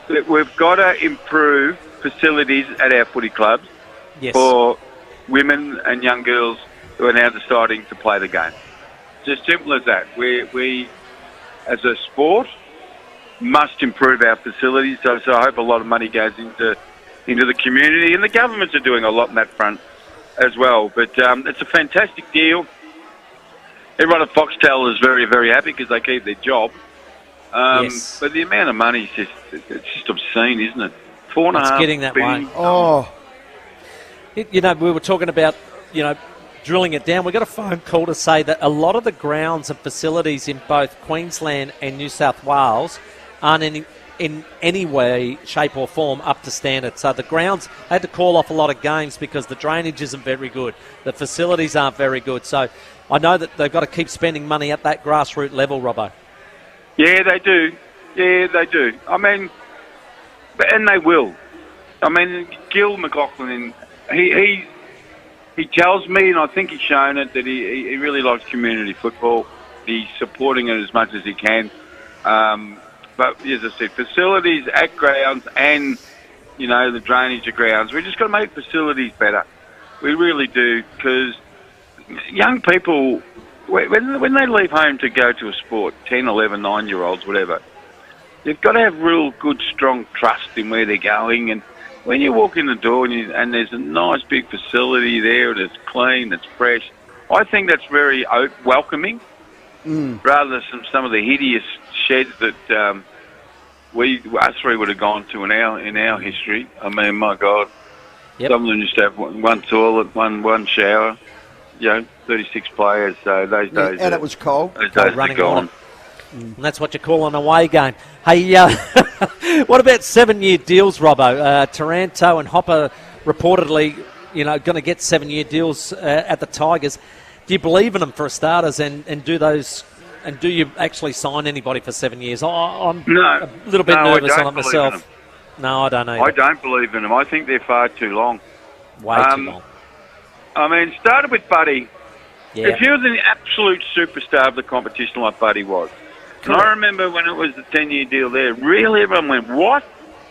that we've got to improve facilities at our footy clubs for women and young girls who are now deciding to play the game. It's as simple as that. We as a sport, must improve our facilities. So I hope a lot of money goes into the community, and the governments are doing a lot on that front as well. But it's a fantastic deal. Everyone at Foxtel is very, very happy because they keep their job. But the amount of money is just obscene, isn't it? It's getting that way. Oh. We were talking about, drilling it down. We got a phone call to say that a lot of the grounds and facilities in both Queensland and New South Wales aren't in any way, shape or form up to standard. So the grounds had to call off a lot of games because the drainage isn't very good. The facilities aren't very good. So I know that they've got to keep spending money at that grassroots level, Robbo. Yeah, they do. Yeah, they do. I mean, and they will. I mean, Gil McLaughlin, he tells me, and I think he's shown it, that he really likes community football. He's supporting it as much as he can. But as I said, facilities at grounds and, the drainage of grounds, we just got to make facilities better. We really do, because young people, when they leave home to go to a sport, 10, 11, 9-year-olds, whatever, they've got to have real good, strong trust in where they're going. And when you walk in the door and there's a nice big facility there and it's clean, it's fresh, I think that's very welcoming, rather than some of the hideous sheds that us three would have gone to in our history. I mean, my God, some of them just have one toilet, one shower, 36 players. So those days, and it was cold. Those days are gone. And that's what you call an away game. Hey, what about 7-year deals, Robbo? Taranto and Hopper reportedly, going to get 7-year deals at the Tigers. Do you believe in them for starters, and do those? And do you actually sign anybody for 7 years? I'm a little bit nervous on it myself. No, I don't either. I don't believe in them. I think they're far too long. Way too long. I mean, started with Buddy. Yeah. If he was an absolute superstar of the competition like Buddy was. And I remember when it was the 10-year deal there, really everyone went, what?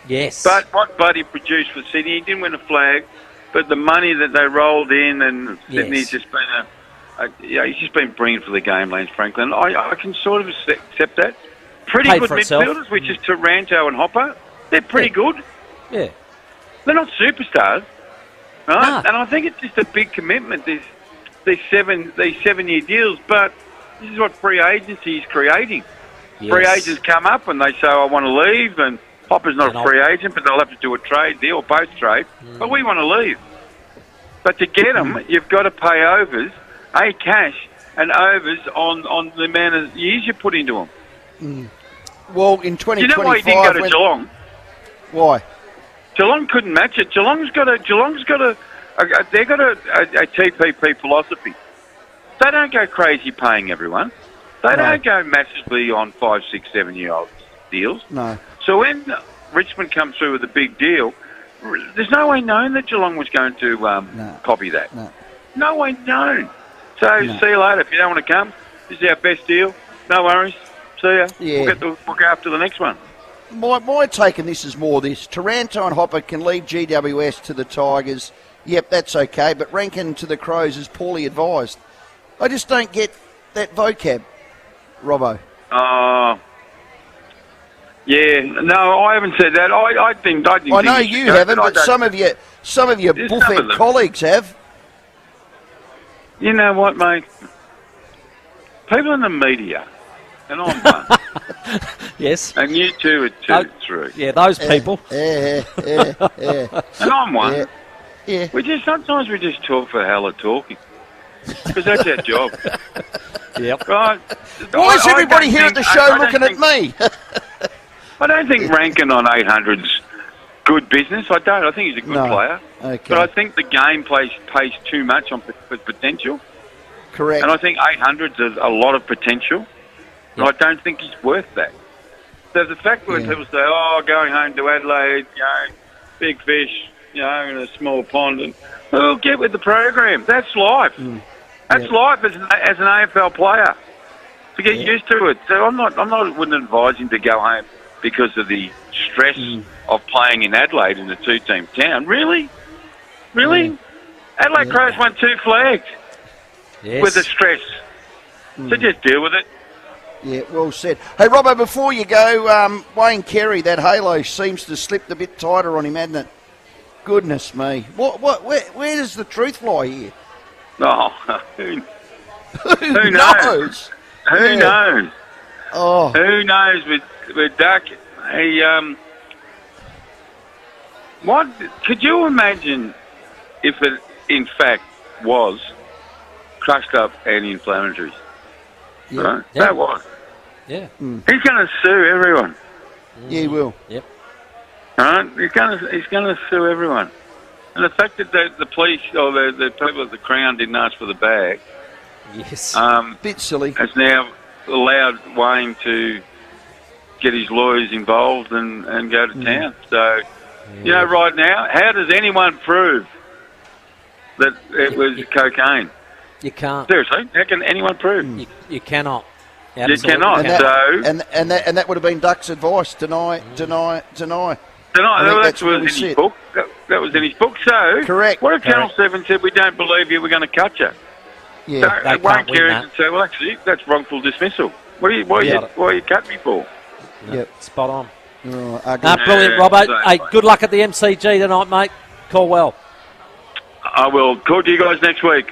Yes. But what Buddy produced for Sydney, he didn't win a flag, but the money that they rolled in, and Sydney's just been he's just been brilliant for the game, Lance Franklin. I can sort of accept that. Pretty good midfielders, which is Taranto and Hopper. They're pretty good. Yeah. They're not superstars, right? And I think it's just a big commitment, these 7-year deals, but this is what free agency is creating. Yes. Free agents come up and they say, I want to leave, and Hopper's not a free agent, but they'll have to do a trade deal, both trade. But we want to leave. But to get them, you've got to pay overs, cash, and overs on the amount of years you put into them. Well, in 2025... You know why he didn't go to Geelong? Why? Geelong couldn't match it. Geelong's got a TPP philosophy. They don't go crazy paying everyone. They don't go massively on 5, 6, 7-year-old deals. No. So when Richmond comes through with a big deal, there's no way known that Geelong was going to copy that. No way known. So see you later. If you don't want to come, this is our best deal. No worries. See ya. Yeah. We'll go after the next one. My take on this is more this. Taranto and Hopper can leave GWS to the Tigers. Yep, that's okay. But Rankin to the Crows is poorly advised. I just don't get that vocab, Robbo. Yeah. No, I haven't said that. I think I know you haven't, but some of your bullfed colleagues have. You know what, mate? People in the media, and I'm one. Yes. And you two are two. Yeah, those people. And I'm one. Yeah. Sometimes we just talk for the hell of talking. because that's our job. Yep. Right? Why is everybody here at the show looking at me? I don't think Rankin on 800's good business. I don't. I think he's a good player. Okay. But I think the game pays too much on potential. Correct. And I think 800's a lot of potential. And I don't think he's worth that. So the fact when people say, "Oh, going home to Adelaide, big fish, in a small pond," and well, get with the program. That's life. That's life as an AFL player. To get used to it. So wouldn't advise him to go home because of the stress of playing in Adelaide in a two-team town. Really? Adelaide Crows won 2 flags with the stress. So just deal with it. Yeah, well said. Hey, Robbo, before you go, Wayne Carey, that halo seems to have slipped a bit tighter on him, hasn't it? Goodness me. Where does the truth lie here? Oh, who knows? knows? Who knows? Oh. Who knows with Duck? What could you imagine if it in fact was crushed up anti-inflammatories? Yeah. Right? That was. Yeah. He's going to sue everyone. Yeah, he will. Yep. Right? He's going to sue everyone. And the fact that the police or the people at the Crown didn't ask for the bag, bit silly, has now allowed Wayne to get his lawyers involved and go to town. So, right now, how does anyone prove that it was cocaine? You can't. Seriously, how can anyone prove? You cannot. You cannot. And that would have been Duck's advice: deny. That was in his book. That was in his book. So, correct. What if Channel 7 said, "We don't believe you, we're going to cut you"? Yeah, so Wayne Carey would say, "Well, actually, that's wrongful dismissal. Why are you cutting me for?" Yep, spot on. Right, brilliant, Robbo. Hey, good luck at the MCG tonight, mate. Call well. I will talk to you guys next week.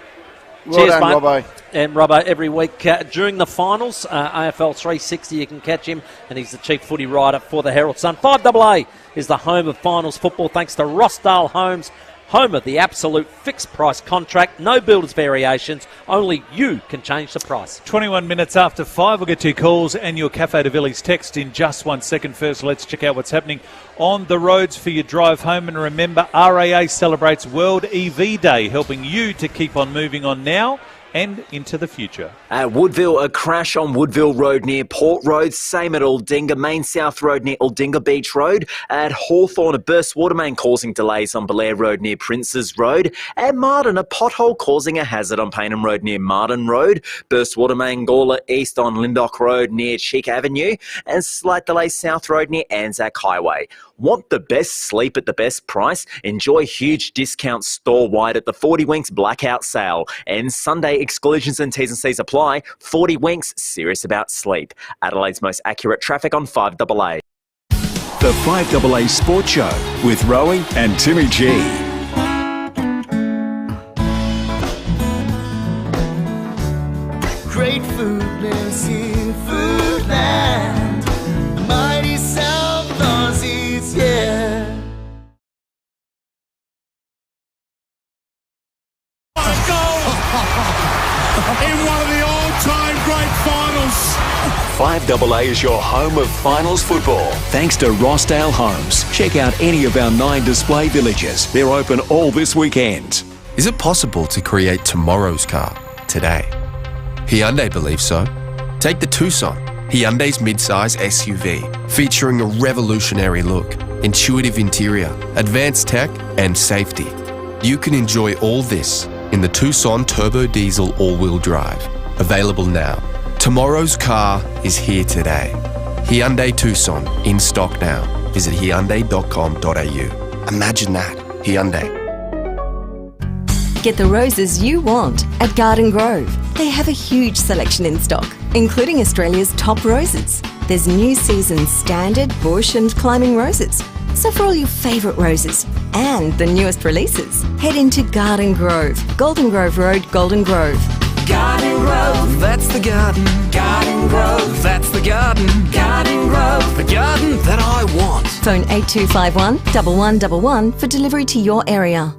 Well done, Robbo. And Robbo, every week during the finals, AFL 360, you can catch him, and he's the chief footy writer for the Herald Sun. 5AA is the home of finals football, thanks to Rossdale Homes, home of the absolute fixed price contract, no builders variations, only you can change the price. 21 minutes after 5, we'll get to your calls and your Cafe de Villiers text in just 1 second. First, let's check out what's happening on the roads for your drive home. And remember, RAA celebrates World EV Day, helping you to keep on moving on now and into the future. At Woodville, a crash on Woodville Road near Port Road, same at Aldinga, Main South Road near Aldinga Beach Road. At Hawthorn, a burst water main causing delays on Belair Road near Princes Road. At Martin, a pothole causing a hazard on Paynham Road near Martin Road. Burst water main Gawler East on Lindock Road near Cheek Avenue. And slight delay South Road near Anzac Highway. Want the best sleep at the best price? Enjoy huge discounts store-wide at the 40 Winks Blackout Sale. And Sunday exclusions and T's and C's apply. 40 Winks, serious about sleep. Adelaide's most accurate traffic on 5AA. The 5AA Sports Show with Rowie and Timmy G. Great food lives in Foodland. The mighty South Aussies, yeah. In one of the all-time great finals. 5AA is your home of finals football. Thanks to Rossdale Homes. Check out any of our 9 display villages. They're open all this weekend. Is it possible to create tomorrow's car today? Hyundai believes so. Take the Tucson, Hyundai's mid-size SUV, featuring a revolutionary look, intuitive interior, advanced tech, and safety. You can enjoy all this in the Tucson Turbo Diesel all-wheel drive. Available now. Tomorrow's car is here today. Hyundai Tucson, in stock now. Visit Hyundai.com.au. Imagine that. Hyundai. Get the roses you want at Garden Grove. They have a huge selection in stock, including Australia's top roses. There's new season standard, bush and climbing roses. So for all your favourite roses and the newest releases, head into Garden Grove, Golden Grove Road, Golden Grove. Garden Grove, that's the garden. Garden Grove, that's the garden. Garden Grove, the garden that I want. Phone 8251 1111 for delivery to your area.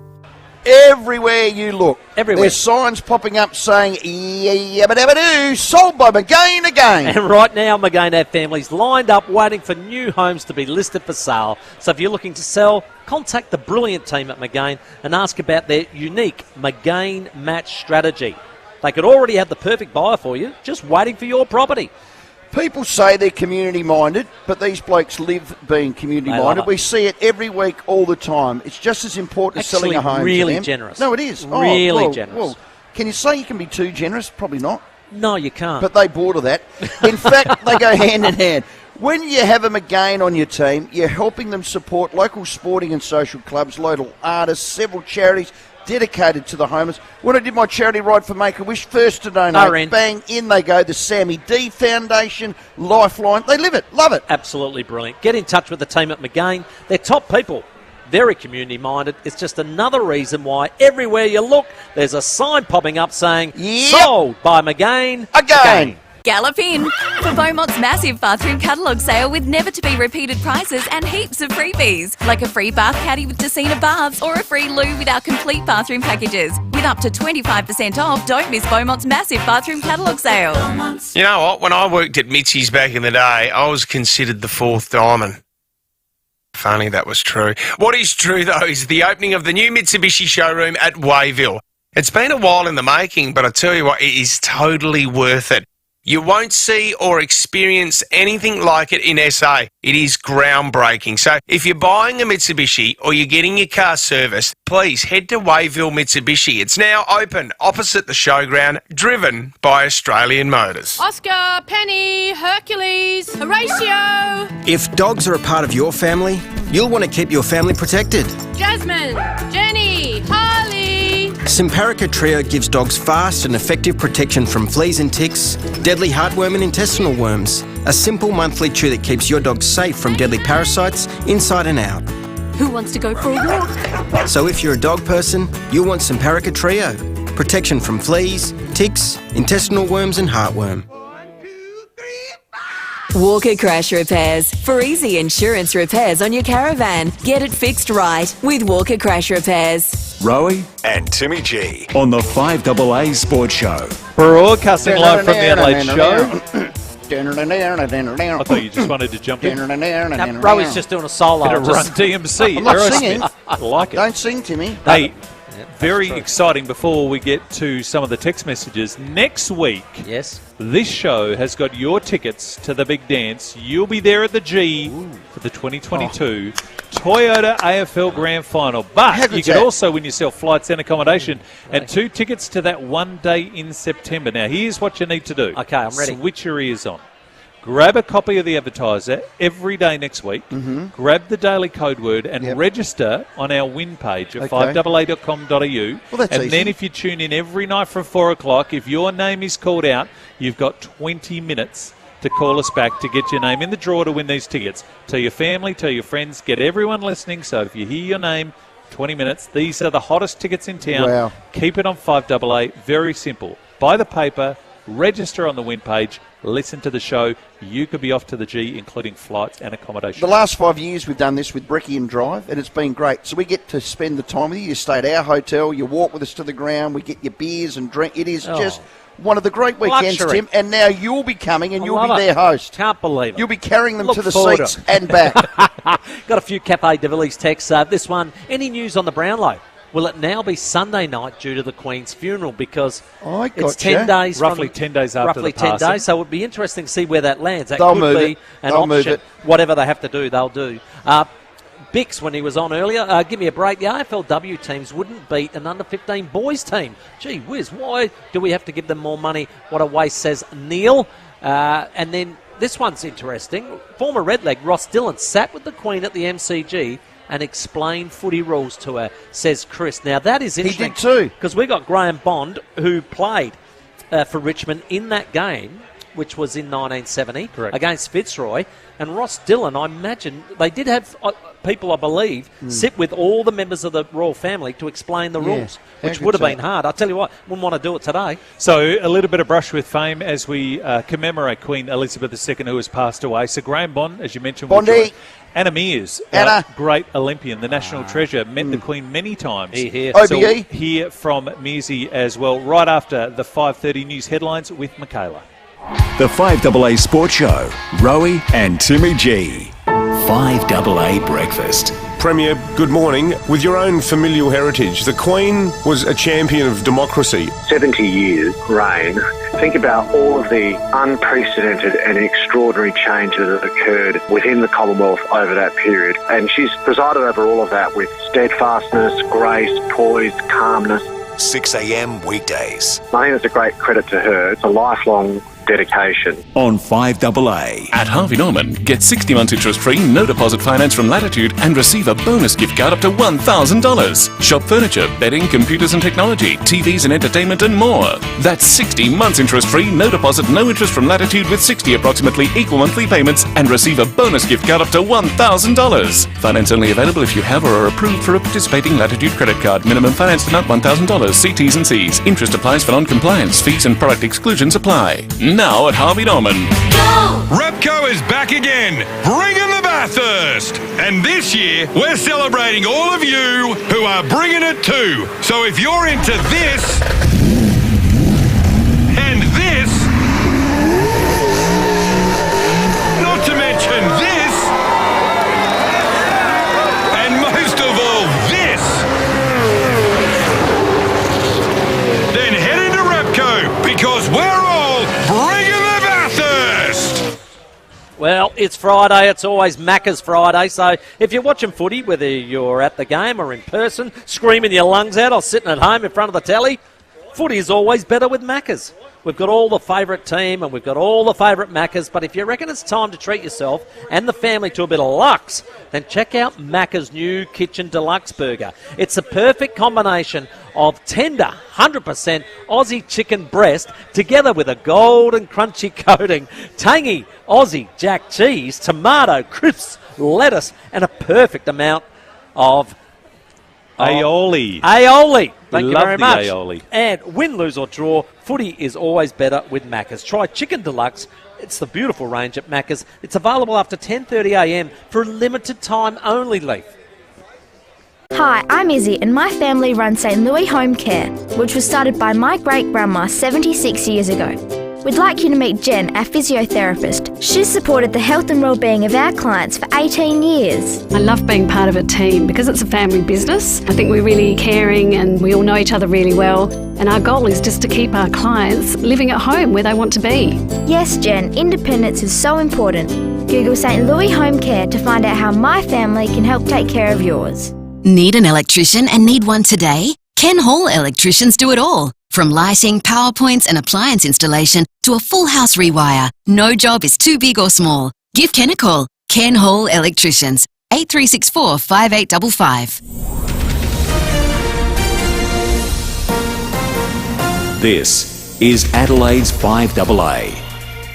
everywhere you look. Everywhere. There's signs popping up saying, yabba-dabba-doo, sold by McGain again. And right now, McGain have families lined up waiting for new homes to be listed for sale. So if you're looking to sell, contact the brilliant team at McGain and ask about their unique McGain match strategy. They could already have the perfect buyer for you, just waiting for your property. People say they're community-minded, but these blokes live being community-minded. We see it every week, all the time. It's just as important as selling a home really to them. generous. No, it is. Really generous. Well, can you say you can be too generous? Probably not. No, you can't. But they border that. In fact, they go hand in hand. When you have them again on your team, you're helping them support local sporting and social clubs, local artists, several charities dedicated to the homeless. When I did my charity ride for Make-A-Wish, first to donate, bang, in they go. The Sammy D Foundation, Lifeline, they live it, love it. Absolutely brilliant. Get in touch with the team at McGain. They're top people, very community-minded. It's just another reason why everywhere you look, there's a sign popping up saying, sold by McGain again. Gallop in for Beaumont's massive bathroom catalogue sale with never-to-be-repeated prices and heaps of freebies, like a free bath caddy with Decina baths or a free loo with our complete bathroom packages. With up to 25% off, don't miss Beaumont's massive bathroom catalogue sale. You know what? When I worked at Mitzi's back in the day, I was considered the fourth diamond. Funny that was true. What is true, though, is the opening of the new Mitsubishi showroom at Wayville. It's been a while in the making, but I tell you what, it is totally worth it. You won't see or experience anything like it in SA. It is groundbreaking. So if you're buying a Mitsubishi or you're getting your car serviced, please head to Wayville Mitsubishi. It's now open opposite the showground, driven by Australian Motors. Oscar, Penny, Hercules, Horatio. If dogs are a part of your family, you'll want to keep your family protected. Jasmine, Jenny, Harley. Simparica Trio gives dogs fast and effective protection from fleas and ticks, deadly heartworm and intestinal worms. A simple monthly chew that keeps your dog safe from deadly parasites inside and out. Who wants to go for a walk? So if you're a dog person, you'll want Simparica Trio. Protection from fleas, ticks, intestinal worms and heartworm. Walker Crash Repairs. For easy insurance repairs on your caravan. Get it fixed right with Walker Crash Repairs. Rowie and Timmy G on the 5AA Sports Show. Broadcasting live from the Adelaide Show. I thought you just wanted to jump in. Rowie's just doing a solo. Bit of Run DMC. I'm not singing. I like it. Don't sing, Timmy. Hey, very exciting before we get to some of the text messages. Next week, this show has got your tickets to the big dance. You'll be there at the G for the 2022 Toyota AFL Grand Final. But you can also win yourself flights and accommodation and 2 tickets to that one day in September. Now, here's what you need to do. Okay, I'm ready. Switch your ears on. Grab a copy of the Advertiser every day next week. Grab the daily code word and register on our win page at 5AA.com.au. Well, that's and easy. then if you tune in every night from 4 o'clock, if your name is called out, you've got 20 minutes to call us back to get your name in the draw to win these tickets. Tell your family, tell your friends, get everyone listening. So if you hear your name, 20 minutes. These are the hottest tickets in town. Wow. Keep it on 5AA. Very simple. Buy the paper, register on the win page, listen to the show. You could be off to the G, including flights and accommodation. The last 5 years we've done this with Brekkie and Drive, and it's been great. So we get to spend the time with you. You stay at our hotel, you walk with us to the ground, we get your beers and drink. It is just one of the great weekends, Luxury. Tim. And now you'll be coming and you'll love be it. their host. Can't believe it. You'll be carrying them Look to the forward to seats it. and back. Got a few Cafe de Villiers texts. This one, any news on the Brownlow? Will it now be Sunday night due to the Queen's funeral? Because it's 10 days. Roughly 10 days after roughly the 10 passing. days. So it would be interesting to see where that lands. That They'll could move be it. an They'll move option. it. Whatever they have to do, they'll do. Bix, when he was on earlier, give me a break. The AFLW teams wouldn't beat an under-15 boys team. Gee whiz, why do we have to give them more money? What a waste, says Neil. And then this one's interesting. Former Redleg Ross Dillon sat with the Queen at the MCG and explained footy rules to her, says Chris. Now, that is interesting. He did too. Because we got Graham Bond, who played for Richmond in that game, which was in 1970, against Fitzroy. And Ross Dillon, I imagine, they did have people, I believe, sit with all the members of the royal family to explain the rules, which would have been hard. I tell you what, wouldn't want to do it today. So a little bit of brush with fame as we commemorate Queen Elizabeth II, who has passed away. So Graham Bond, as you mentioned, Bondi. Anna Mears, great Olympian, the national treasure, met the Queen many times. Here. So we'll hear from Mearsy as well, right after the 5:30 news headlines with Michaela. The 5AA Sports Show, Rowie and Timmy G. 5AA Breakfast. Premier, good morning. With your own familial heritage, the Queen was a champion of democracy. 70 years reign. Think about all of the unprecedented and extraordinary changes that occurred within the Commonwealth over that period. And she's presided over all of that with steadfastness, grace, poise, calmness. 6 a.m. weekdays. I think it's a great credit to her. It's a lifelong dedication. On 5AA. At Harvey Norman, get 60 months interest-free, no deposit finance from Latitude and receive a bonus gift card up to $1,000. Shop furniture, bedding, computers and technology, TVs and entertainment and more. That's 60 months interest-free, no deposit, no interest from Latitude with 60 approximately equal monthly payments and receive a bonus gift card up to $1,000. Finance only available if you have or are approved for a participating Latitude credit card. Minimum finance amount $1,000. See T's and C's. Interest applies for non-compliance. Fees and product exclusions apply. Now at Harvey Norman. Repco is back again, bringing the Bathurst. And this year, we're celebrating all of you who are bringing it too. So if you're into this and this, not to mention this, and most of all this, then head into Repco because we're all bringing the Bathurst. Well, it's Friday. It's always Macca's Friday. So if you're watching footy, whether you're at the game or in person, screaming your lungs out or sitting at home in front of the telly, footy is always better with Macca's. We've got all the favourite team and we've got all the favourite Maccas, but if you reckon it's time to treat yourself and the family to a bit of luxe, then check out Macca's new Kitchen Deluxe Burger. It's a perfect combination of tender 100% Aussie chicken breast together with a golden crunchy coating, tangy Aussie jack cheese, tomato, crisps, lettuce and a perfect amount of aioli. Thank you Love very the much. aioli. And win, lose or draw, footy is always better with Macca's. Try Chicken Deluxe. It's the beautiful range at Macca's. It's available after 10:30am for a limited time only, Leaf. Hi, I'm Izzy and my family runs St. Louis Home Care, which was started by my great-grandma 76 years ago. We'd like you to meet Jen, our physiotherapist. She's supported the health and well-being of our clients for 18 years. I love being part of a team because it's a family business. I think we're really caring and we all know each other really well. And our goal is just to keep our clients living at home where they want to be. Yes, Jen, independence is so important. Google St. Louis Home Care to find out how my family can help take care of yours. Need an electrician and need one today? Ken Hall Electricians do it all. From lighting, power points and appliance installation to a full house rewire, no job is too big or small. Give Ken a call. Ken Hall Electricians, 8364 5855. This is Adelaide's 5AA.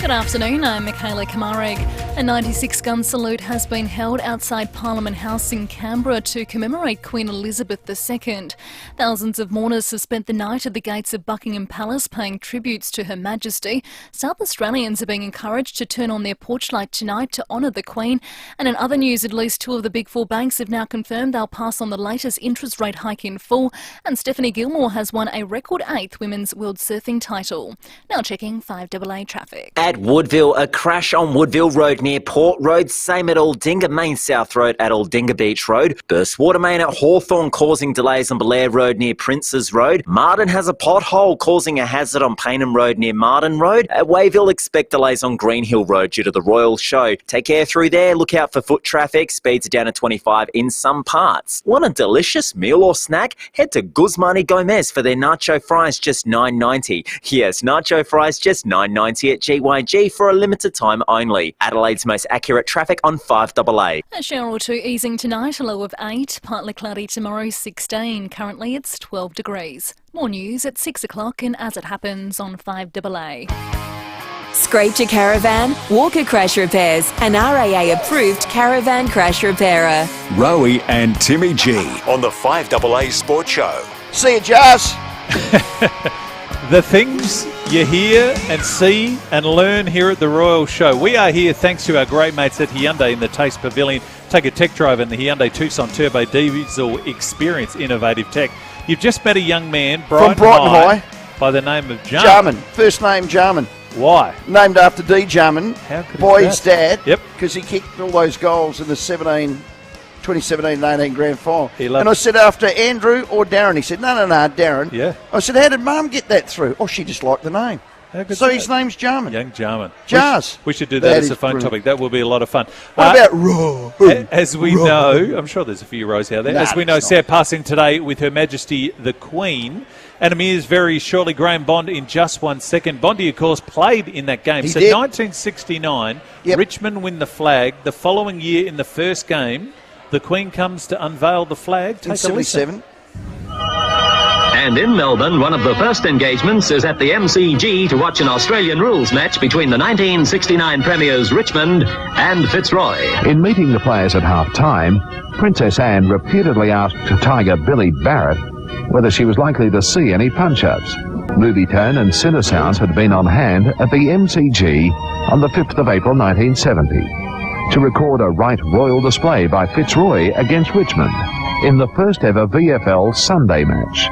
Good afternoon, I'm Michaela Kamareg. A 96-gun salute has been held outside Parliament House in Canberra to commemorate Queen Elizabeth II. Thousands of mourners have spent the night at the gates of Buckingham Palace paying tributes to Her Majesty. South Australians are being encouraged to turn on their porch light tonight to honour the Queen. And in other news, at least two of the Big Four banks have now confirmed they'll pass on the latest interest rate hike in full. And Stephanie Gilmore has won a record 8th Women's World Surfing title. Now checking 5AA traffic. At Woodville, a crash on Woodville Road near Port Road, same at Aldinga Main South Road at Aldinga Beach Road. Burst water main at Hawthorn causing delays on Blair Road near Princes Road. Martin has a pothole causing a hazard on Paynham Road near Martin Road. At Wayville, expect delays on Greenhill Road due to the Royal Show. Take care through there, look out for foot traffic, speeds are down to 25 in some parts. Want a delicious meal or snack? Head to Guzmani Gomez for their nacho fries, just $9.90. Yes, nacho fries just $9.90 at GYG for a limited time only. Adelaide's most accurate traffic on 5AA. A shower or two easing tonight, a low of 8. Partly cloudy tomorrow, 16. Currently it's 12 degrees. More news at 6 o'clock in As It Happens on 5AA. Scraped your caravan? Walker Crash Repairs, an RAA-approved caravan crash repairer. Rowie and Timmy G on the 5AA Sports Show. See you, Jazz. The things you hear and see and learn here at the Royal Show. We are here thanks to our great mates at Hyundai in the Taste Pavilion. Take a tech drive in the Hyundai Tucson Turbo Diesel Experience Innovative Tech. You've just met a young man, From Brighton High, by the name of Jarman. First name Jarman. Why? Named after D. Jarman by his dad. Yep. Because he kicked all those goals in the 2017-18 grand final. He loved And I said, after Andrew or Darren? He said, no, Darren. Yeah. I said, how did Mum get that through? Oh, she just liked the name. So his name's Jarman. Young Jarman. Jazz. We should do that as a fun brilliant. topic. That will be a lot of fun. What about Raw? As we know, I'm sure there's a few rows out there. As we know, Sarah passing today with Her Majesty the Queen. And Amir's very shortly, Graham Bond in just 1 second. Bondi, of course, played in that game. He So did. 1969, Richmond win the flag. The following year in the first game, the Queen comes to unveil the flag. Take a listen. And in Melbourne, one of the first engagements is at the MCG to watch an Australian rules match between the 1969 premiers Richmond and Fitzroy. In meeting the players at half-time, Princess Anne reputedly asked Tiger Billy Barrett whether she was likely to see any punch-ups. Movie Tone and Cinesound had been on hand at the MCG on the 5th of April 1970 to record a right royal display by Fitzroy against Richmond in the first ever VFL Sunday match.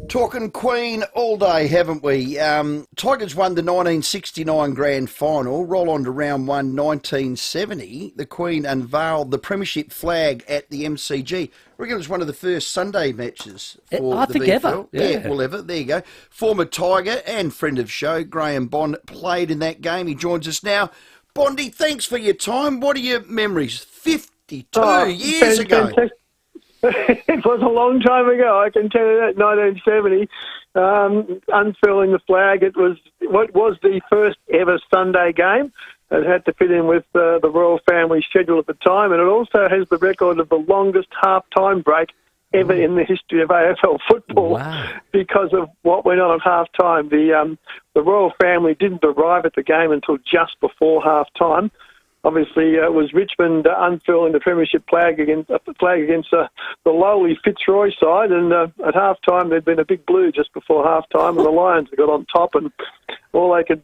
Talking Queen all day, haven't we? Tigers won the 1969 grand final. Roll on to round one, 1970. The Queen unveiled the premiership flag at the MCG. I reckon it was one of the first Sunday matches for I the think VFL. ever. Yeah. Well, ever. There you go. Former Tiger and friend of show, Graham Bond, played in that game. He joins us now. Bondy, thanks for your time. What are your memories? 52 years ago. Fantastic. It was a long time ago, I can tell you that, 1970. Unfurling the flag, it was what was the first ever Sunday game. It had to fit in with the royal family schedule at the time, and it also has the record of the longest half-time break ever in the history of AFL football because of what went on at half-time. The royal family didn't arrive at the game until just before half-time. Obviously, it was Richmond unfurling the premiership flag against the lowly Fitzroy side, and at half-time there'd been a big blue just before half-time, and the Lions got on top, and all they could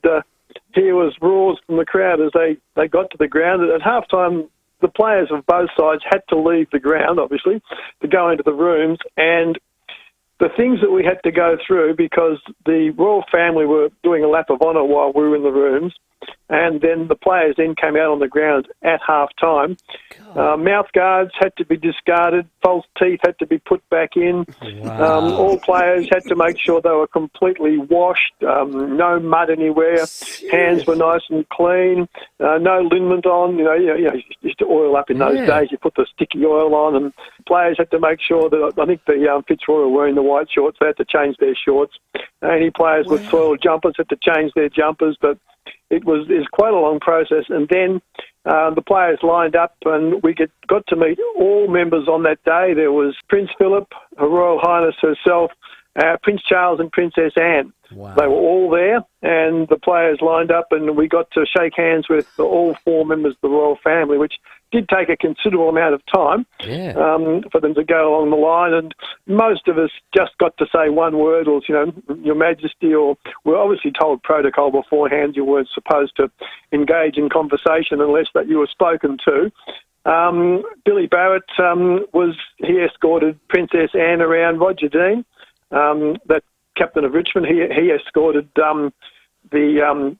hear was roars from the crowd as they got to the ground. At half-time, the players of both sides had to leave the ground, obviously, to go into the rooms, and the things that we had to go through, because the royal family were doing a lap of honour while we were in the rooms, and then the players then came out on the ground at half-time. Mouth guards had to be discarded, false teeth had to be put back in. All players had to make sure they were completely washed, no mud anywhere, hands were nice and clean, no liniment on. You used to oil up in those days, you put the sticky oil on, and players had to make sure that, I think the Fitzroy were wearing the white shorts, they had to change their shorts. Any players with soiled jumpers had to change their jumpers, but it was quite a long process. And then the players lined up, and we got to meet all members on that day. There was Prince Philip, Her Royal Highness herself, Prince Charles and Princess Anne. They were all there, and the players lined up, and we got to shake hands with all four members of the royal family, which did take a considerable amount of time for them to go along the line. And most of us just got to say one word, or, Your Majesty, or we're obviously told protocol beforehand you weren't supposed to engage in conversation unless that you were spoken to. Billy Barrett, he escorted Princess Anne around. Roger Dean, that captain of Richmond, he escorted the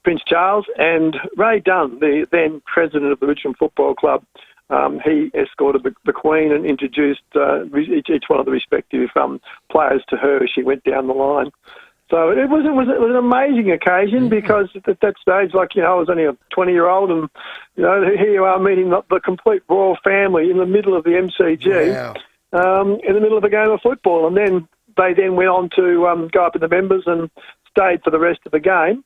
Prince Charles, and Ray Dunn, the then president of the Richmond Football Club, he escorted the Queen and introduced each one of the respective players to her as she went down the line. So it was an amazing occasion, because at that stage, I was only a 20-year-old, and here you are meeting the complete royal family in the middle of the MCG, in the middle of a game of football, and then they went on to go up in the members and stayed for the rest of the game.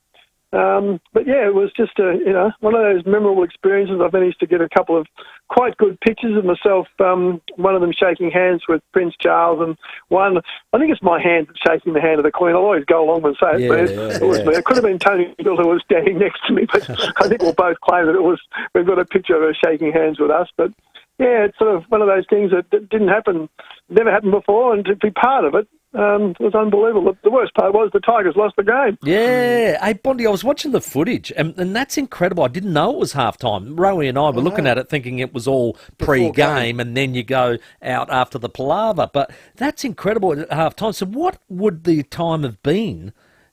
But yeah, it was just one of those memorable experiences. I've managed to get a couple of quite good pictures of myself. One of them shaking hands with Prince Charles, and one, I think it's my hand shaking the hand of the Queen. I'll always go along and say it was me. It could have been Tony Gill who was standing next to me, but I think we'll both claim that we've got a picture of her shaking hands with us. But yeah, it's sort of one of those things that didn't happen, never happened before, and to be part of it, it was unbelievable. The worst part was the Tigers lost the game. Yeah. Hey, Bondi, I was watching the footage, and that's incredible. I didn't know it was half-time. Rowie and I were looking at it thinking it was all pre-game, and then you go out after the palaver. But that's incredible at half-time. So what would the time have been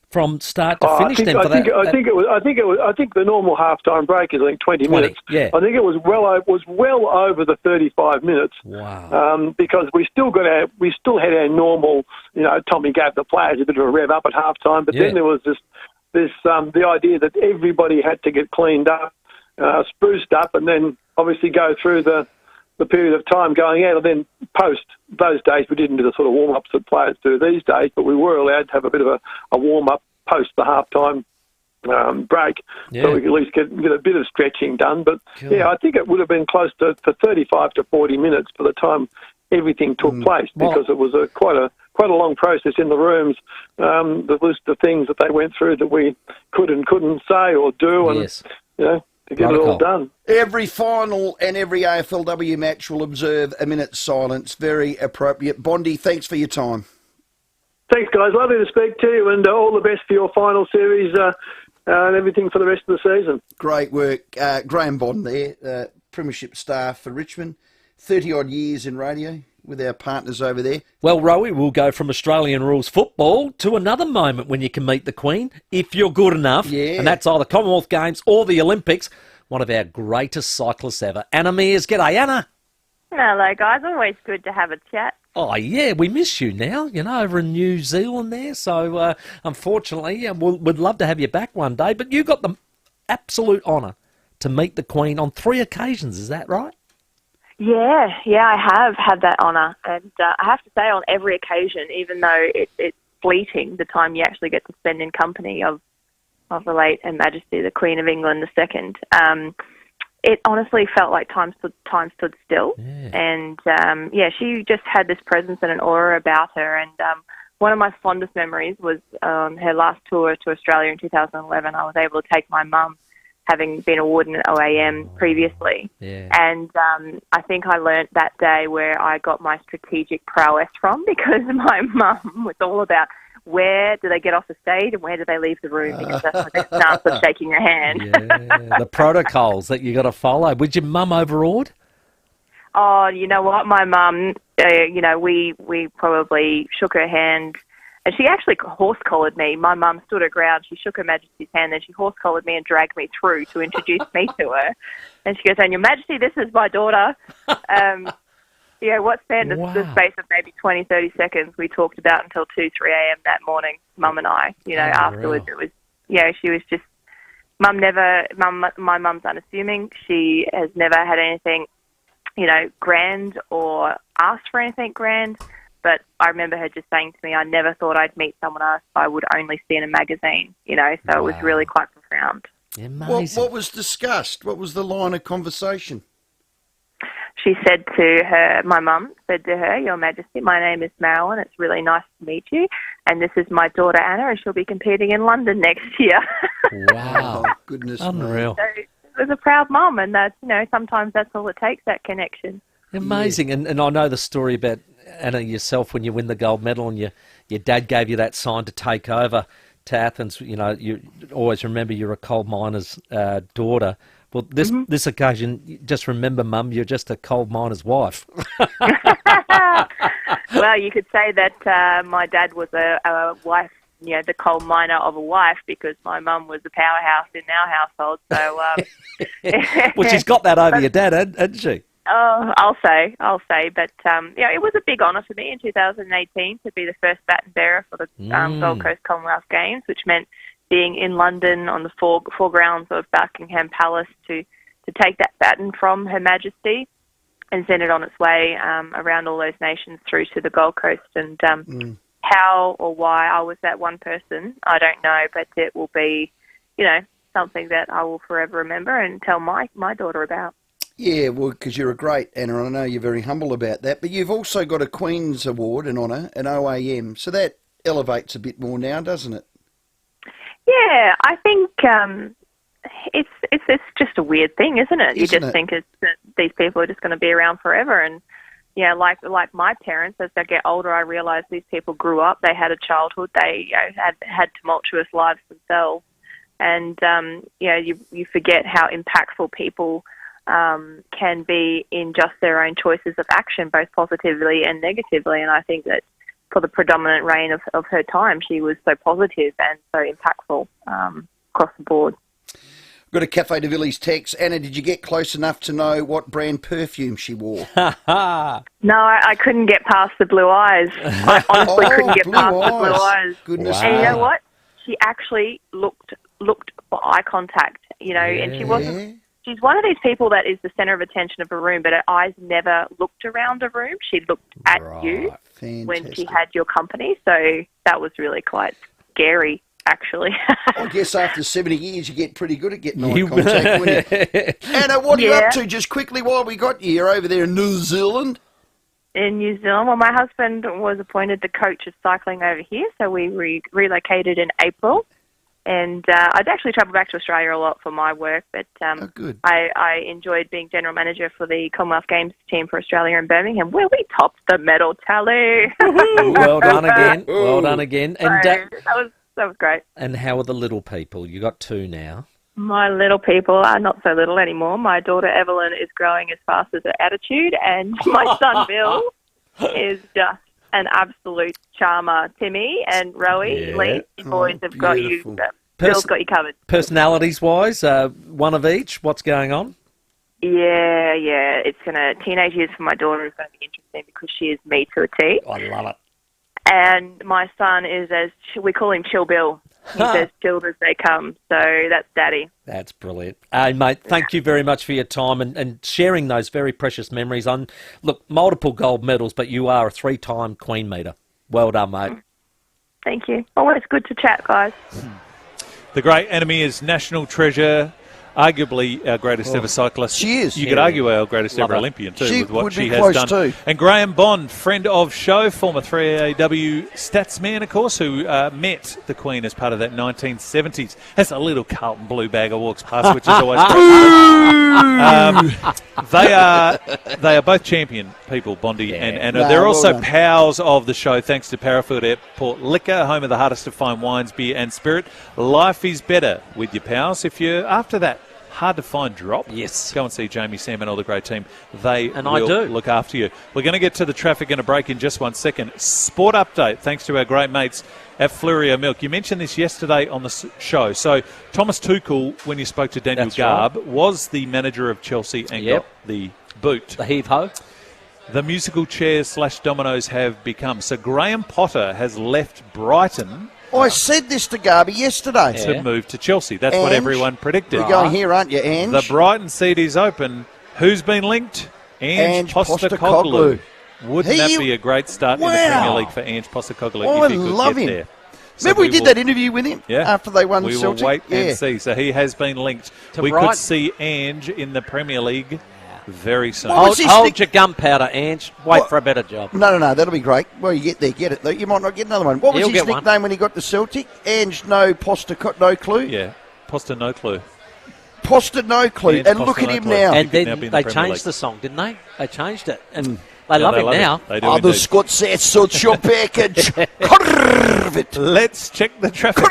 from start to finish then? I think the normal halftime break is 20 minutes. Yeah. I think it was well over the 35 minutes. Wow. Because we still had our normal, Tommy gave the players a bit of a rev up at halftime, but then there was the idea that everybody had to get cleaned up, spruced up, and then obviously go through the period of time going out, and then post those days we didn't do the sort of warm-ups that players do these days, but we were allowed to have a bit of a warm-up post the half-time break, so we could at least get a bit of stretching done. But yeah, I think it would have been close to 35 to 40 minutes by the time everything took place, because it was quite a long process in the rooms. The list of things that they went through that we could and couldn't say or do, and to get it all done. Every final and every AFLW match will observe a minute's silence. Very appropriate. Bondi, thanks for your time. Thanks, guys. Lovely to speak to you, and all the best for your final series and everything for the rest of the season. Great work. Graham Bond there, Premiership staff for Richmond. 30-odd years in radio with our partners over there. Well, Rowie, we'll go from Australian rules football to another moment when you can meet the Queen, if you're good enough. Yeah. And that's either Commonwealth Games or the Olympics. One of our greatest cyclists ever. Anna Mears. G'day, Anna. Hello, guys. Always good to have a chat. Oh, yeah, we miss you now, over in New Zealand there. So, unfortunately, we'd love to have you back one day. But you got the absolute honour to meet the Queen on 3 occasions, is that right? Yeah, I have had that honour. And I have to say, on every occasion, even though it's fleeting, the time you actually get to spend in company of the late Her Majesty, the Queen of England II, it honestly felt like time stood still. Yeah. And, she just had this presence and an aura about her. And one of my fondest memories was her last tour to Australia in 2011. I was able to take my mum, having been awarded an OAM previously. Yeah. And I think I learnt that day where I got my strategic prowess from, because my mum was all about where do they get off the stage and where do they leave the room, because that's when they start with shaking your hand. Yeah, the protocols that you got to follow. Was your mum overawed? Oh, you know what? My mum, we probably shook her hand. And she actually horse-collared me. My mum stood her ground. She shook Her Majesty's hand, then she horse-collared me and dragged me through to introduce me to her. And she goes, "And Your Majesty, this is my daughter." What spanned the space of maybe 20, 30 seconds we talked about until 2, 3 a.m. that morning, Mum and I. Afterwards it was, she was just, my mum's unassuming. She has never had anything, grand or asked for anything grand. But I remember her just saying to me, I never thought I'd meet someone else I would only see in a magazine, so it was really quite profound. What was discussed? What was the line of conversation? She said to her, my mum said to her, "Your Majesty, my name is Marilyn. It's really nice to meet you. And this is my daughter, Anna, and she'll be competing in London next year." Wow. Oh, goodness. Unreal. So it was a proud mum, and that's, sometimes that's all it takes, that connection. Amazing. Yeah. And I know the story about Anna yourself when you win the gold medal and your dad gave you that sign to take over to Athens. You always remember you're a coal miner's daughter. Well, this occasion, just remember, Mum, you're just a coal miner's wife. Well, you could say that my dad was a wife, the coal miner of a wife, because my mum was a powerhouse in our household. So, well, she's got that over your dad, hasn't she? Oh, I'll say. But, it was a big honour for me in 2018 to be the first baton bearer for the Gold Coast Commonwealth Games, which meant being in London on the foregrounds of Buckingham Palace to take that baton from Her Majesty and send it on its way around all those nations through to the Gold Coast. And how or why I was that one person, I don't know, but it will be something that I will forever remember and tell my daughter about. Yeah, well, because you're a great Anna, and I know you're very humble about that. But you've also got a Queen's Award in honour, an OAM, so that elevates a bit more now, doesn't it? Yeah, I think it's just a weird thing, isn't it? You just think that these people are just going to be around forever, and like my parents, as they get older, I realise these people grew up, they had a childhood, they had tumultuous lives themselves, and you forget how impactful people can be in just their own choices of action, both positively and negatively. And I think that for the predominant reign of her time, she was so positive and so impactful across the board. Got a Cafe de Villiers text. Anna, did you get close enough to know what brand perfume she wore? No, I couldn't get past the blue eyes. I honestly couldn't get past the blue eyes. Goodness. And you know what? She actually looked for eye contact, and she wasn't. She's one of these people that is the centre of attention of a room, but her eyes never looked around a room. She looked at you when she had your company. So that was really quite scary, actually. I guess after 70 years, you get pretty good at getting eye contact, wouldn't you? Anna, what are you up to just quickly while we got you? You're over there in New Zealand? In New Zealand. Well, my husband was appointed the coach of cycling over here, so we relocated in April. And I'd actually travelled back to Australia a lot for my work, but I enjoyed being general manager for the Commonwealth Games team for Australia in Birmingham, where we topped the medal tally. Well done again. Well done again. And that was great. And how are the little people? You got 2 now. My little people are not so little anymore. My daughter Evelyn is growing as fast as her attitude, and my son Bill is just an absolute charmer. Timmy and Rowie, Lee, you boys have got you. Bill's got you covered. Personalities-wise, one of each. What's going on? Yeah. It's teenage years for my daughter is going to be interesting because she is me to a T. I love it. And my son is, we call him Chill Bill. He's as chilled as they come. So that's Daddy. That's brilliant. Hey, mate, thank you very much for your time and sharing those very precious memories. Look, multiple gold medals, but you are a 3-time Queen meter. Well done, mate. Thank you. Always good to chat, guys. The great enemy is national treasure, arguably our greatest ever cyclist. She is. You could argue our greatest ever Olympian too, She with what would she be has close done. too. And Graham Bond, friend of show, former 3AW statsman, of course, who met the Queen as part of that 1970s. That's a little Carlton blue bagger walks past, which is always They are both champion people, Bondy and Anna. They're also pals of the show, thanks to Parafield Airport Liquor, home of the hardest to find wines, beer and spirit. Life is better with your pals. If you're after that hard to find drop, go and see Jamie, Sam and all the great team. They will look after you. We're going to get to the traffic and a break in just 1 second. Sport update, thanks to our great mates at FIVEAA Milk. You mentioned this yesterday on the show. So Thomas Tuchel, when you spoke to Daniel Garb, was the manager of Chelsea and got the boot. The heave-ho. The musical chairs / dominoes have become. So Graham Potter has left Brighton. I said this to Garby yesterday. To move to Chelsea. That's what everyone predicted. You're going here, aren't you, Ange? The Brighton seat is open. Who's been linked? Ange Postecoglou. Wouldn't that be a great start in the Premier League for Ange Postecoglou? I love him. There. So remember we did that interview with him after they won we Celtic? We will wait and see. So he has been linked. We could see Ange in the Premier League very soon. Hold your gunpowder, Ange. Wait for a better job. No, that'll be great. Well, you get there, get it. Though. You might not get another one. What was his nickname when he got to Celtic? Ange no clue? Yeah, Posta no clue. Posta no clue. Ange and Posta look at no him clue. now. And then they changed the song, didn't they? They changed it. And they love him now. The Scots said such your package. Let's check the traffic.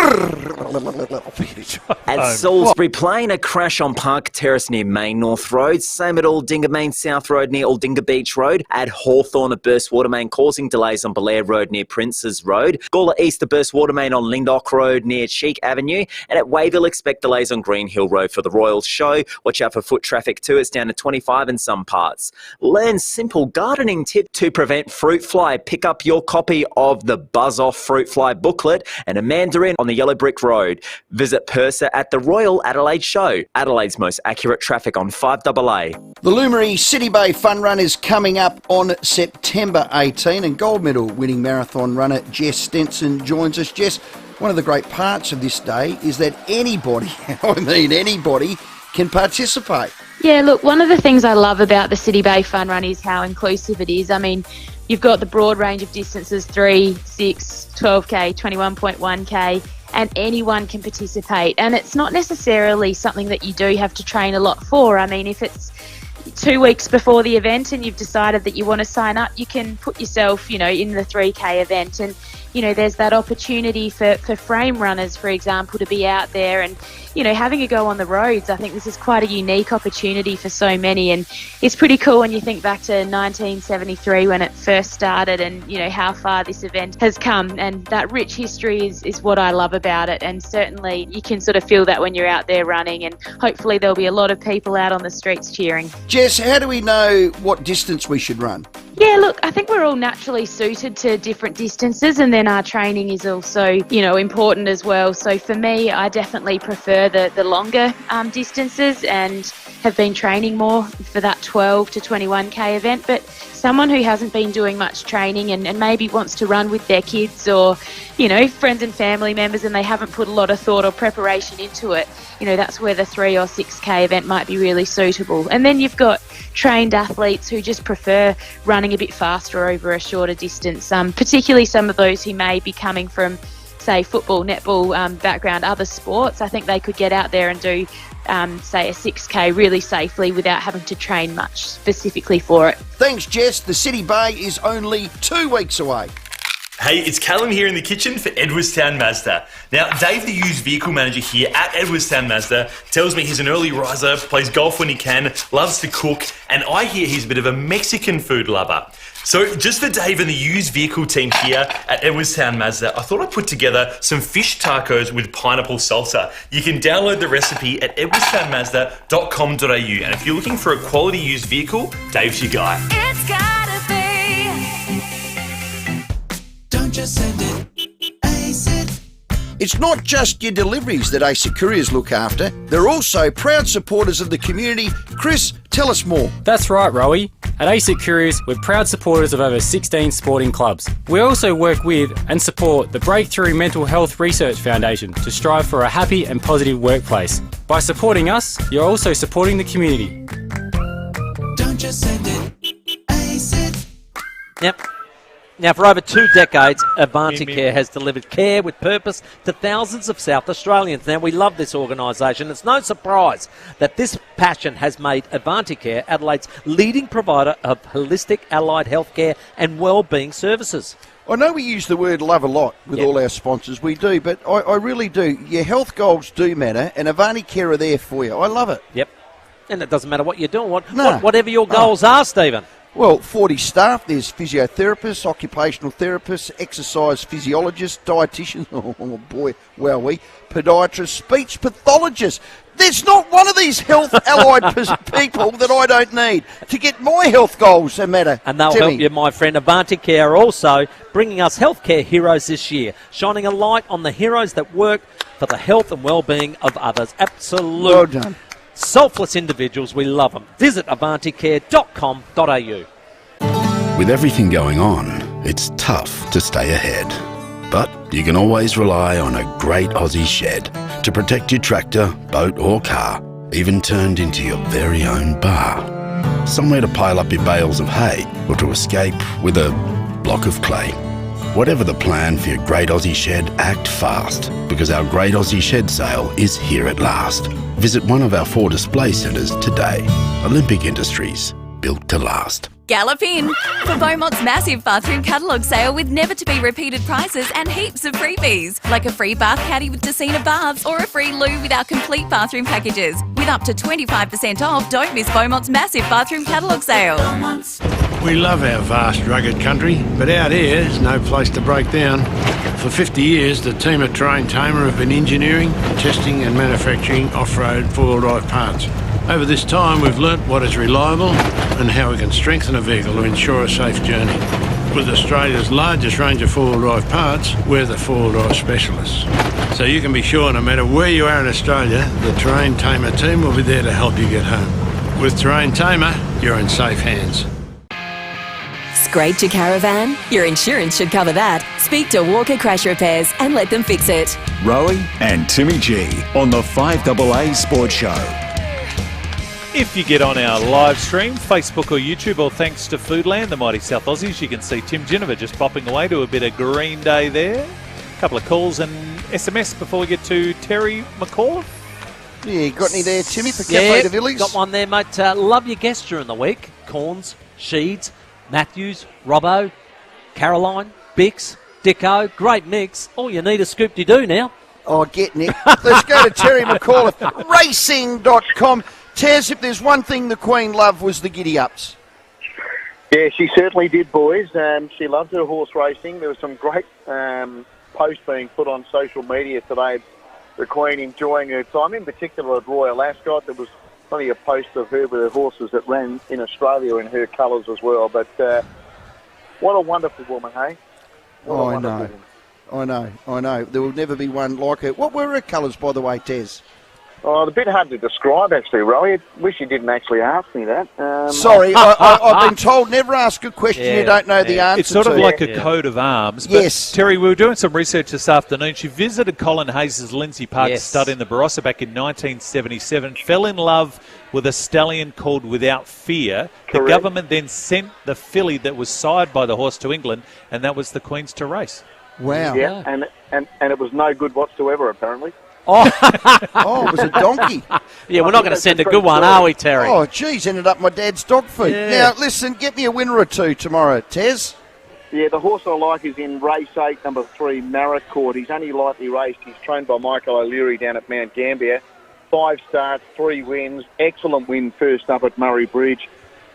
At Salisbury Plain, a crash on Park Terrace near Main North Road. Same at Aldinga Main South Road near Aldinga Beach Road. At Hawthorne, a burst water main causing delays on Belair Road near Princes Road. Gawler East, a burst water main on Lingdock Road near Cheek Avenue. And at Wayville, expect delays on Green Hill Road for the Royal Show. Watch out for foot traffic too. It's down to 25 in some parts. Learn simple gardening winning tip to prevent fruit fly. Pick up your copy of the Buzz Off Fruit Fly booklet and a mandarin on the Yellow Brick Road. Visit Purser at the Royal Adelaide Show, Adelaide's most accurate traffic on 5AA. The Lumery City Bay Fun Run is coming up on September 18, and gold medal winning marathon runner Jess Stenson joins us. Jess, one of the great parts of this day is that anybody, anybody, can participate. Yeah, look, one of the things I love about the City Bay Fun Run is how inclusive it is. I mean, you've got the broad range of distances, 3, 6, 12K, 21.1K, and anyone can participate. And it's not necessarily something that you do have to train a lot for. I mean, if it's 2 weeks before the event and you've decided that you want to sign up, you can put yourself, in the 3K event. And, there's that opportunity for frame runners, for example, to be out there and, having a go on the roads. I think this is quite a unique opportunity for so many, and it's pretty cool when you think back to 1973 when it first started and, how far this event has come. And that rich history is what I love about it, and certainly you can sort of feel that when you're out there running, and hopefully there'll be a lot of people out on the streets cheering. Jess, how do we know what distance we should run? Yeah, look, I think we're all naturally suited to different distances, and then our training is also, important as well. So for me, I definitely prefer the longer distances and have been training more for that 12 to 21K event. But someone who hasn't been doing much training and maybe wants to run with their kids or, friends and family members, and they haven't put a lot of thought or preparation into it, that's where the 3 or 6K event might be really suitable. And then you've got trained athletes who just prefer running a bit faster over a shorter distance, particularly some of those who may be coming from, say, football, netball background, other sports. I think they could get out there and do, say, a 6K really safely without having to train much specifically for it. Thanks, Jess. The City Bay is only 2 weeks away. Hey, it's Callum here in the kitchen for Edwardstown Mazda. Now, Dave, the used vehicle manager here at Edwardstown Mazda, tells me he's an early riser, plays golf when he can, loves to cook, and I hear he's a bit of a Mexican food lover. So just for Dave and the used vehicle team here at Edwardstown Mazda, I thought I'd put together some fish tacos with pineapple salsa. You can download the recipe at edwardstownmazda.com.au, and if you're looking for a quality used vehicle, Dave's your guy. It's gotta be. Don't just send it, ace it. It's not just your deliveries that ASIC Couriers look after. They're also proud supporters of the community. Chris, tell us more. That's right, Rowie. At ASIC Couriers, we're proud supporters of over 16 sporting clubs. We also work with and support the Breakthrough Mental Health Research Foundation to strive for a happy and positive workplace. By supporting us, you're also supporting the community. Don't just send it, ace it. Yep. Now, for over 2 decades, Avanticare has delivered care with purpose to thousands of South Australians. Now, we love this organisation. It's no surprise that this passion has made Avanticare Adelaide's leading provider of holistic allied healthcare and wellbeing services. I know we use the word love a lot with all our sponsors, we do, but I really do. Your health goals do matter, and Avanticare are there for you. I love it. Yep. And it doesn't matter what you're doing, whatever your goals are, Stephen. Well, 40 staff. There's physiotherapists, occupational therapists, exercise physiologists, dietitians, oh boy, wowee, podiatrists, speech pathologists. There's not one of these health allied people that I don't need to get my health goals that matter. And they'll help you, my friend. Avanticare are also bringing us healthcare heroes this year, shining a light on the heroes that work for the health and well-being of others. Absolutely. Well done. Selfless individuals, we love them. Visit avanticare.com.au. With everything going on, it's tough to stay ahead. But you can always rely on a great Aussie shed to protect your tractor, boat or car, even turned into your very own bar. Somewhere to pile up your bales of hay or to escape with a block of clay. Whatever the plan for your Great Aussie Shed, act fast, because our Great Aussie Shed sale is here at last. Visit one of our 4 display centres today. Olympic Industries, built to last. Gallop in for Beaumont's massive bathroom catalogue sale with never-to-be-repeated prices and heaps of freebies, like a free bath caddy with Decina baths or a free loo with our complete bathroom packages. With up to 25% off, don't miss Beaumont's massive bathroom catalogue sale. We love our vast, rugged country, but out here is no place to break down. For 50 years, the team at Terrain Tamer have been engineering, testing and manufacturing off-road four-wheel drive parts. Over this time, we've learnt what is reliable and how we can strengthen a vehicle to ensure a safe journey. With Australia's largest range of four-wheel drive parts, we're the four-wheel drive specialists. So you can be sure no matter where you are in Australia, the Terrain Tamer team will be there to help you get home. With Terrain Tamer, you're in safe hands. Scraped your caravan? Your insurance should cover that. Speak to Walker Crash Repairs and let them fix it. Rowie and Timmy G on the 5AA Sports Show. If you get on our live stream, Facebook or YouTube, or thanks to Foodland, the mighty South Aussies, you can see Tim Ginniver just popping away to a bit of Green Day there. A couple of calls and SMS before we get to Terry McAuliffe. Yeah, got any there, Timmy, for Cafe de Villiers? Got one there, mate. Love your guests during the week. Corns, Sheeds, Matthews, Robbo, Caroline, Bix, Dicko. Great mix. All you need is scoop-de-doo now. Oh, get Nick. Let's go to Terry McAuliffe, racing.com. Taz, if there's one thing the Queen loved was the giddy-ups. Yeah, she certainly did, boys. She loved her horse racing. There was some great posts being put on social media today. The Queen enjoying her time, in particular at Royal Ascot. There was plenty of posts of her with her horses that ran in Australia in her colours as well. But what a wonderful woman, hey? I know. There will never be one like her. What were her colours, by the way, Tez? Oh, it's a bit hard to describe, actually, Rowie. I wish you didn't actually ask me that. Sorry, I've been told never ask a question you don't know the answer to. It's sort of like a coat of arms. But Yes. Terry, we were doing some research this afternoon. She visited Colin Hayes' Lindsay Park stud in the Barossa back in 1977, fell in love with a stallion called Without Fear. The Correct. government then sent the filly that was sired by the horse to England, and that was the Queen's to race. Wow. Yeah, and it was no good whatsoever, apparently. It was a donkey. Yeah, we're not going to send a good one, are we, Terry? Oh, geez, ended up my dad's dog food. Yeah. Now, listen, get me a winner or two tomorrow, Tez. Yeah, the horse I like is in race 8, number 3, Maricourt. He's only lightly raced. He's trained by Michael O'Leary down at Mount Gambier. 5 starts, 3 wins. Excellent win first up at Murray Bridge.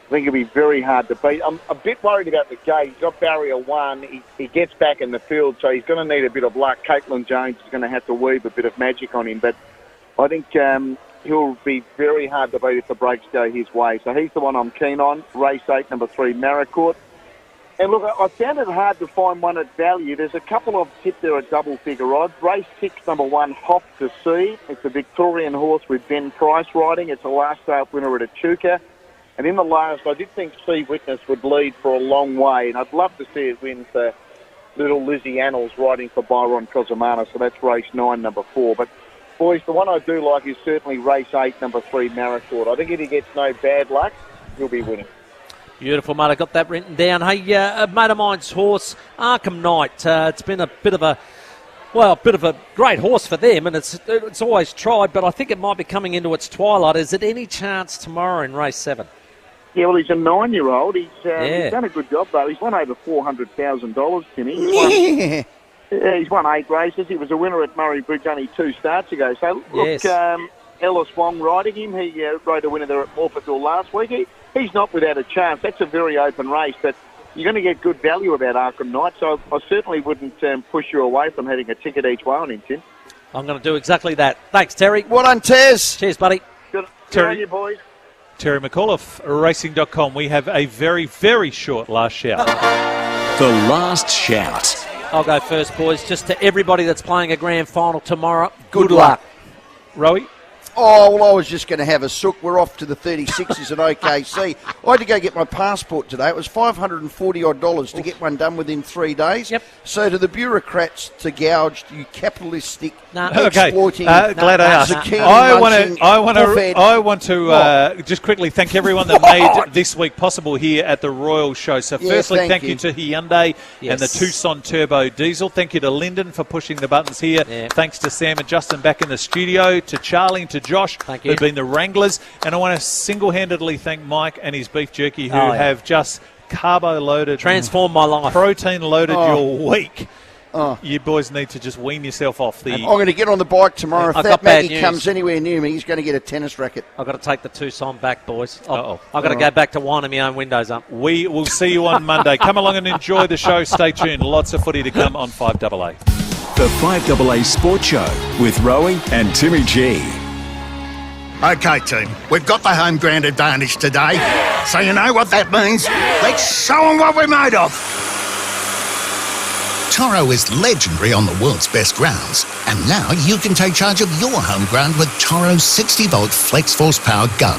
I think it'll be very hard to beat. I'm a bit worried about the gate. He's got barrier 1. He gets back in the field, so he's going to need a bit of luck. Caitlin Jones is going to have to weave a bit of magic on him, but I think he'll be very hard to beat if the breaks go his way. So he's the one I'm keen on. Race 8, number 3, Maricourt. And look, I found it hard to find one at value. There's a couple of tipped there at double-figure odds. Race 6, number 1, Hop to Sea. It's a Victorian horse with Ben Price riding. It's a last start winner at Echuca. And in the last, I did think Sea Witness would lead for a long way, and I'd love to see it win for little Lizzie Annals riding for Byron Cosumana, so that's race 9, number 4. But, boys, the one I do like is certainly race 8, number 3, Maricourt. I think if he gets no bad luck, he'll be winning. Beautiful, mate. I got that written down. Hey, a mate of mine's horse, Arkham Knight. It's been a bit of a great horse for them, and it's always tried, but I think it might be coming into its twilight. Is it any chance tomorrow in race 7? Yeah, well, he's a 9-year-old. He's done a good job, though. He's won over $400,000, Timmy. He's won 8 races. He was a winner at Murray Bridge only 2 starts ago. So, look, Ellis Wong riding him. He rode a winner there at Morphettville last week. He's not without a chance. That's a very open race, but you're going to get good value about Arkham Knight, so I certainly wouldn't push you away from having a ticket each way on him, Tim. I'm going to do exactly that. Thanks, Terry. Well done, Tez. Cheers, buddy. Good Terry. on you, boys. Terry McAuliffe, racing.com. We have a very, very short last shout. The last shout. I'll go first, boys. Just to everybody that's playing a grand final tomorrow, Good luck. Rowie? Oh, well, I was just going to have a sook. We're off to the 36s at OKC. I had to go get my passport today. It was $540 to get one done within 3 days. Yep. So to the bureaucrats to gouge, you capitalistic, Okay, exploiting, glad I asked. I want to just quickly thank everyone that made this week possible here at the Royal Show. So firstly, thank you to Hyundai and the Tucson Turbo Diesel. Thank you to Lyndon for pushing the buttons here. Thanks to Sam and Justin back in the studio, to Charlie and to Josh, who've been the wranglers. And I want to single-handedly thank Mike and his beef jerky, who have just carbo-loaded, transformed my life, protein-loaded your week. You boys need to just wean yourself off the... I'm going to get on the bike tomorrow. If that Maggie comes anywhere near me, he's going to get a tennis racket. I've got to take the Tucson back, boys. I've got to go back to winding my own windows up. We will see you on Monday. Come along and enjoy the show. Stay tuned. Lots of footy to come on 5AA. The 5AA Sports Show with Rowie and Timmy G. Okay, team, we've got the home ground advantage today. So you know what that means? Let's show them what we're made of. Toro is legendary on the world's best grounds, and now you can take charge of your home ground with Toro's 60-volt flex force power gun.